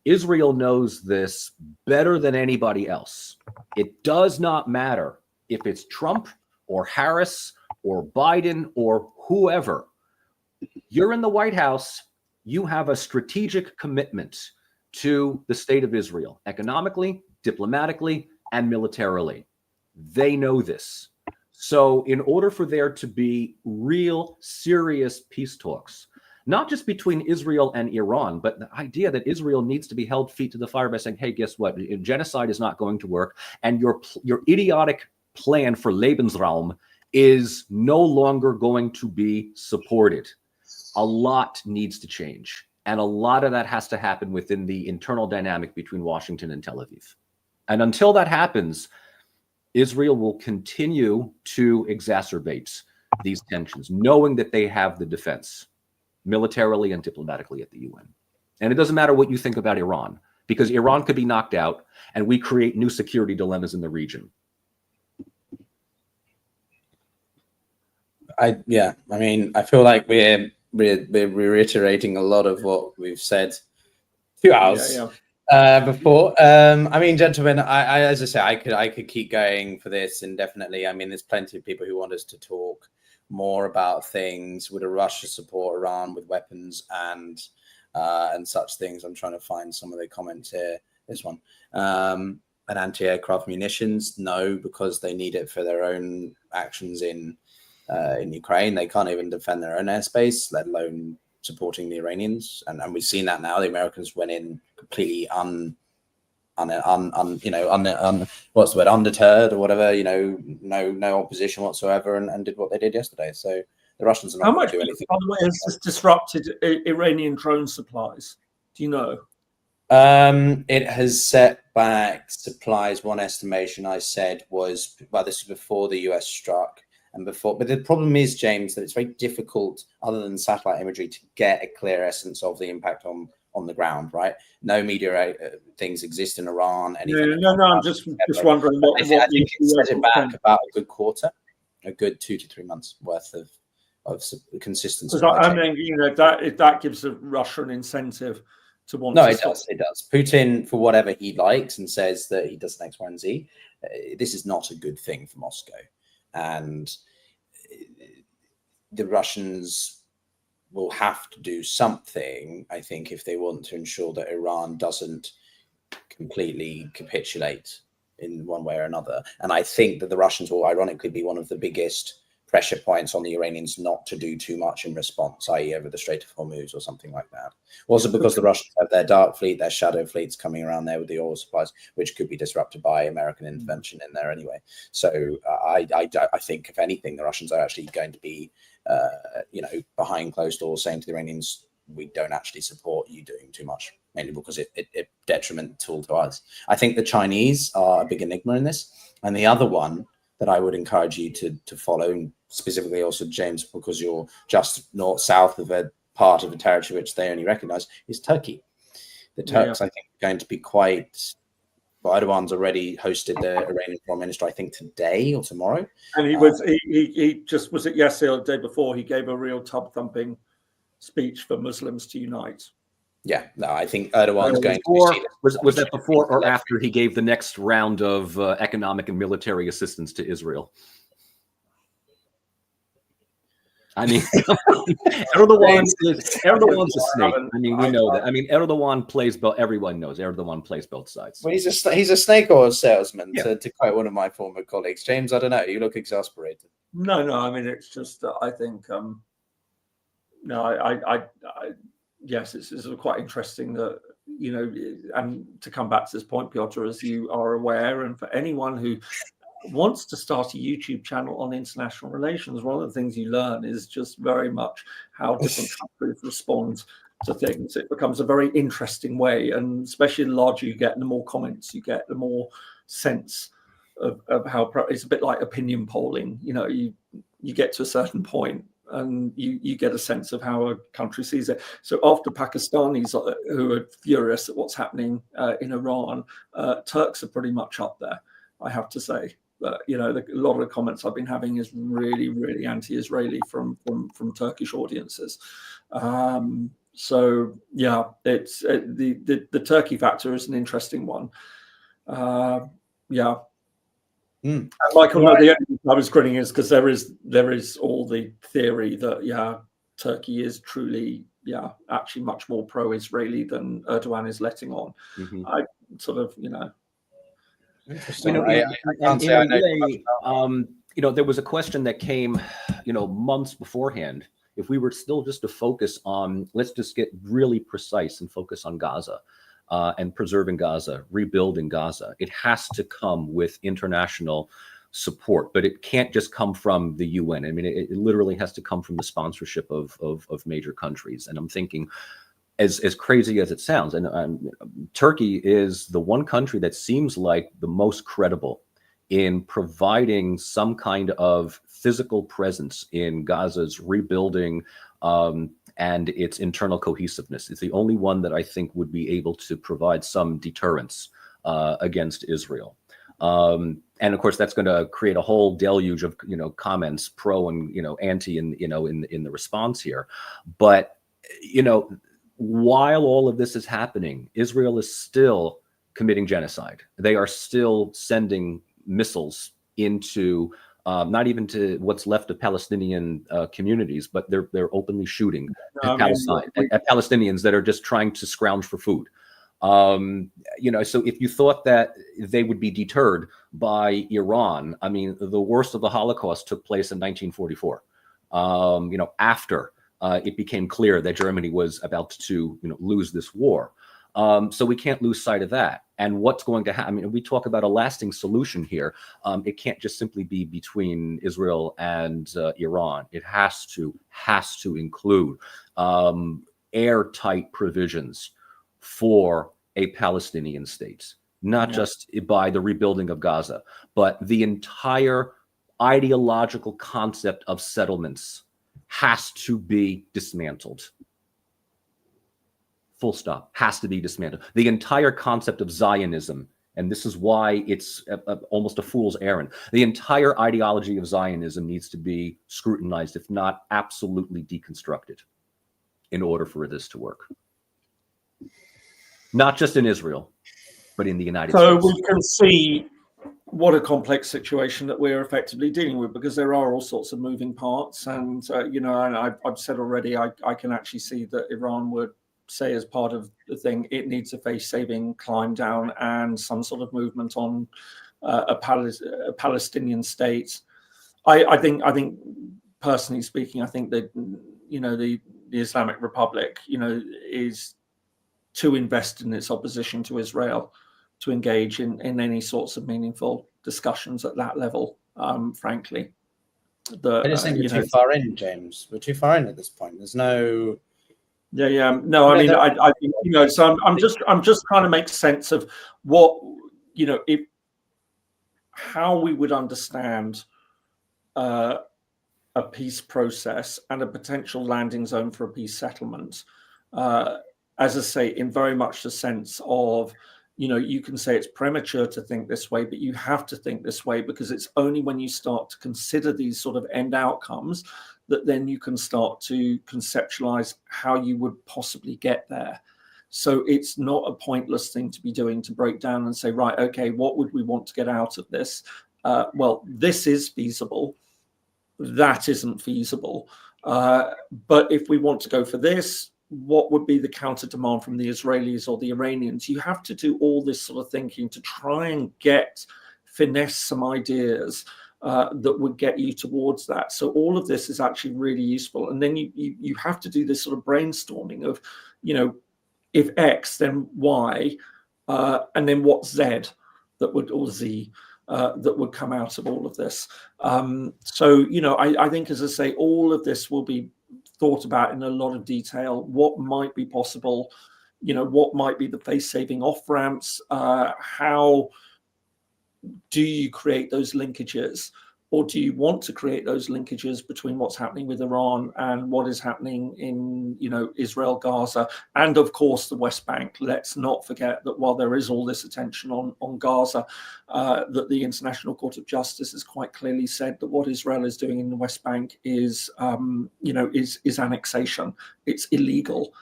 Israel knows this better than anybody else. It does not matter if it's Trump or Harris or Biden or whoever. You're in the White House. You have a strategic commitment to the state of Israel, economically, diplomatically, and militarily. They know this. So in order for there to be real, serious peace talks, not just between Israel and Iran, but the idea that Israel needs to be held feet to the fire by saying, hey, guess what? Genocide is not going to work. And your idiotic plan for Lebensraum is no longer going to be supported. A lot needs to change. And a lot of that has to happen within the internal dynamic between Washington and Tel Aviv. And until that happens, Israel will continue to exacerbate these tensions, knowing that they have the defense militarily and diplomatically at the UN. And it doesn't matter what you think about Iran, because Iran could be knocked out and we create new security dilemmas in the region. I mean, I feel like we're reiterating a lot of what we've said 2 hours. Before. I mean, gentlemen, I as I say, I could keep going for this indefinitely. I mean, there's plenty of people who want us to talk more about things. Would a Russia support Iran with weapons and such things? I'm trying to find some of the comments here. This one, and anti-aircraft munitions, no, because they need it for their own actions in Ukraine. They can't even defend their own airspace, let alone supporting the Iranians, and we've seen that now. The Americans went in completely undeterred or whatever, no opposition whatsoever, and did what they did yesterday. So the Russians are not going to do anything. By the way, has this disrupted Iranian drone supplies? Do you know? It has set back supplies. One estimation I said was, this was before the US struck. But the problem is, James, that it's very difficult, other than satellite imagery, to get a clear essence of the impact on the ground, right? No meteorite things exist in Iran. No, I'm just wondering what I think it set it back about a good quarter, a good 2 to 3 months worth of consistency. Because I mean, that gives the Russia an incentive to want. No, it does. It does. Putin, for whatever he likes and says that he does X, Y, and Z, this is not a good thing for Moscow. And the Russians will have to do something, I think, if they want to ensure that Iran doesn't completely capitulate in one way or another. And I think that the Russians will ironically be one of the biggest pressure points on the Iranians not to do too much in response, i.e. over the Strait of Hormuz or something like that. Also because the Russians have their dark fleet, their shadow fleets coming around there with the oil supplies, which could be disrupted by American intervention in there anyway. So I think, if anything, the Russians are actually going to be, behind closed doors saying to the Iranians, we don't actually support you doing too much, mainly because it detrimental to us. I think the Chinese are a big enigma in this. And the other one that I would encourage you to follow, and specifically also, James, because you're just south of a part of the territory which they only recognize, is Turkey. The Turks, I think, are going to be quite... Well, Erdogan's already hosted the Iranian Foreign Minister, I think, today or tomorrow. And he just, was it yesterday or the day before, he gave a real tub-thumping speech for Muslims to unite. Yeah, no, I think Erdogan's going to be... Was that before or after he gave the next round of economic and military assistance to Israel? I mean, Erdogan's a snake. I mean, we know that. I mean, Erdogan plays both. Everyone knows Erdogan plays both sides. Well, he's a snake oil salesman, Yeah. to quote one of my former colleagues. James, I don't know. You look exasperated. No. I mean, it's just I think yes, it's quite interesting that, you know, and to come back to this point, Piotr, as you are aware, and for anyone who wants to start a YouTube channel on international relations, one of the things you learn is just very much how different countries respond to things. It becomes a very interesting way, and especially the larger you get, the more comments you get, the more sense of how it's a bit like opinion polling. You know, you get to a certain point and you get a sense of how a country sees it. So after Pakistanis who are furious at what's happening in Iran, Turks are pretty much up there, I have to say. But, you know, a lot of the comments I've been having is really, really anti-Israeli from Turkish audiences. So yeah, it's the Turkey factor is an interesting one. Yeah. And Michael, no, the only I was grinning is because there is all the theory that Turkey is truly actually much more pro-Israeli than Erdogan is letting on. I sort of, you know. Interesting. There was a question that came, months beforehand. If we were still just to focus on, let's just get really precise and focus on Gaza and preserving Gaza, rebuilding Gaza, it has to come with international support, but it can't just come from the UN. I mean, it literally has to come from the sponsorship of major countries. And I'm thinking, as crazy as it sounds, and Turkey is the one country that seems like the most credible in providing some kind of physical presence in Gaza's rebuilding and its internal cohesiveness. It's the only one that I think would be able to provide some deterrence against Israel. And of course, that's going to create a whole deluge of comments pro and anti in the response here. But while all of this is happening, Israel is still committing genocide. They are still sending missiles into not even to what's left of Palestinian communities, but they're openly shooting at Palestinians that are just trying to scrounge for food. So if you thought that they would be deterred by Iran, I mean, the worst of the Holocaust took place in 1944. After it became clear that Germany was about to, lose this war. So we can't lose sight of that. And what's going to happen? I mean, we talk about a lasting solution here. It can't just simply be between Israel and Iran. It has to include airtight provisions for a Palestinian state, not just by the rebuilding of Gaza, but the entire ideological concept of settlements has to be dismantled. Full stop. Has to be dismantled. The entire concept of Zionism, and this is why it's almost a fool's errand. The entire ideology of Zionism needs to be scrutinized, if not absolutely deconstructed, in order for this to work. Not just in Israel, but in the United States. So we can see what a complex situation that we're effectively dealing with, because there are all sorts of moving parts. And, and I've said already, I can actually see that Iran would say, as part of the thing, it needs a face-saving climb down and some sort of movement on a Palestinian state. I think personally speaking, I think that, the Islamic Republic, is too invested in its opposition to Israel to engage in any sorts of meaningful discussions at that level, frankly. I just think we're too far in, James. We're too far in at this point. There's no... No, I mean, I think, so I'm just trying to make sense of what, how we would understand a peace process and a potential landing zone for a peace settlement. As I say, in very much the sense of, you can say it's premature to think this way, but you have to think this way, because it's only when you start to consider these sort of end outcomes that then you can start to conceptualize how you would possibly get there. So it's not a pointless thing to be doing, to break down and say, right, okay, what would we want to get out of this? Well, this is feasible. That isn't feasible. But if we want to go for this, what would be the counter demand from the Israelis or the Iranians? You have to do all this sort of thinking to try and finesse some ideas that would get you towards that. So all of this is actually really useful. And then you have to do this sort of brainstorming of, if X, then Y, and then what Z or Z that would come out of all of this. So, I think, as I say, all of this will be thought about in a lot of detail. What might be possible, what might be the face-saving off-ramps, how do you create those linkages, or do you want to create those linkages between what's happening with Iran and what is happening in, Israel, Gaza, and of course the West Bank? Let's not forget that while there is all this attention on Gaza, that the International Court of Justice has quite clearly said that what Israel is doing in the West Bank is annexation. It's illegal.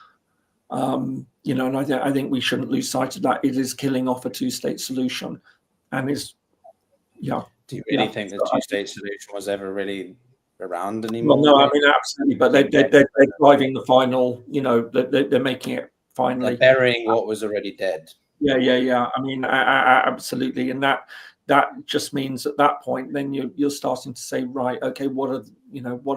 And I think we shouldn't lose sight of that. It is killing off a two-state solution, and Do you really think the two-state solution was ever really around anymore? Well, no, I mean, absolutely. But they're driving the final, they're making it finally. They're burying what was already dead. Yeah. I mean, absolutely. And that just means at that point, then you're starting to say, right, okay, what are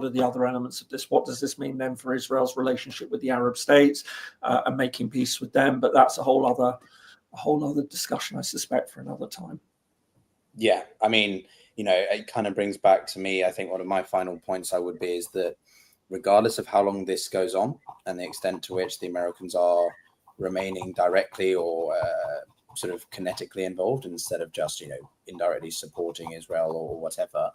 the other elements of this? What does this mean then for Israel's relationship with the Arab states and making peace with them? But that's a whole other discussion, I suspect, for another time. Yeah, I mean, it kind of brings back to me, I think one of my final points is that regardless of how long this goes on and the extent to which the Americans are remaining directly or sort of kinetically involved instead of just, indirectly supporting Israel or whatever,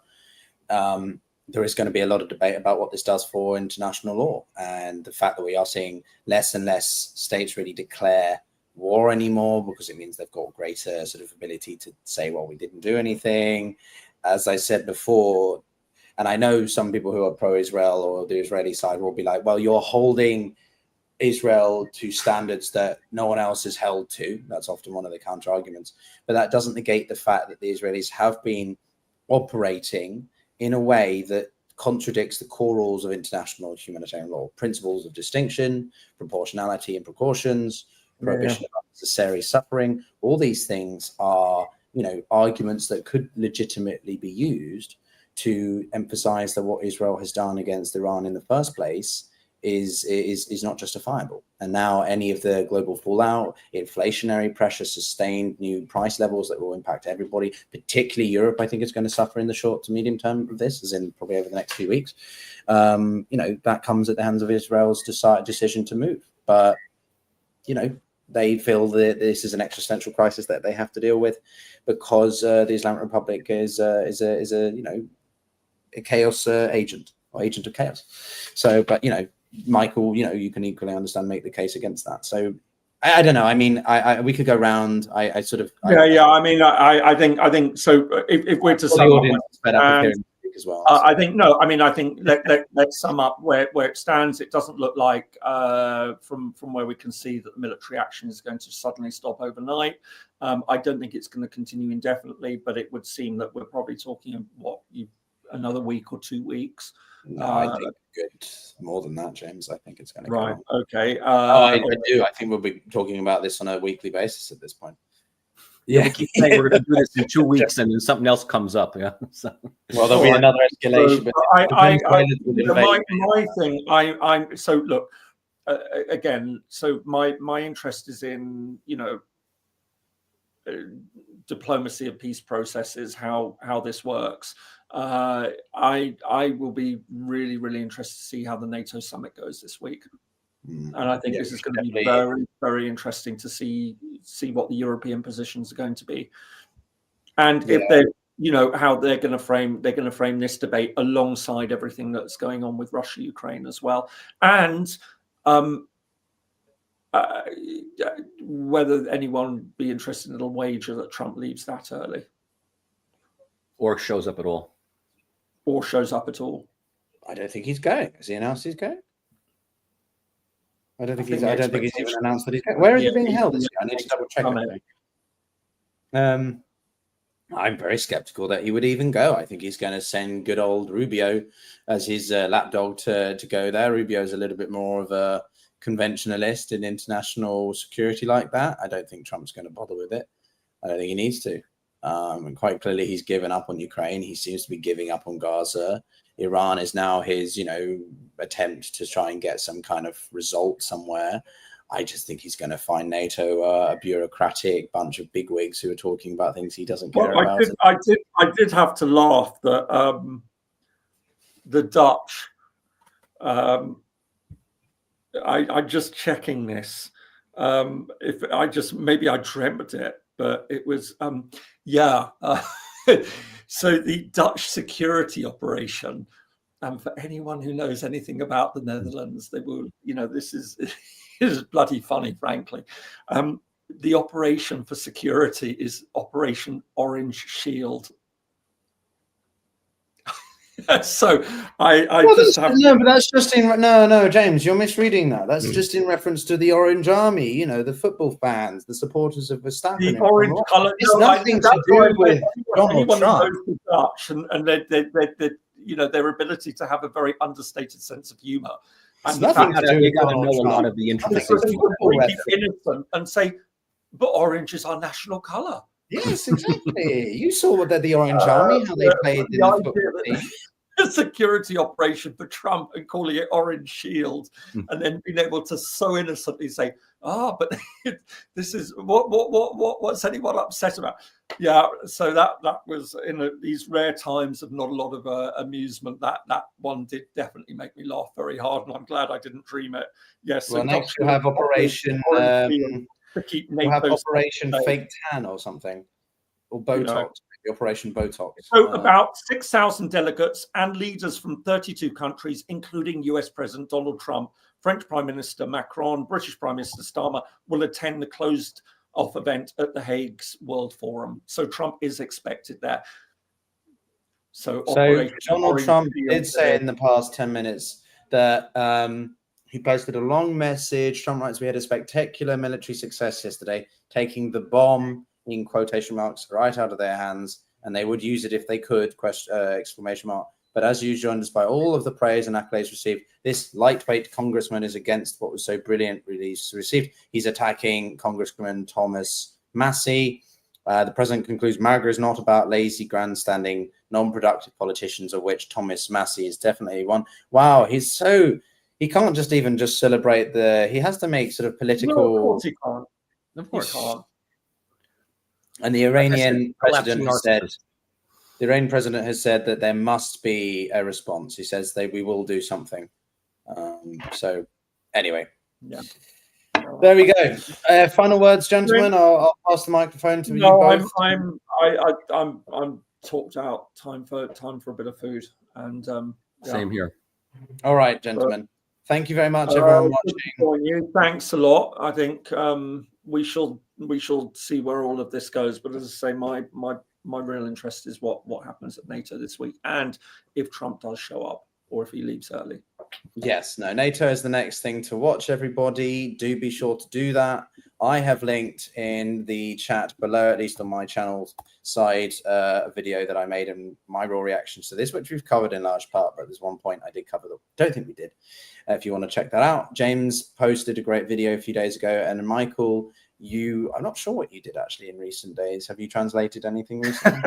there is going to be a lot of debate about what this does for international law. And the fact that we are seeing less and less states really declare war anymore, because it means they've got greater sort of ability to say, well, we didn't do anything. As I said before, and I know some people who are pro-Israel or the Israeli side will be like, well, you're holding Israel to standards that no one else is held to. That's often one of the counter arguments. But that doesn't negate the fact that the Israelis have been operating in a way that contradicts the core rules of international humanitarian law, principles of distinction, proportionality and precautions, prohibition of unnecessary suffering. All these things are, arguments that could legitimately be used to emphasize that what Israel has done against Iran in the first place is not justifiable. And now any of the global fallout, inflationary pressure, sustained new price levels that will impact everybody, particularly Europe, I think is going to suffer in the short to medium term of this, as in probably over the next few weeks. That comes at the hands of Israel's decision to move. But, they feel that this is an existential crisis that they have to deal with because the Islamic Republic is a chaos agent or agent of chaos. So, but Michael, you can equally make the case against that. So, I don't know. I mean, we could go round. I think so. If we're to sum up, as well. I think let's sum up where it stands. It doesn't look like from where we can see that the military action is going to suddenly stop overnight. I don't think it's going to continue indefinitely, but it would seem that we're probably talking another week or 2 weeks. No, I think good more than that, James. I think it's going to go on. Okay. I do. I think we'll be talking about this on a weekly basis at this point. Yeah, we keep saying we're going to do this in 2 weeks, and then something else comes up. Yeah. So. Well, there'll be another escalation. My interest is in diplomacy of peace processes, how this works. I will be really, really interested to see how the NATO summit goes this week. And I think this is going to be very, very interesting to see what the European positions are going to be, and if they're, how they're going to frame this debate alongside everything that's going on with Russia, Ukraine as well, and whether anyone would be interested in a wager that Trump leaves that early, or shows up at all. I don't think he's going. Has he announced he's going? I don't think he's even announced that he's going. Where is he being held this year? I need to double check. I'm very skeptical that he would even go. I think he's going to send good old Rubio as his lapdog to go there. Rubio's a little bit more of a conventionalist in international security like that. I don't think Trump's going to bother with it. I don't think he needs to. And quite clearly, he's given up on Ukraine. He seems to be giving up on Gaza. Iran is now his, attempt to try and get some kind of result somewhere. I just think he's going to find NATO a bureaucratic bunch of bigwigs who are talking about things he doesn't care about. I did have to laugh that the Dutch. I'm just checking this. Maybe I dreamt it, but it was so the Dutch security operation. For anyone who knows anything about the Netherlands, they will. This is. Is bloody funny, frankly. The operation for security is Operation Orange Shield. So but that's just in no, James, you're misreading that. That's just in reference to the Orange Army. The football fans, the supporters of Verstappen. The orange colour. It's nothing to do with Donald Trump. Dutch and their ability to have a very understated sense of humour. It's nothing to do with you got to know a lot of the intricacies. Innocent and say, but orange is our national colour. Yes, exactly. You saw what the Orange Army, how they played in the football team. A security operation for Trump and calling it Orange Shield, and then being able to so innocently say, but this is what's anyone upset about? Yeah, so that was in these rare times of not a lot of amusement. That one did definitely make me laugh very hard, and I'm glad I didn't dream it. Yes. Well, next you have Operation Operation Fake Tan or something, or Botox. Operation Botox. So about 6,000 delegates and leaders from 32 countries, including US President Donald Trump, French Prime Minister Macron, British Prime Minister Starmer, will attend the closed-off event at The Hague's World Forum. So Trump is expected there. So Donald Trump did say in the past 10 minutes that he posted a long message. Trump writes, "We had a spectacular military success yesterday, taking the bomb, in quotation marks, right out of their hands, and they would use it if they could, exclamation mark. But as usual, despite all of the praise and accolades received, this lightweight congressman is against what was so brilliantly received. He's attacking Congressman Thomas Massie. The president concludes, MAGA is not about lazy, grandstanding, non-productive politicians, of which Thomas Massie is definitely one." Wow, he can't just celebrate he has to make sort of political... No, of course he can't. Of course he can't. And the Iranian president has said that there must be a response. He says we will do something. So anyway, there we go. Final words, gentlemen. I'll pass the microphone to you both. I'm talked out. Time for a bit of food. And same here. All right, gentlemen. Thank you very much, everyone watching. Thanks a lot. I think we shall see where all of this goes. But as I say, my real interest is what happens at NATO this week, and if Trump does show up or if he leaves early. Yes, no, NATO is the next thing to watch, everybody. Do be sure to do that. I have linked in the chat below, at least on my channel side, a video that I made in my raw reactions to this, which we've covered in large part, but there's one point I did cover that don't think we did. If you want to check that out. James posted a great video a few days ago, and Michael, I'm not sure what you did actually in recent days. Have you translated anything recently?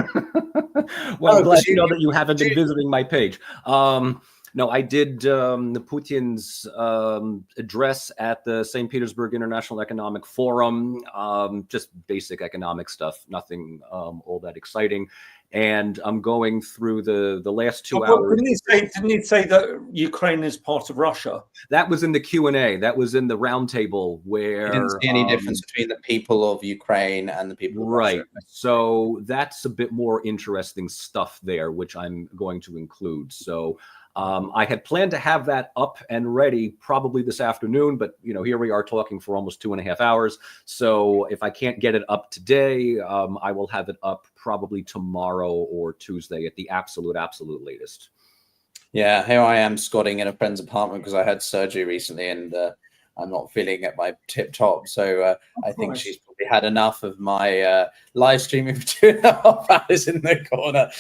Well, I'm glad to know that you haven't been visiting my page. No, I did Putin's address at the St. Petersburg International Economic Forum, just basic economic stuff, nothing all that exciting. And I'm going through the last 2 hours. Didn't he say that Ukraine is part of Russia? That was in the Q&A. That was in the roundtable where... You didn't see any difference between the people of Ukraine and the people of Russia. Right. So that's a bit more interesting stuff there, which I'm going to include. So I had planned to have that up and ready probably this afternoon, but here we are talking for almost 2.5 hours. So if I can't get it up today, I will have it up probably tomorrow or Tuesday at the absolute latest. Yeah, here I am squatting in a friend's apartment because I had surgery recently, and I'm not feeling at my tip top. So I think she's probably had enough of my live streaming for 2.5 hours in the corner.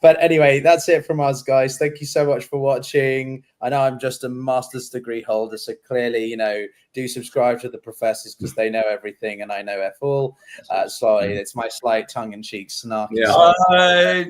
But anyway, that's it from us, guys. Thank you so much for watching. I know I'm just a master's degree holder, so clearly, you know, do subscribe to the professors because they know everything and I know F all. Sorry, it's my slight tongue-in-cheek snarky. Yeah.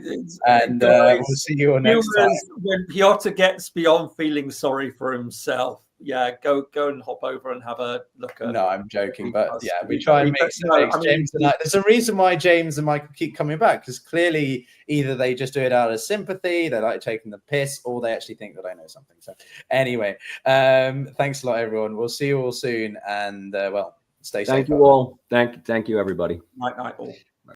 And we'll see you all next time. When Piotr gets beyond feeling sorry for himself, yeah, go and hop over and have a look at. No, I'm joking, but yeah, we try and make some things. James and I, there's a reason why James and Michael keep coming back, because clearly either they just do it out of sympathy, they like taking the piss, or they actually think that I know something. So anyway, thanks a lot, everyone. We'll see you all soon, and well, stay safe. Thank you all. Thank you, everybody. Night all.